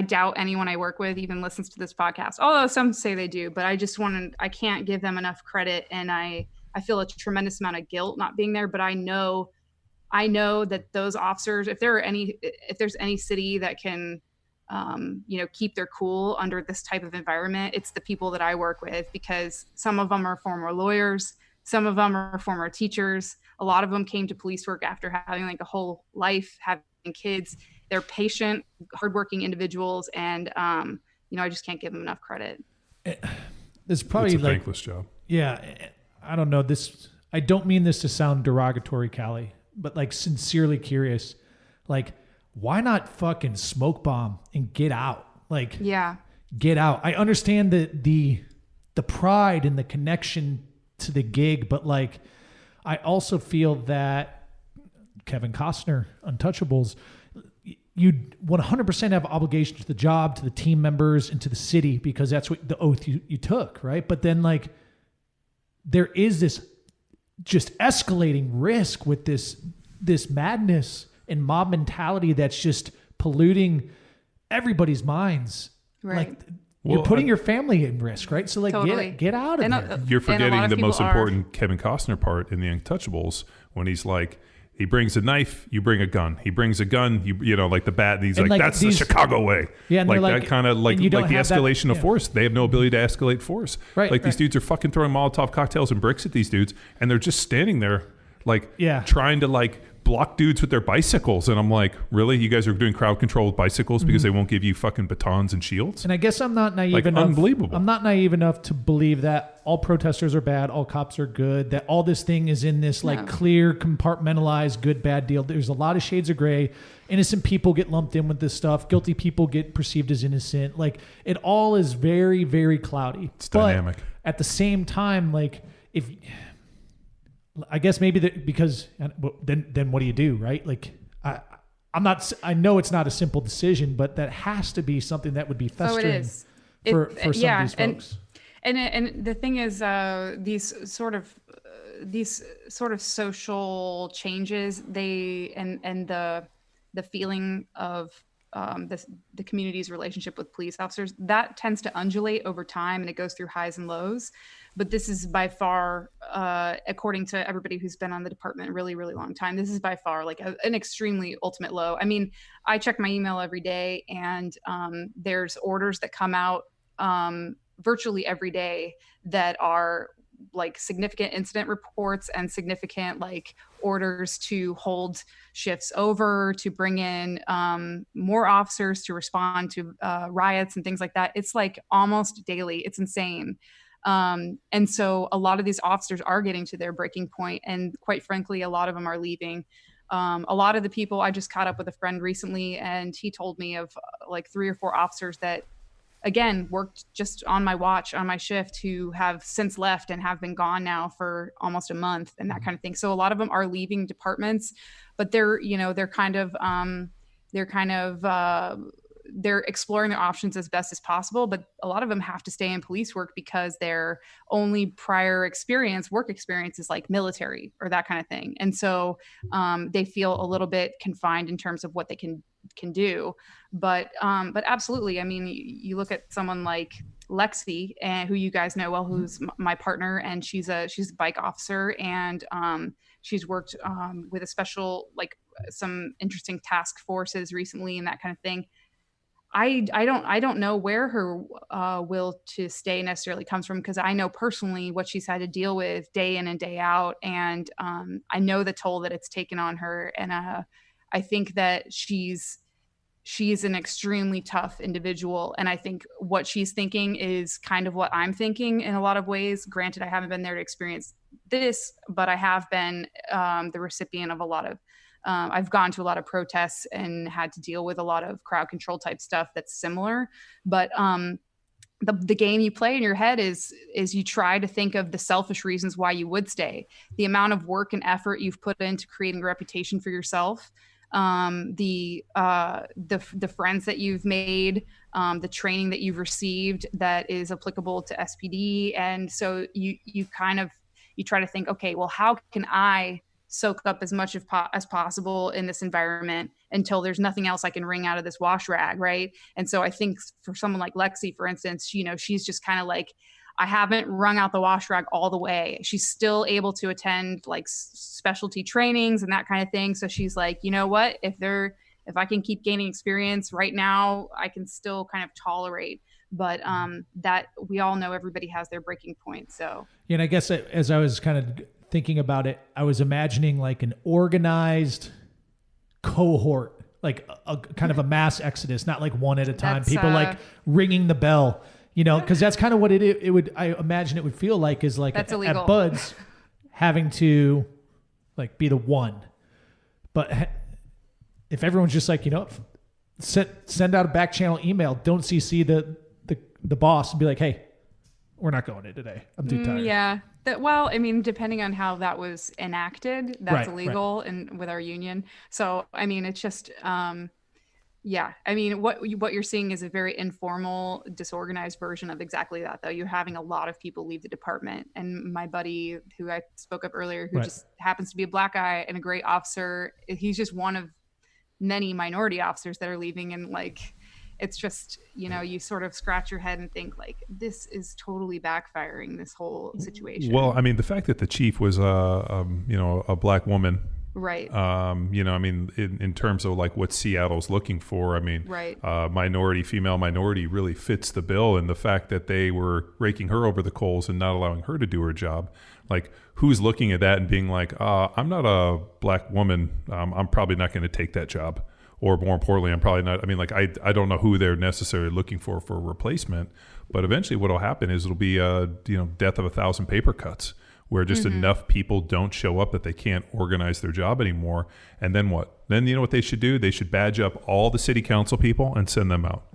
doubt anyone I work with even listens to this podcast, although some say they do, but I can't give them enough credit. And I feel a tremendous amount of guilt not being there, but I know that those officers, if there's any city that can, keep their cool under this type of environment, it's the people that I work with, because some of them are former lawyers. Some of them are former teachers. A lot of them came to police work after having like a whole life, having kids. They're patient, hardworking individuals. And, I just can't give them enough credit. There's probably it's a thankless job. Yeah. I don't know this. I don't mean this to sound derogatory, Cali, but like sincerely curious, like why not fucking smoke bomb and get out? Like, yeah, get out. I understand the pride and the connection to the gig, but like, I also feel that Kevin Costner, Untouchables, you 100% have obligation to the job, to the team members, and to the city, because that's what the oath you took, right? But then like, there is this just escalating risk with this madness and mob mentality that's just polluting everybody's minds. Right. Like, you're putting your family in risk, right? So like, totally. get out of there. You're forgetting the most important Kevin Costner part in The Untouchables, when he's like, he brings a knife, you bring a gun. He brings a gun, you know, like the bat. And he's like, that's the Chicago way. Yeah, and like that kind of like the escalation of force. They have no ability to escalate force. Right. Like these dudes are fucking throwing Molotov cocktails and bricks at these dudes, and they're just standing there, like trying to like block dudes with their bicycles. And I'm like, really? You guys are doing crowd control with bicycles because they won't give you fucking batons and shields? And I guess I'm not naive enough. Unbelievable. I'm not naive enough to believe that all protesters are bad, all cops are good, that all this thing is in this like clear, compartmentalized, good, bad deal. There's a lot of shades of gray. Innocent people get lumped in with this stuff. Guilty people get perceived as innocent. Like, it all is very, very cloudy. It's dynamic. At the same time, like, if... I guess maybe because then what do you do, right? Like, I know it's not a simple decision, but that has to be something that would be festering for some of these folks. And the thing is, these sort of social changes, and the feeling of the community's relationship with police officers, that tends to undulate over time, and it goes through highs and lows. But this is by far, according to everybody who's been on the department a really, really long time, this is by far like an extremely ultimate low. I mean, I check my email every day, and there's orders that come out virtually every day that are like significant incident reports and significant like orders to hold shifts over, to bring in more officers to respond to riots and things like that. It's like almost daily. It's insane. And so a lot of these officers are getting to their breaking point, and quite frankly, a lot of them are leaving. A lot of the people, I just caught up with a friend recently, and he told me of like 3 or 4 officers that, again, worked just on my watch, on my shift, who have since left and have been gone now for almost a month, and that kind of thing. So a lot of them are leaving departments, but they're exploring their options as best as possible. But a lot of them have to stay in police work because their only prior work experience is like military or that kind of thing. And so they feel a little bit confined in terms of what they can do. But absolutely. I mean, you look at someone like Lexi, who you guys know well, who's my partner, and she's a bike officer, and she's worked with a special, like some interesting task forces recently and that kind of thing. I don't know where her will to stay necessarily comes from, because I know personally what she's had to deal with day in and day out, and I know the toll that it's taken on her, and I think that she's an extremely tough individual, and I think what she's thinking is kind of what I'm thinking in a lot of ways. Granted, I haven't been there to experience this, but I have been the recipient of a lot of I've gone to a lot of protests and had to deal with a lot of crowd control type stuff that's similar. But the game you play in your head is you try to think of the selfish reasons why you would stay, the amount of work and effort you've put into creating a reputation for yourself, the friends that you've made, the training that you've received that is applicable to SPD. And so you try to think, okay, well, how can I soak up as much as possible in this environment until there's nothing else I can wring out of this wash rag, right? And so I think for someone like Lexi, for instance, she's just kind of like, I haven't wrung out the wash rag all the way. She's still able to attend like specialty trainings and that kind of thing. So she's like, you know what, if I can keep gaining experience right now, I can still kind of tolerate. But that we all know everybody has their breaking point. So yeah, and I guess as I was kind of thinking about it, I was imagining like an organized cohort, like a kind of a mass exodus, not like one at a time. People like ringing the bell, because that's kind of what it would. I imagine it would feel like is like that's at illegal. Buds having to like be the one, but if everyone's just like send out a back channel email, don't CC the boss and be like, hey, we're not going in today. I'm too tired. Yeah. Well, I mean, depending on how that was enacted, that's right, illegal and with our union. So, I mean, it's just, yeah. I mean, what you're seeing is a very informal, disorganized version of exactly that, though. You're having a lot of people leave the department. And my buddy, who I spoke of earlier, who just happens to be a black guy and a great officer, he's just one of many minority officers that are leaving. And like, it's just, you sort of scratch your head and think like, this is totally backfiring, this whole situation. Well, I mean, the fact that the chief was a black woman, right. I mean, in terms of like what Seattle's looking for, I mean, right. Female minority really fits the bill. And the fact that they were raking her over the coals and not allowing her to do her job, like who's looking at that and being like, I'm not a black woman. I'm probably not going to take that job. Or more importantly, I'm probably not, I mean, like, I don't know who they're necessarily looking for a replacement, but eventually what'll happen is it'll be death of 1,000 paper cuts where just enough people don't show up that they can't organize their job anymore. And then what? Then you know what they should do? They should badge up all the city council people and send them out.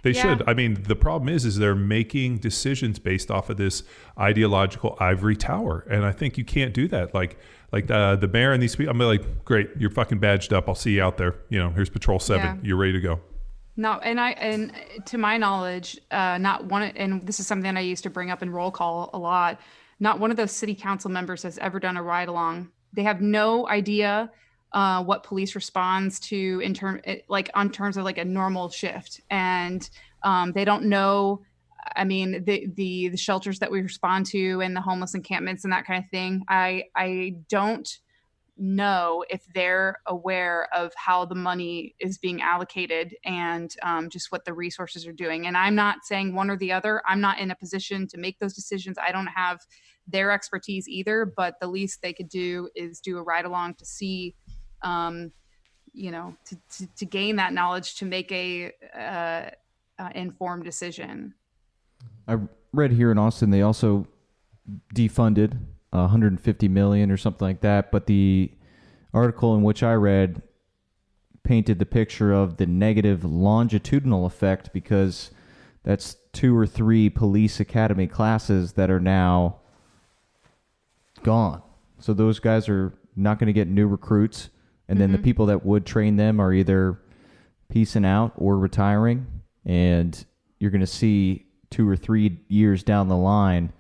They should. I mean, the problem is they're making decisions based off of this ideological ivory tower. And I think you can't do that. Like the mayor and these people, I'm like, great, you're fucking badged up. I'll see you out there. Here's Patrol 7. Yeah. You're ready to go. No, and to my knowledge, not one, and this is something I used to bring up in roll call a lot, not one of those city council members has ever done a ride along. They have no idea what police responds to in terms of like a normal shift, and they don't know. I mean, the shelters that we respond to and the homeless encampments and that kind of thing. I don't know if they're aware of how the money is being allocated and just what the resources are doing. And I'm not saying one or the other. I'm not in a position to make those decisions. I don't have their expertise either, but the least they could do is do a ride along to see, to gain that knowledge to make a informed decision. I read here in Austin, they also defunded $150 million or something like that. But the article in which I read painted the picture of the negative longitudinal effect, because that's 2 or 3 police academy classes that are now gone. So those guys are not going to get new recruits. And then the people that would train them are either piecing out or retiring. And you're going to see 2 or 3 years down the line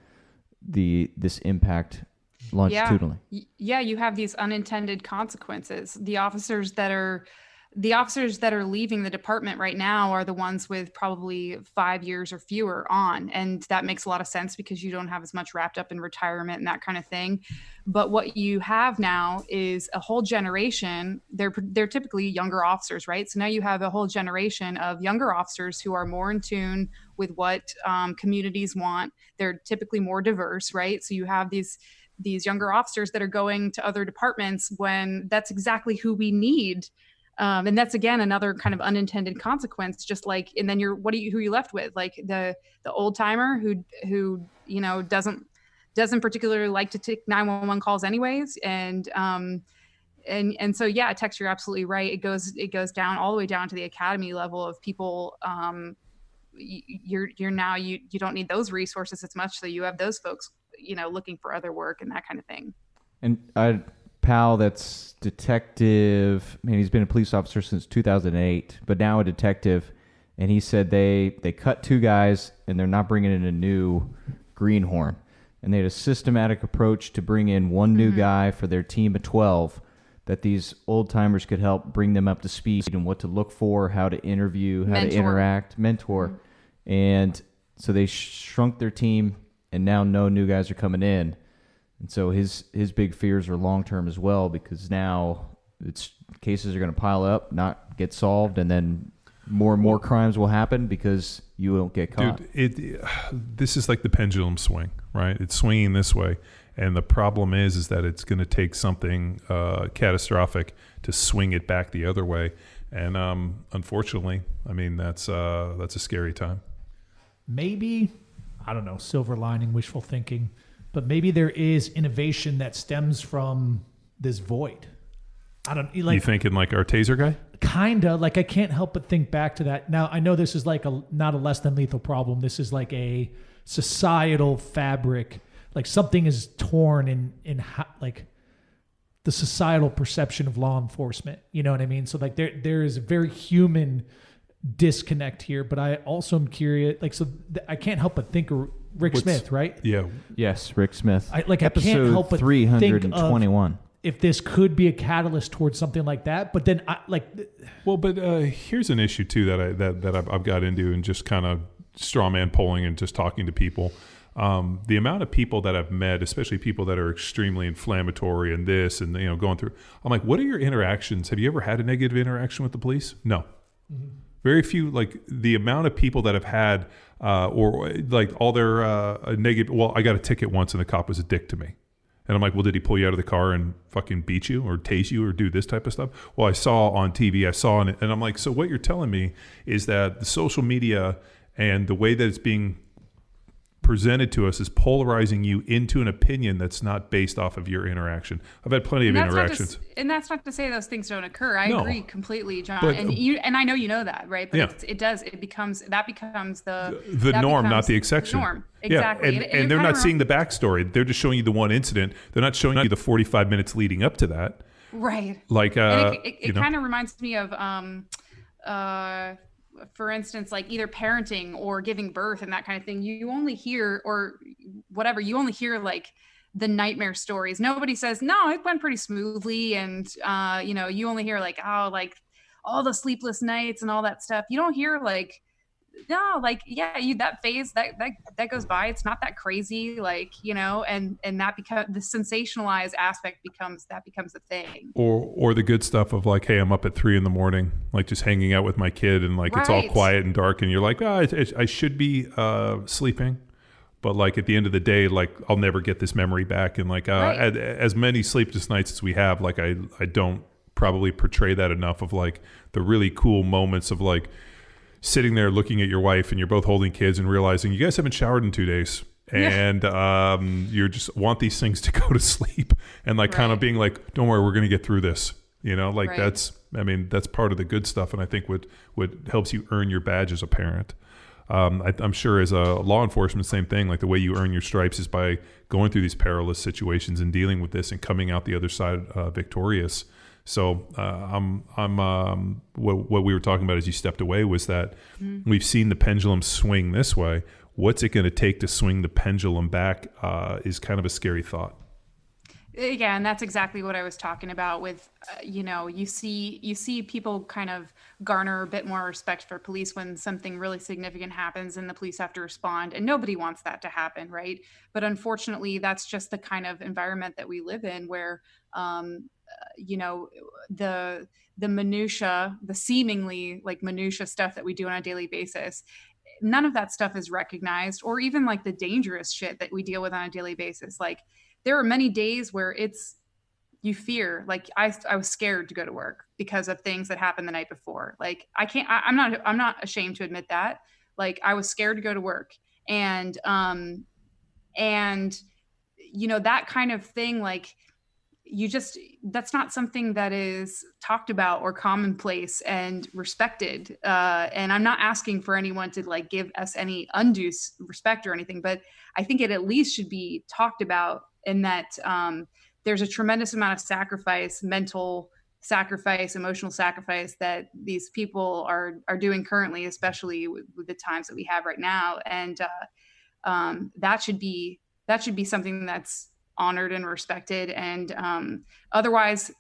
this impact longitudinally. Yeah, you have these unintended consequences. The officers that are leaving the department right now are the ones with probably 5 years or fewer on, and that makes a lot of sense because you don't have as much wrapped up in retirement and that kind of thing. But what you have now is a whole generation. They're typically younger officers, right? So now you have a whole generation of younger officers who are more in tune with what communities want. They're typically more diverse, right? So you have these younger officers that are going to other departments when that's exactly who we need. And that's, again, another kind of unintended consequence, just like, and then who are you left with? Like the old timer who doesn't particularly like to take 911 calls anyways. And so, yeah, Tex, you're absolutely right. It goes down all the way down to the academy level of people. You don't need those resources as much. So you have those folks, looking for other work and that kind of thing. And pal that's detective, man, he's been a police officer since 2008, but now a detective, And he said they cut 2 guys, and they're not bringing in a new greenhorn. And they had a systematic approach to bring in one new guy for their team of 12, that these old timers could help bring them up to speed and what to look for, how to interview, how to interact, mentor. And so they shrunk their team, and now no new guys are coming in. And so his big fears are long-term as well, because now cases are going to pile up, not get solved, and then more and more crimes will happen because you won't get caught. Dude, this is like the pendulum swing, right? It's swinging this way. And the problem is that it's going to take something catastrophic to swing it back the other way. And unfortunately, I mean, that's a scary time. Maybe, I don't know, silver lining, wishful thinking, but maybe there is innovation that stems from this void. I don't like. You thinking like our taser guy? Kinda. Like, I can't help but think back to that. Now, I know this is like not a less than lethal problem. This is like a societal fabric. Like, something is torn in like the societal perception of law enforcement. You know what I mean? So like there is a very human disconnect here, but I also am curious. Like, so I can't help but think of Rick Smith, right? Yeah. Yes, Rick Smith. I can't help but 321. Think of if this could be a catalyst towards something like that. But then here's an issue too that I've got into, and just kind of straw man polling and just talking to people. The amount of people that I've met, especially people that are extremely inflammatory and this and, going through, I'm like, what are your interactions? Have you ever had a negative interaction with the police? No. Mm-hmm. Very few. Like, the amount of people that have had, or like all their negative. Well, I got a ticket once and the cop was a dick to me. And I'm like, well, did he pull you out of the car and fucking beat you or tase you or do this type of stuff? Well, I saw on TV, and I'm like, so what you're telling me is that the social media and the way that it's being presented to us is polarizing you into an opinion that's not based off of your interaction. I've had plenty of interactions. And that's not to say those things don't occur. I agree completely, John. But, and I know you know that, right? But it becomes the norm, not the exception. Norm. Exactly. Yeah. And they're not seeing the backstory. They're just showing you the one incident. They're not showing you the 45 minutes leading up to that. Right. Like, it kind of reminds me of, for instance, like either parenting or giving birth and that kind of thing. You only hear, or whatever, you only hear like the nightmare stories. Nobody says, no, it went pretty smoothly. And, you only hear like, oh, like all the sleepless nights and all that stuff. You don't hear like, no, like, yeah, that phase that goes by. It's not that crazy, like, and that becomes the sensationalized aspect becomes the thing. Or the good stuff of like, hey, I'm up at 3 a.m, like just hanging out with my kid, and like it's all quiet and dark, and you're like, I should be sleeping, but like at the end of the day, like I'll never get this memory back, and like as many sleepless nights as we have, like I don't probably portray that enough of like the really cool moments of like sitting there looking at your wife and you're both holding kids and realizing you guys haven't showered in 2 days, and you just want these things to go to sleep, and like kind of being like, don't worry, we're going to get through this, that's part of the good stuff. And I think what helps you earn your badge as a parent, I'm sure as a law enforcement, same thing. Like the way you earn your stripes is by going through these perilous situations and dealing with this and coming out the other side victorious. So what we were talking about as you stepped away was that we've seen the pendulum swing this way. What's it going to take to swing the pendulum back is kind of a scary thought. Yeah, and that's exactly what I was talking about with, you see people kind of garner a bit more respect for police when something really significant happens and the police have to respond, and nobody wants that to happen, right? But unfortunately, that's just the kind of environment that we live in, where the minutia, the seemingly like minutia stuff that we do on a daily basis, none of that stuff is recognized, or even like the dangerous shit that we deal with on a daily basis. Like there are many days where you fear, like I was scared to go to work because of things that happened the night before. Like I'm not ashamed to admit that. Like I was scared to go to work, and that kind of thing, like that's not something that is talked about or commonplace and respected. And I'm not asking for anyone to like give us any undue respect or anything, but I think it at least should be talked about, in that there's a tremendous amount of sacrifice, mental, sacrifice, emotional sacrifice that these people are doing currently, especially with the times that we have right now. And that should be something that's honored and respected. And otherwise,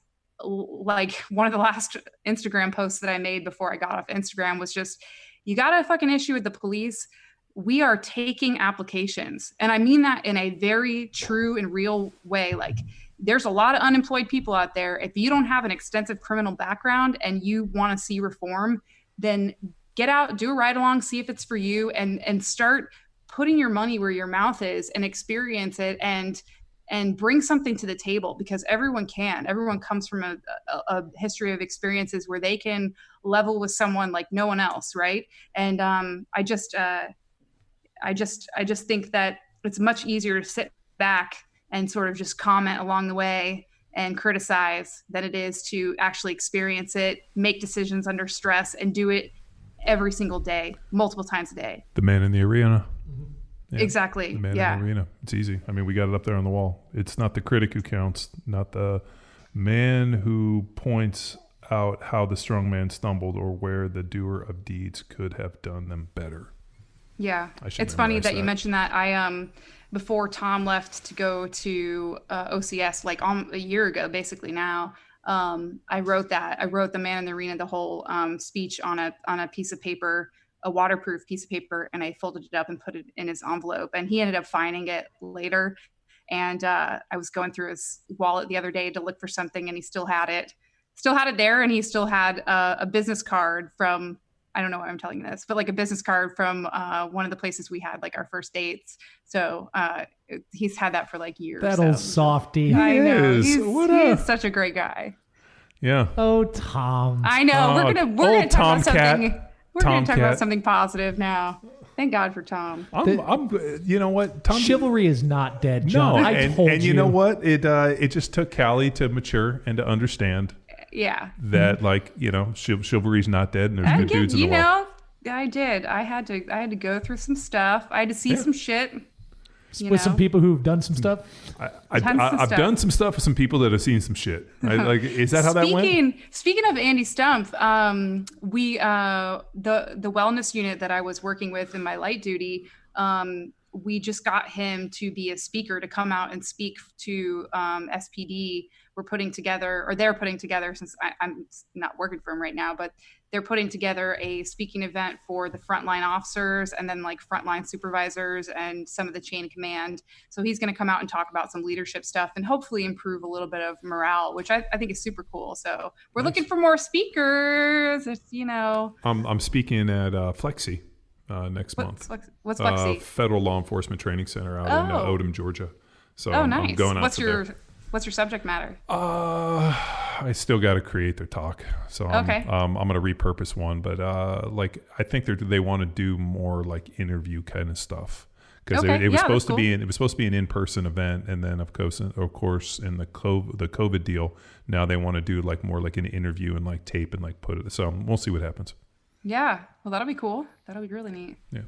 like one of the last Instagram posts that I made before I got off Instagram was just, you got a fucking issue with the police. We are taking applications. And I mean that in a very true and real way. Like, there's a lot of unemployed people out there. If you don't have an extensive criminal background and you want to see reform, then get out, do a ride along, see if it's for you, and start putting your money where your mouth is and experience it and bring something to the table, because everyone comes from a history of experiences where they can level with someone like no one else. Right. And I just think that it's much easier to sit back and sort of just comment along the way and criticize than it is to actually experience it, make decisions under stress, and do it every single day, multiple times a day. The man in the arena. Yeah. Exactly. The man in the arena. It's easy. I mean, we got it up there on the wall. It's not the critic who counts, not the man who points out how the strong man stumbled or where the doer of deeds could have done them better. Yeah. It's funny that you mentioned that. I before Tom left to go to OCS, like a year ago, basically now, I wrote the man in the arena, the whole speech on a piece of paper, a waterproof piece of paper, and I folded it up and put it in his envelope, and he ended up finding it later. And I was going through his wallet the other day to look for something, and he still had it there. And he still had a business card from, I don't know why I'm telling you this, but like a business card from one of the places we had like our first dates. So he's had that for like years. That old softy. I know. He's such a great guy. Yeah. Oh, Tom. I know. We're gonna talk about something. We're going to talk about something positive now. Thank God for Tom. You know what? Tom, chivalry is not dead, John. No, and you know what? It just took Cali to mature and to understand. Yeah. That chivalry's not dead, and there's good dudes in the world. I did. I had to go through some stuff. I had to see some shit. With some people who've done some stuff. I've done some stuff with some people that have seen some shit. Like, is that how that went? Speaking of Andy Stumpf, we the wellness unit that I was working with in my light duty, we just got him to be a speaker to come out and speak to SPD. They're putting together, since I'm not working for him right now, but they're putting together a speaking event for the frontline officers and then like frontline supervisors and some of the chain of command. So he's going to come out and talk about some leadership stuff and hopefully improve a little bit of morale, which I think is super cool. So we're looking for more speakers, I'm speaking at Flexi next month. What's Flexi? Federal Law Enforcement Training Center out in Odom, Georgia. So nice. I'm going out What's your subject matter? I still got to create their talk, so I'm going to repurpose one. But I think they want to do more like interview kind of stuff, because it was supposed to be an in-person event, and then of course in the COVID deal, now they want to do like more like an interview and like tape and like put it. So we'll see what happens. Yeah, well, that'll be cool. That'll be really neat. Yeah.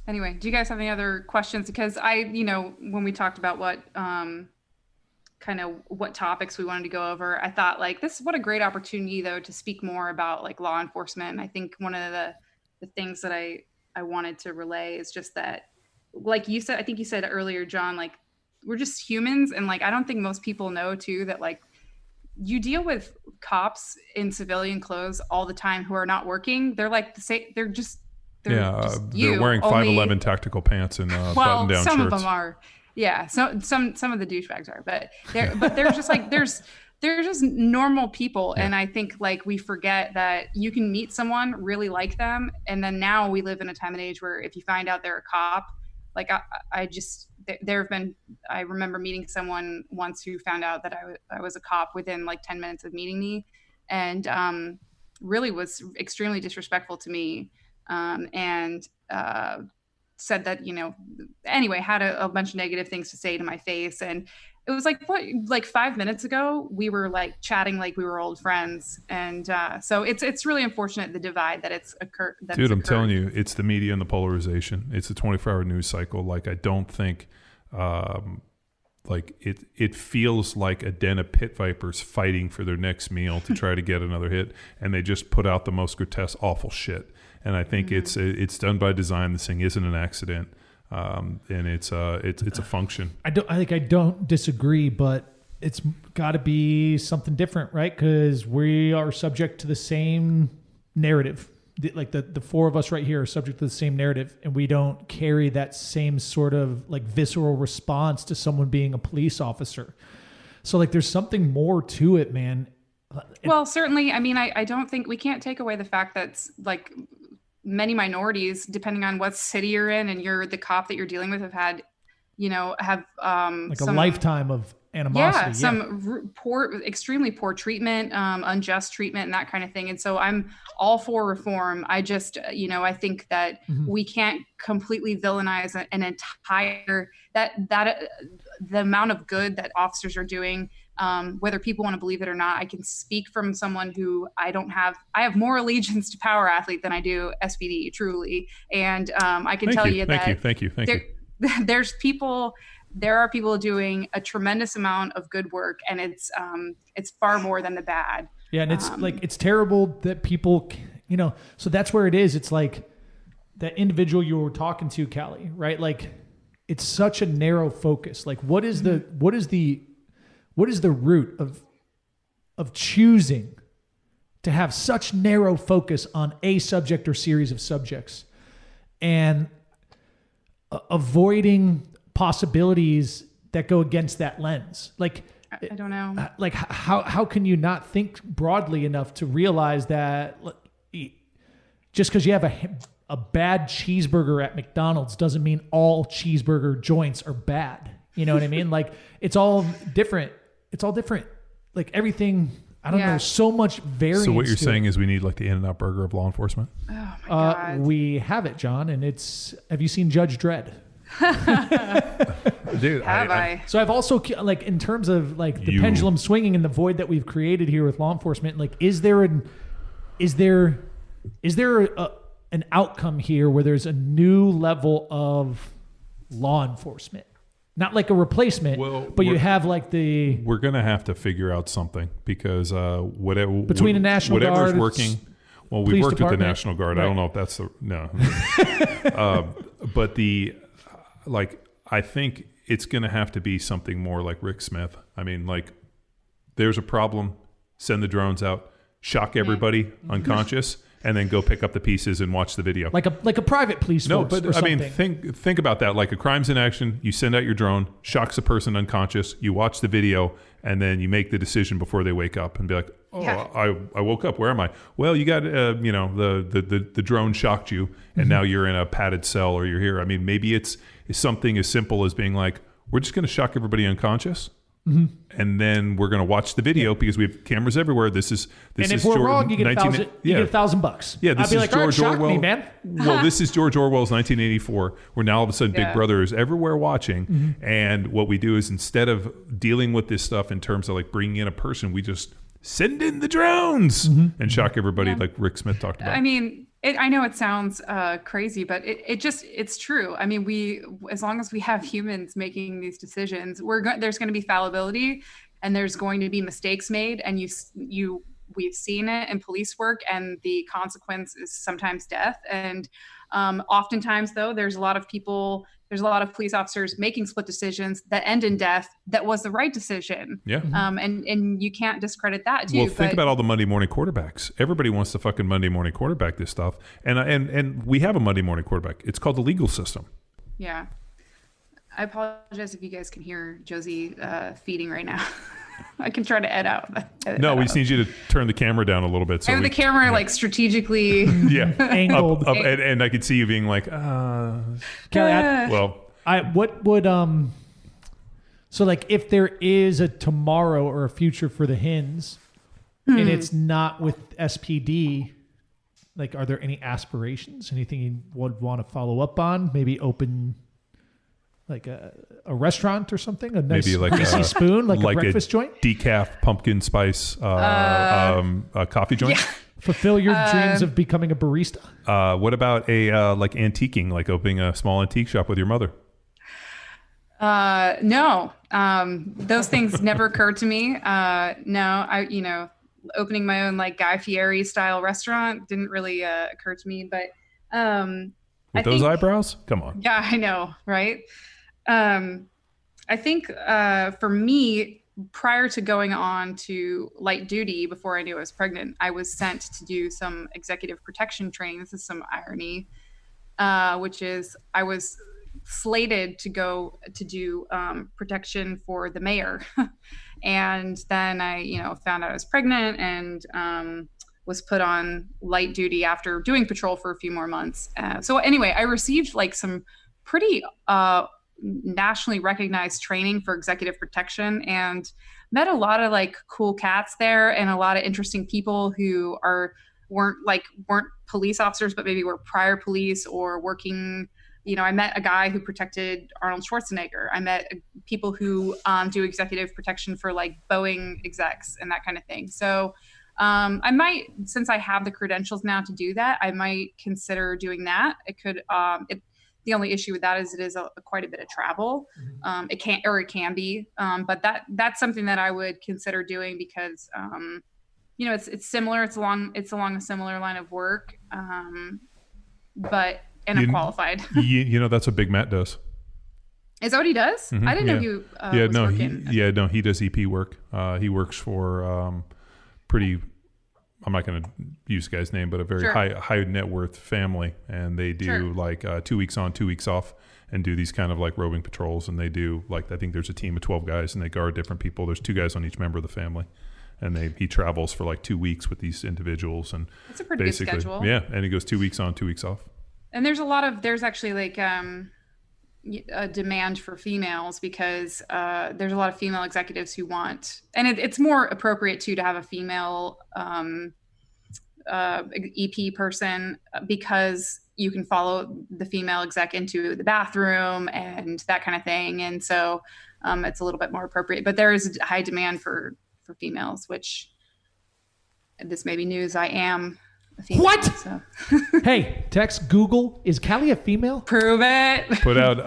Anyway, do you guys have any other questions? Because when we talked about what topics we wanted to go over, I thought like what a great opportunity though to speak more about like law enforcement. And I think one of the things that I wanted to relay is just that, like you said, I think you said earlier, John, like we're just humans, and like I don't think most people know too that like you deal with cops in civilian clothes all the time who are not working. They're like they're wearing 5'11" tactical pants and button-down shirts. Some of them are. Yeah, some of the douchebags are, but they're just like they're just normal people, and I think like we forget that you can meet someone, really like them, and then now we live in a time and age where if you find out they're a cop, like I remember meeting someone once who found out that I was a cop within like 10 minutes of meeting me, and really was extremely disrespectful to me, and said that, anyway, had a bunch of negative things to say to my face. And it was like 5 minutes ago, we were like chatting like we were old friends. And so it's really unfortunate, the divide that it's occurred. Dude, I'm telling you, it's the media and the polarization. It's the 24-hour news cycle. Like, I don't think like it feels like a den of pit vipers fighting for their next meal to try to get another hit, and they just put out the most grotesque, awful shit. And I think it's done by design. This thing isn't an accident, and it's a function. I don't disagree, but it's got to be something different, right? Because we are subject to the same narrative. The four of us right here are subject to the same narrative, and we don't carry that same sort of like visceral response to someone being a police officer. So like there's something more to it, man. Well, certainly. I mean, I don't think we can't take away the fact that like many minorities, depending on what city you're in and you're the cop that you're dealing with, have had, like a lifetime of animosity. Some extremely poor treatment, unjust treatment, and that kind of thing. And so I'm all for reform. I just, I think that we can't completely villainize an entire the amount of good that officers are doing. Whether people want to believe it or not, I can speak from someone who I have more allegiance to Power Athlete than I do SPD, truly. And I can tell you that. Thank you. There are people doing a tremendous amount of good work, and it's far more than the bad. Yeah, and it's it's terrible that people, so that's where it is. It's like that individual you were talking to, Cali, right? Like it's such a narrow focus. Like what is the root of choosing to have such narrow focus on a subject or series of subjects and avoiding possibilities that go against that lens? Like, I don't know. Like how can you not think broadly enough to realize that just because you have a bad cheeseburger at McDonald's doesn't mean all cheeseburger joints are bad. You know what I mean? Like it's all different. It's all different. Like everything, I don't know, so much variance. So what you're saying is we need like the In-N-Out burger of law enforcement? Oh my God. We have it, John, and have you seen Judge Dredd? Dude, So I've also like in terms of like the pendulum swinging in the void that we've created here with law enforcement, like is there an outcome here where there's a new level of law enforcement? Not like a replacement, but you have like we're gonna have to figure out something because between the National Guard, whatever's working. Well, we worked with the National Guard. Right. I don't know if that's no. But I think it's gonna have to be something more like Rick Smith. I mean, like there's a problem, send the drones out, shock everybody unconscious. And then go pick up the pieces and watch the video. Like a private police force. No, but I mean, think about that. Like a crime's in action. You send out your drone, shocks a person unconscious. You watch the video, and then you make the decision before they wake up and be like, "Oh, yeah. I woke up. Where am I?" Well, you got the drone shocked you, and now you're in a padded cell or you're here. I mean, maybe it's something as simple as being like, "We're just going to shock everybody unconscious." And then we're going to watch the video because we have cameras everywhere. This is if we're wrong, you get $1,000. You get $1,000. Yeah, this I'd be is like, George all right, Orwell. shock me, man. Well, this is George Orwell's 1984, where now all of a sudden Big Brother is everywhere watching. And what we do is instead of dealing with this stuff in terms of like bringing in a person, we just send in the drones and shock everybody, like Rick Smith talked about. I mean, I know it sounds crazy, but it's true. I mean, as long as we have humans making these decisions, there's going to be fallibility, and there's going to be mistakes made, and we've seen it in police work, and the consequence is sometimes death. And oftentimes, though, there's a lot of police officers making split decisions that end in death. That was the right decision. Yeah. And you can't discredit that too. Well, think about all the Monday morning quarterbacks. Everybody wants to fucking Monday morning quarterback this stuff, and we have a Monday morning quarterback. It's called the legal system. Yeah. I apologize if you guys can hear Josie feeding right now. I can try to edit out. We just need you to turn the camera down a little bit. So I have the camera like strategically angled, up, and I could see you being like, Kelly, what would so like if there is a tomorrow or a future for the Hinz, and it's not with SPD, like are there any aspirations? Anything you would want to follow up on? Maybe open like a restaurant or something, a nice maybe like greasy spoon, like a breakfast joint, decaf pumpkin spice a coffee joint. Yeah. Fulfill your dreams of becoming a barista. What about a like antiquing, like opening a small antique shop with your mother? No, those things never occurred to me. No, opening my own like Guy Fieri style restaurant didn't really occur to me, but With those eyebrows? Come on. Yeah, I know, right? I think for me, prior to going on to light duty, before I knew I was pregnant, I was sent to do some executive protection training. This is some irony, which is I was slated to go to do protection for the mayor. And then I, found out I was pregnant and was put on light duty after doing patrol for a few more months. So anyway, I received like some pretty nationally recognized training for executive protection and met a lot of like cool cats there and a lot of interesting people who weren't police officers, but maybe were prior police or working. I met a guy who protected Arnold Schwarzenegger. I met people who do executive protection for like Boeing execs and that kind of thing. So I might, since I have the credentials now to do that, I might consider doing that. It could, the only issue with that is it is quite a bit of travel. It can be, but that's something that I would consider doing because, it's similar. It's along a similar line of work, I'm qualified. That's what Big Matt does. Is that what he does? Mm-hmm. I didn't know he was working. He does EP work. He works for I'm not going to use the guy's name, but a very high net worth family. And they do 2 weeks on, 2 weeks off and do these kind of like roving patrols. And they do I think there's a team of 12 guys and they guard different people. There's 2 guys on each member of the family. And he travels for like 2 weeks with these individuals. And that's a pretty good schedule. Yeah. And he goes 2 weeks on, 2 weeks off. And there's actually like a demand for females because there's a lot of female executives who want, and it's more appropriate to have a female EP person because you can follow the female exec into the bathroom and that kind of thing. And so it's a little bit more appropriate, but there is a high demand for females, which this may be news. I am a female. What? So. Hey, text Google, is Cali a female? Prove it. Put out,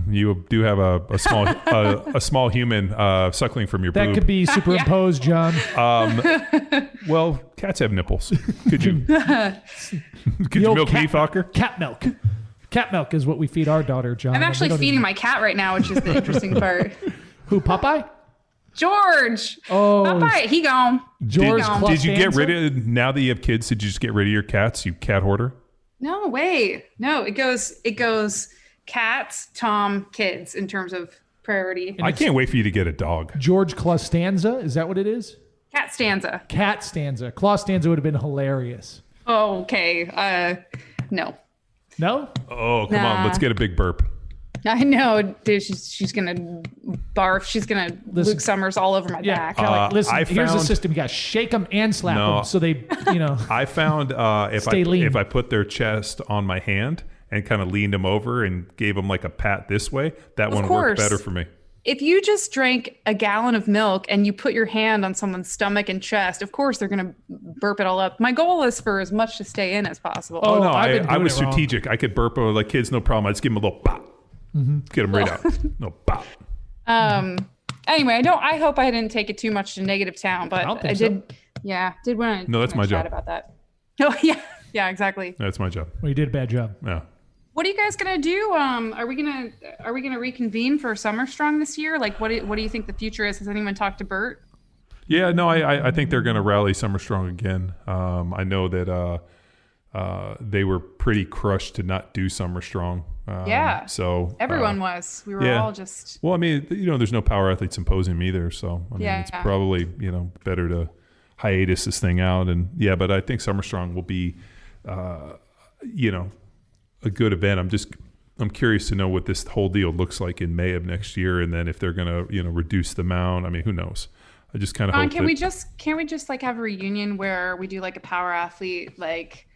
you do have a small human suckling from your boob. That could be superimposed, John. Well, cats have nipples. Could you milk me, fucker? Cat milk. Cat milk is what we feed our daughter, John. I'm actually feeding my cat right now, which is the interesting part. Who, Popeye? George. Oh, Popeye, he gone. George. Did you get rid of, now that you have kids, did you just get rid of your cats, you cat hoarder? No way. No, it goes cats, Tom, kids in terms of priority. I can't wait for you to get a dog. George Clastanza, is that what it is? Cat stanza. Cat stanza. Claustanza would have been hilarious. Oh, okay. No. No? Oh, come on. Let's get a big burp. I know, dude. She's gonna barf. She's gonna Luke Summers all over my back. Listen, here's the system: you got to shake them and slap them, so they, I found if I put their chest on my hand and kind of leaned them over and gave them like a pat this way, that one worked better for me. If you just drank a gallon of milk and you put your hand on someone's stomach and chest, of course they're gonna burp it all up. My goal is for as much to stay in as possible. Oh no, I was strategic. I could burp like kids, no problem. I just give them a little pop. Mm-hmm. Get them right out. No pop. Anyway, I hope I didn't take it too much to negative town, but I did. So. Yeah, did want to. No, that's my job. About that. Oh yeah, exactly. That's my job. Well, you did a bad job. Yeah. What are you guys gonna do? Are we gonna reconvene for Summer Strong this year? Like, what do you think the future is? Has anyone talked to Bert? Yeah, no, I think they're gonna rally Summer Strong again. I know that they were pretty crushed to not do Summer Strong. So everyone was. We were all just. Well, I mean, there's no Power Athlete Symposium either, so I mean, it's probably better to hiatus this thing out, and but I think Summer Strong will be, a good event. I'm curious to know what this whole deal looks like in May of next year, and then if they're gonna reduce the amount. I mean, who knows? I just kind of hope. Can't we just like have a reunion where we do like a Power Athlete like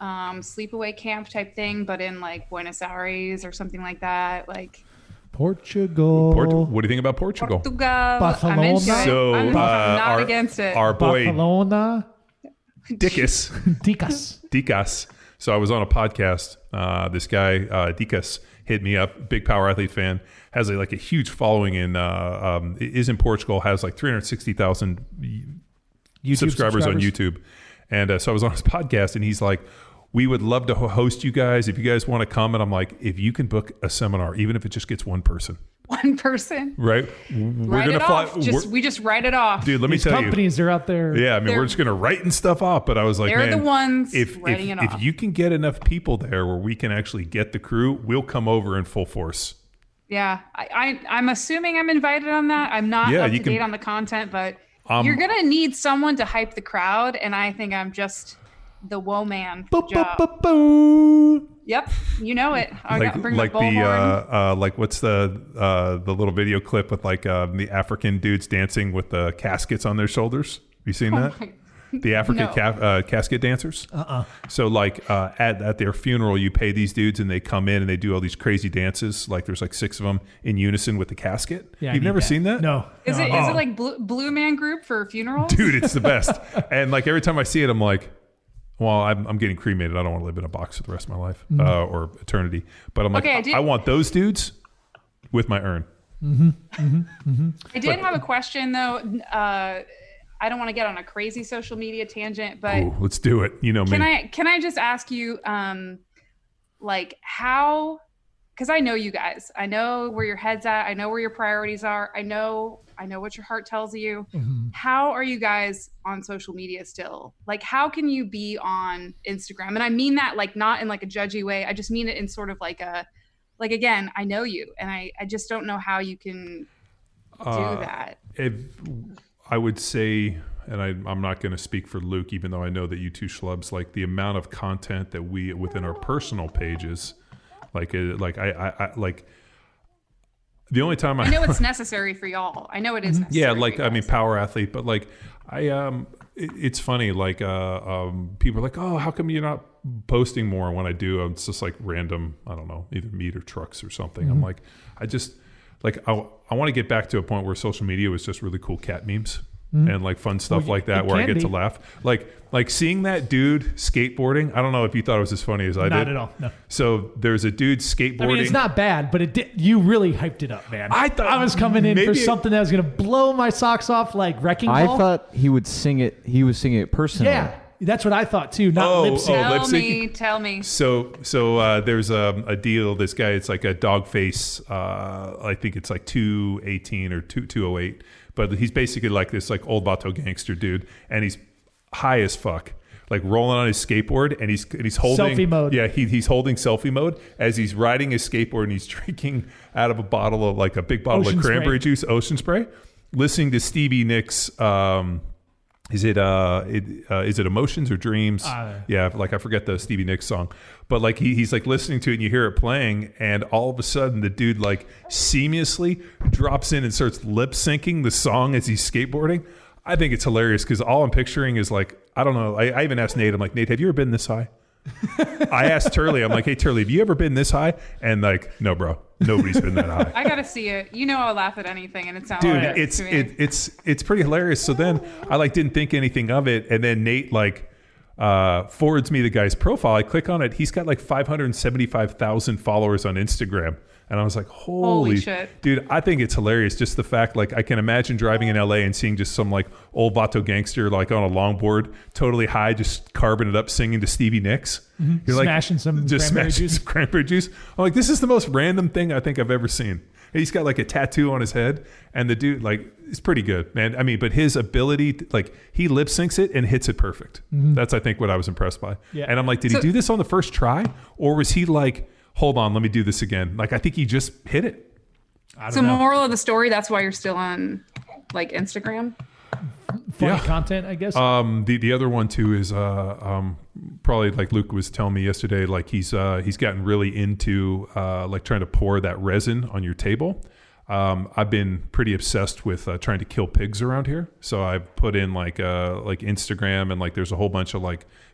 sleepaway camp type thing, but in like Buenos Aires or something like that, like Portugal. What do you think about Portugal? Barcelona. I'm into it. So I'm not against it. Our boy Barcelona. Dicas. So I was on a podcast. This guy Dicas, hit me up. Big Power Athlete fan. Has a huge following is in Portugal. Has like 360,000 subscribers on YouTube. And so I was on his podcast, and he's like, we would love to host you guys if you guys want to come. And I'm like, if you can book a seminar, even if it just gets one person. One person. Right? We're going to fly. We just write it off. Dude, let me tell you. Companies are out there. Yeah, I mean, we're just going to write stuff off. But I was like, they're man, the ones if you can get enough people there where we can actually get the crew, we'll come over in full force. Yeah. I'm assuming I'm invited on that. I'm not up to date on the content, but you're going to need someone to hype the crowd. And I think I'm just the woe man for the job. Yep, you know it. I got to bring the bullhorn. Like what's the little video clip with the African dudes dancing with the caskets on their shoulders? Have you seen that? The African casket dancers. So at their funeral, you pay these dudes and they come in and they do all these crazy dances. Like there's 6 of them in unison with the casket. Yeah, you've never seen that? No. Is it like Blue Man Group for funerals? Dude, it's the best. And every time I see it, I'm like, well, I'm getting cremated. I don't want to live in a box for the rest of my life or eternity. But I'm like, I want those dudes with my urn. I did have a question, though. I don't want to get on a crazy social media tangent, but let's do it. You know me. Can I just ask you, how? Because I know you guys. I know where your head's at. I know where your priorities are. I know what your heart tells you. How are you guys on social media still? How can you be on Instagram? And I mean that not in a judgy way. I just mean it in sort of again, I know you, and I just don't know how you can do that. I would say, and I'm not going to speak for Luke, even though I know that you two schlubs, the amount of content that we within our personal pages, the only time I know it's necessary for y'all. I know it is necessary. Yeah, I mean, power athlete, but it's funny. People are like, oh, how come you're not posting more? When I do, it's just random. I don't know, either meat or trucks or something. I'm like, I just I want to get back to a point where social media was just really cool cat memes and fun stuff like that, where I get to laugh. Like seeing that dude skateboarding. I don't know if you thought it was as funny as I did. Not at all. No. So there's a dude skateboarding. I mean, it's not bad, but you really hyped it up, man. I thought I was coming in for something that was going to blow my socks off like wrecking ball. I thought he would sing it. He was singing it personally. Yeah. That's what I thought too. Not lip sync. Tell me. So there's a deal. This guy, it's like a dog face. I think it's 218 or 208. But he's basically this old vato gangster dude, and he's high as fuck, rolling on his skateboard, and he's holding selfie mode. Yeah, he's holding selfie mode as he's riding his skateboard, and he's drinking out of a bottle of a big bottle of cranberry juice, Ocean Spray, listening to Stevie Nicks. Is it Emotions or Dreams? Yeah, I forget the Stevie Nicks song, but he's listening to it and you hear it playing, and all of a sudden the dude seamlessly drops in and starts lip syncing the song as he's skateboarding. I think it's hilarious because all I'm picturing is I don't know. I even asked Nate. I'm like, Nate, have you ever been this high? I asked Turley. I'm like, hey Turley, have you ever been this high? And no, bro, nobody's been that high. I gotta see it. I'll laugh at anything, and it sounds dude. It's pretty hilarious. So then I didn't think anything of it, and then Nate forwards me the guy's profile. I click on it. He's got 575,000 followers on Instagram. And I was like, holy shit. Dude, I think it's hilarious. Just the fact, I can imagine driving in LA and seeing just some old vato gangster on a longboard, totally high, just carving it up, singing to Stevie Nicks. You're smashing some cranberry juice. I'm like, this is the most random thing I think I've ever seen. And he's got a tattoo on his head, and the dude is pretty good, man. I mean, but his ability, he lip syncs it and hits it perfect. That's, I think, what I was impressed by. Yeah. And I'm like, did he do this on the first try, or was he hold on, let me do this again? I think he just hit it. I don't know. Moral of the story, that's why you're still on Instagram? Funny content, I guess. The other one too is probably Luke was telling me yesterday, he's gotten really into trying to pour that resin on your table. I've been pretty obsessed with trying to kill pigs around here. So I've put in Instagram, and there's a whole bunch of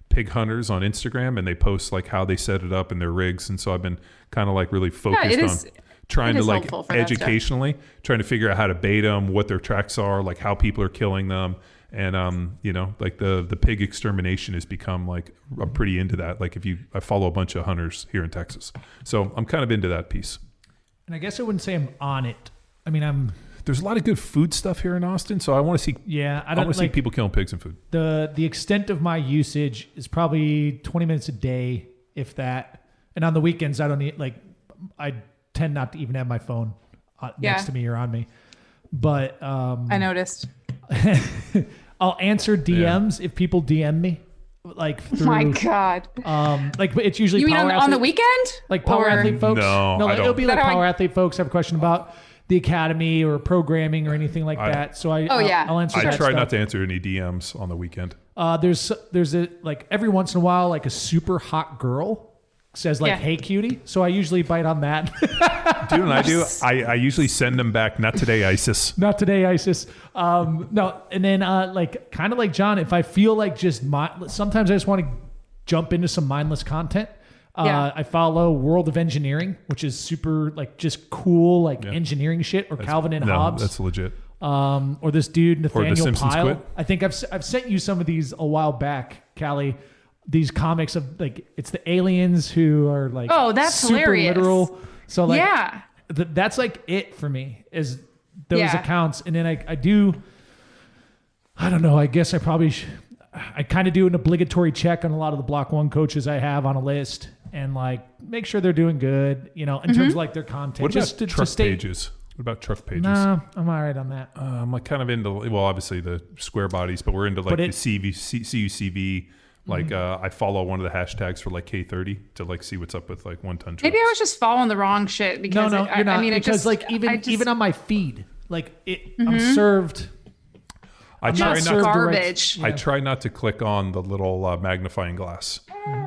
pig hunters on Instagram, and they post how they set it up in their rigs. And so I've been kind of really focused on trying to educationally trying to figure out how to bait them, what their tracks are, how people are killing them. And like the pig extermination has become like, I'm pretty into that. Like I follow a bunch of hunters here in Texas, so I'm kind of into that piece. And I guess I wouldn't say I'm on it. I mean, there's a lot of good food stuff here in Austin, so I want to see. Yeah, I want to see people killing pigs and food. The extent of my usage is probably 20 minutes a day, if that. And on the weekends, I don't need I tend not to even have my phone next to me or on me. But I noticed. I'll answer DMs if people DM me. Like through, my God. Like it's usually you mean on the weekend? Like power athlete folks? No, like, it'll be like power athlete folks have a question about the academy or programming or anything like that. So I'll answer that. I try not to answer any DMs on the weekend. There's a like every once in a while, like a super hot girl says like, "Hey cutie." So I usually bite on that. Dude, and I do. I usually send them back. Not today, ISIS. Not today, ISIS. No, and then like kind of like John, if I feel like sometimes I just want to jump into some mindless content. I follow World of Engineering, which is super like just cool like engineering shit, or Calvin and Hobbes. That's legit. Or this dude Nathaniel Pyle. Quit. I think I've sent you some of these a while back, Cali. These comics of like it's the aliens who are like that's super hilarious. Literal. So like that's like it for me is those accounts, and then I do. I don't know. I guess I probably I kind of do an obligatory check on a lot of the Block 1 coaches I have on a list, and like make sure they're doing good. In terms of like their content. What about truck pages? What about truck pages? Nah, I'm all right on that. I'm like kind of into obviously the square bodies, but we're into like the CUCV. Like I follow one of the hashtags for like K30 to like see what's up with like 1-ton trucks. Maybe I was just following the wrong shit because no, you're not. I mean, because even on my feed, like I'm served. I try not to click on the little magnifying glass.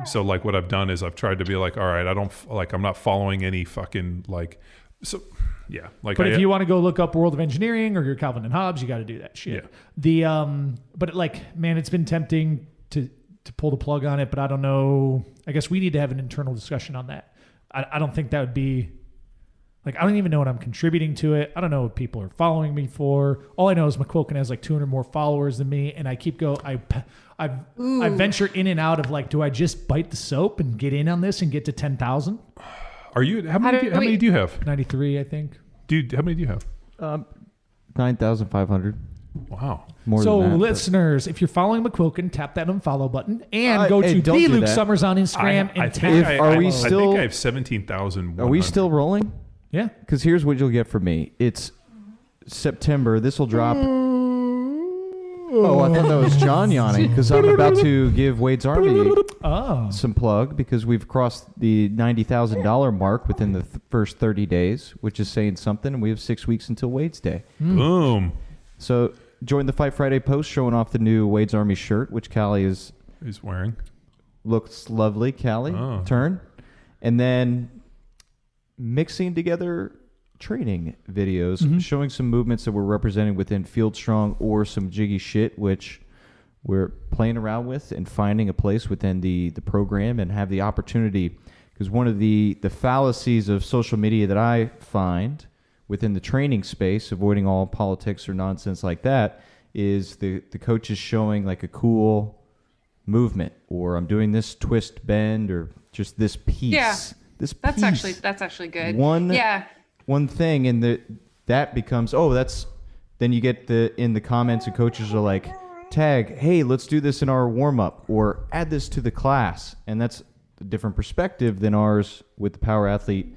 So like what I've done is I've tried to be like, all right, I'm not following any fucking like, so yeah. Like, but if you want to go look up World of Engineering or your Calvin and Hobbes, you got to do that shit. Yeah. But like, man, it's been tempting to pull the plug on it, but I don't know. I guess we need to have an internal discussion on that. I don't think that would be like, I don't even know what I'm contributing to it. I don't know what people are following me for. All I know is McQuilkin has like 200 more followers than me. And I keep I venture in and out of like, do I just bite the soap and get in on this and get to 10,000? Are you, how many do you have? 93, I think. Dude, how many do you have? 9,500. Wow. More than that, listeners, if you're following McQuilkin, tap that unfollow button and go to the Luke Summers on Instagram and tap. I think I have 17,000. Are we still rolling? Yeah. Because here's what you'll get from me. It's September. This will drop. Oh, I thought that was John yawning because I'm about to give Wade's Army some plug because we've crossed the $90,000 mark within the first 30 days, which is saying something. And we have 6 weeks until Wade's Day. Boom. So join the Fight Friday post showing off the new Wade's Army shirt, which Cali is wearing. Looks lovely, Cali. Oh. Turn. And then mixing together training videos, showing some movements that we're representing within Field Strong or some jiggy shit, which we're playing around with and finding a place within the program and have the opportunity. Because one of the fallacies of social media that I find within the training space, avoiding all politics or nonsense like that, is the coaches showing like a cool movement, or I'm doing this twist bend, or just this piece. Yeah, that's actually good. One thing, and that becomes then you get in the comments, and coaches are like, tag, hey, let's do this in our warm up, or add this to the class, and that's a different perspective than ours with the power athlete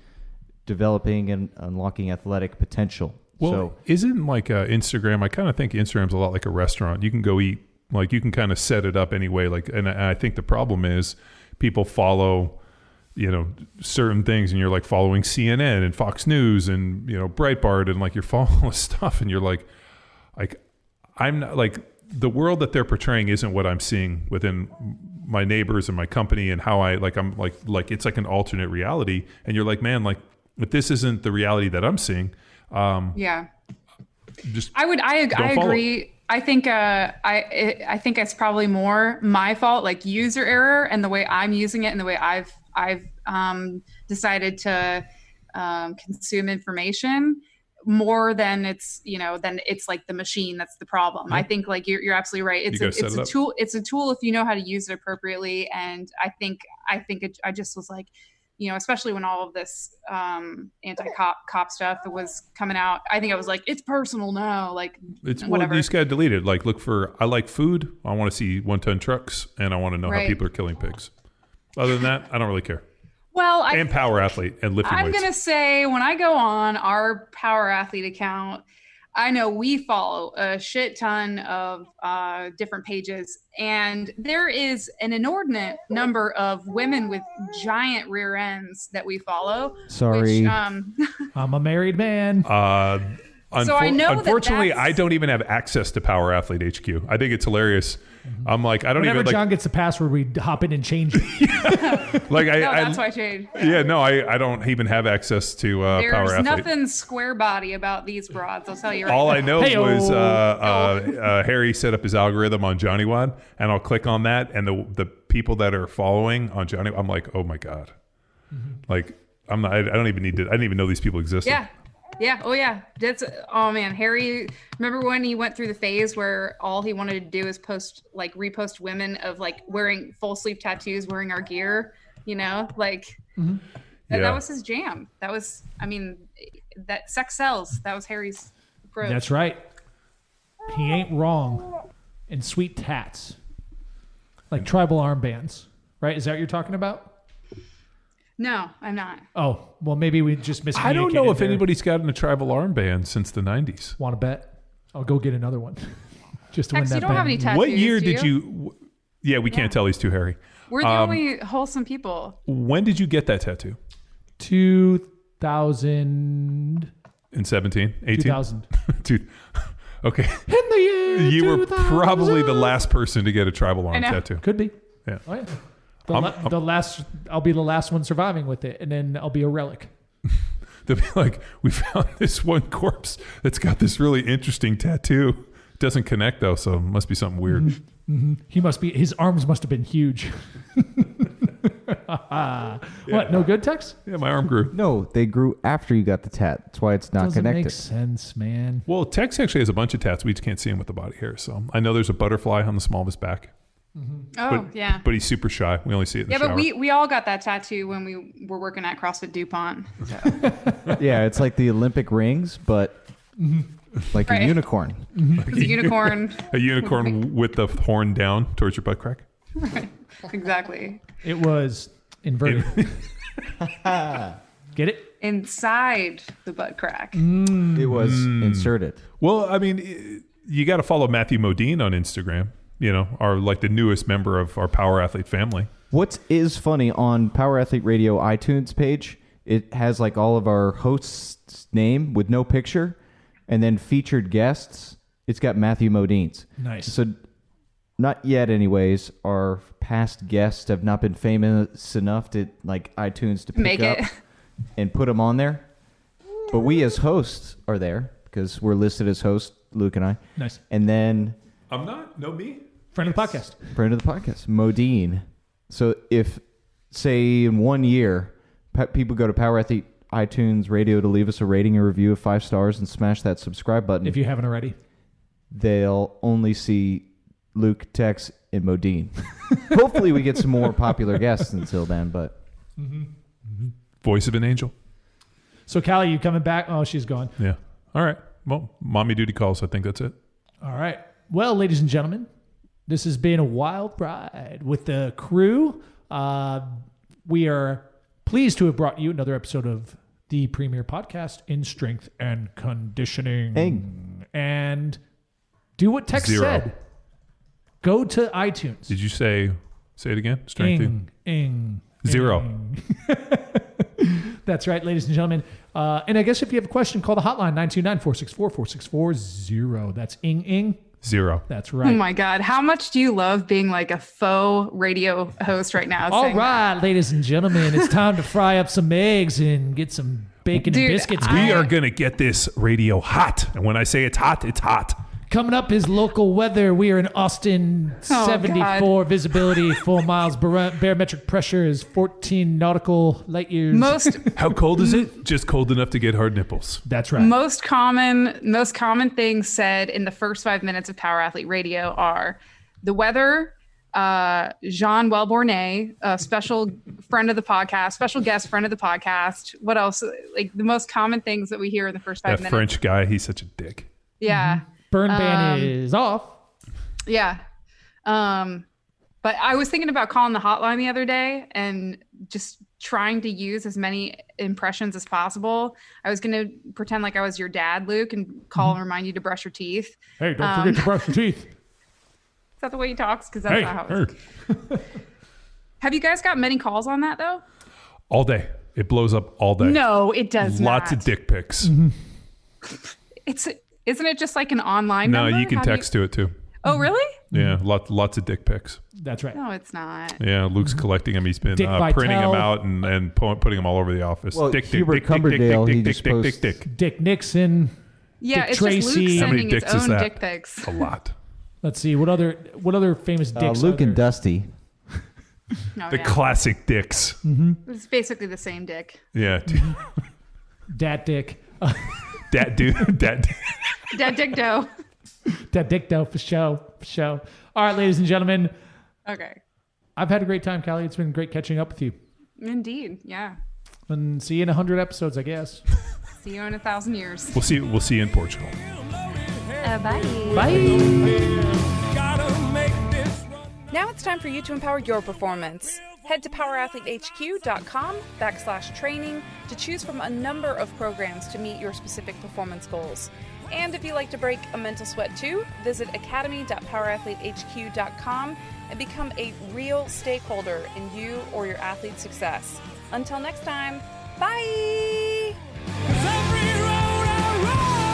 developing and unlocking athletic potential. Well, so, isn't like Instagram? I kind of think Instagram's a lot like a restaurant. You can go eat, like you can kind of set it up anyway. Like, and I think the problem is people follow, certain things, and you're like following CNN and Fox News and Breitbart, and like you're following all this stuff, and you're like I'm not like the world that they're portraying isn't what I'm seeing within my neighbors and my company, and how I'm like it's like an alternate reality, and you're like, man, like if this isn't the reality that I'm seeing, just I agree. I think I think it's probably more my fault, like user error, and the way I'm using it and the way I've decided to consume information. more than it's, than it's like the machine that's the problem. I think like you're absolutely right. It's a tool. It's a tool if you know how to use it appropriately. And I just was like, especially when all of this anti-cop stuff that was coming out, I think I was like, it's personal now. Like, it's whatever. Well, you just got to delete it. Like, look for, I like food. I want to see 1-ton trucks, and I want to know how people are killing pigs. Other than that, I don't really care. Well, and power athlete and lifting weights. I'm going to say when I go on our power athlete account, I know we follow a shit ton of different pages, and there is an inordinate number of women with giant rear ends that we follow. Sorry. Which, I'm a married man. So I know unfortunately, I don't even have access to Power Athlete HQ. I think it's hilarious. I'm like, I don't Whenever even. John gets the password, we hop in and change it. Like, that's why I changed. Yeah, no, I don't even have access to Power Athlete. There's nothing square body about these broads. I'll tell you. All I know was Harry set up his algorithm on Johnny Wad, and I'll click on that, and the people that are following on Johnny, I'm like, oh my god, like I'm not. I don't even need to. I didn't even know these people existed. Yeah. Yeah. Oh, yeah. Oh, man. Harry, remember when he went through the phase where all he wanted to do is repost women of like wearing full sleeve tattoos, wearing our gear, like that was his jam. That was, that sex sells. That was Harry's approach. That's right. He ain't wrong. And sweet tats, like tribal armbands, right? Is that what you're talking about? No, I'm not. Oh, well, maybe we just miscommunicated. I don't know if anybody's gotten a tribal armband since the 90s. Want to bet? I'll go get another one. Just to win that you don't bet. have any tattoos, What year did you? Yeah, we can't tell he's too hairy. We're the only wholesome people. When did you get that tattoo? 2000. In 17? 18? 2000. Okay. In the year You were 2000. probably the last person to get a tribal arm tattoo. Could be. Yeah. Oh, yeah. I'll be the last one surviving with it, and then I'll be a relic. They'll be like, we found this one corpse that's got this really interesting tattoo. It doesn't connect though, so it must be something weird. Mm-hmm. His arms must have been huge. What? No good, Tex? Yeah, my arm grew. No, they grew after you got the tat. That's why it's not Doesn't connected. make sense, man. Well, Tex actually has a bunch of tats. We just can't see him with the body hair. So I know there's a butterfly on the small of his back. Oh, yeah. But he's super shy. We only see it in the shower. But we all got that tattoo when we were working at CrossFit DuPont. So. Yeah, it's like the Olympic rings, but like a unicorn. It's a unicorn. A unicorn with the horn down towards your butt crack. Right. Exactly. It was inverted. Get it? Inside the butt crack. It was inserted. Well, you got to follow Matthew Modine on Instagram. Are like the newest member of our Power Athlete family. What is funny on Power Athlete Radio iTunes page, it has like all of our hosts' name with no picture, and then featured guests. It's got Matthew Modine's. Nice. So, not yet, anyways. Our past guests have not been famous enough to like iTunes to pick up and put them on there. But we as hosts are there because we're listed as hosts, Luke and I. Nice. And then I'm not. No, me. Friend of the podcast. Friend of the podcast, Modine. So if, say, in 1 year, people go to Power Athlete iTunes Radio to leave us a rating or review of 5 stars and smash that subscribe button. If you haven't already. They'll only see Luke, Tex, and Modine. Hopefully we get some more popular guests until then, but... Voice of an angel. So, Cali, you coming back? Oh, she's gone. Yeah. All right. Well, mommy duty calls. I think that's it. All right. Well, ladies and gentlemen, this has been a wild ride with the crew. We are pleased to have brought you another episode of the premier podcast in strength and conditioning. And do what Tex said. Go to iTunes. Did you say it again? Strength. Zero. That's right, ladies and gentlemen. And I guess if you have a question, call the hotline 929-464-4640. That's Zero. That's right. Oh my God. How much do you love being like a faux radio host right now? All right, ladies and gentlemen, it's time to fry up some eggs and get some bacon and biscuits. We are going to get this radio hot. And when I say it's hot, it's hot. Coming up is local weather. We are in Austin, 74 God. visibility, 4 miles. Barometric pressure is 14 nautical light years. How cold is it? Just cold enough to get hard nipples. That's right. Most common things said in the first 5 minutes of Power Athlete Radio are the weather, Jean Welbornay, a special friend of the podcast, special guest friend of the podcast. What else? Like the most common things that we hear in the first 5 That minutes. French guy, he's such a dick. Yeah. Burn ban is off. Yeah. But I was thinking about calling the hotline the other day and just trying to use as many impressions as possible. I was going to pretend like I was your dad, Luke, and call and remind you to brush your teeth. Hey, don't forget to brush your teeth. Is that the way he talks? Because that's not how it Have you guys got many calls on that, though? All day. It blows up all day. No, it does Lots not. of dick pics. Isn't it just like an online No, number? you can text to it too. Oh, really? Yeah, lots of dick pics. That's right. No, it's not. Yeah, Luke's collecting them. He's been Dick printing them Vitale. out and putting them all over the office. Well, dick, Hubert dick, dick, dick, Cumberdale, he dick, just dick, dick, posts- dick, dick. Dick Nixon. Yeah, Dick it's Tracy. just Luke How many sending his dicks is own that? dick pics. A lot. Let's see. What other famous dicks Luke are and there? Dusty. Oh, The yeah. classic dicks. It's basically the same dick. Yeah. Dat dick. Dat dude. Dat. Dead dick dough. Dat dick though, for show. All right, ladies and gentlemen. Okay. I've had a great time, Callie. It's been great catching up with you. Indeed. Yeah. And see you in 100 episodes, I guess. See you in 1,000 years. We'll see you in Portugal. Bye. Now it's time for you to empower your performance. Head to powerathletehq.com/training to choose from a number of programs to meet your specific performance goals. And if you like to break a mental sweat too, visit academy.powerathletehq.com and become a real stakeholder in you or your athlete's success. Until next time, bye! Every road I ride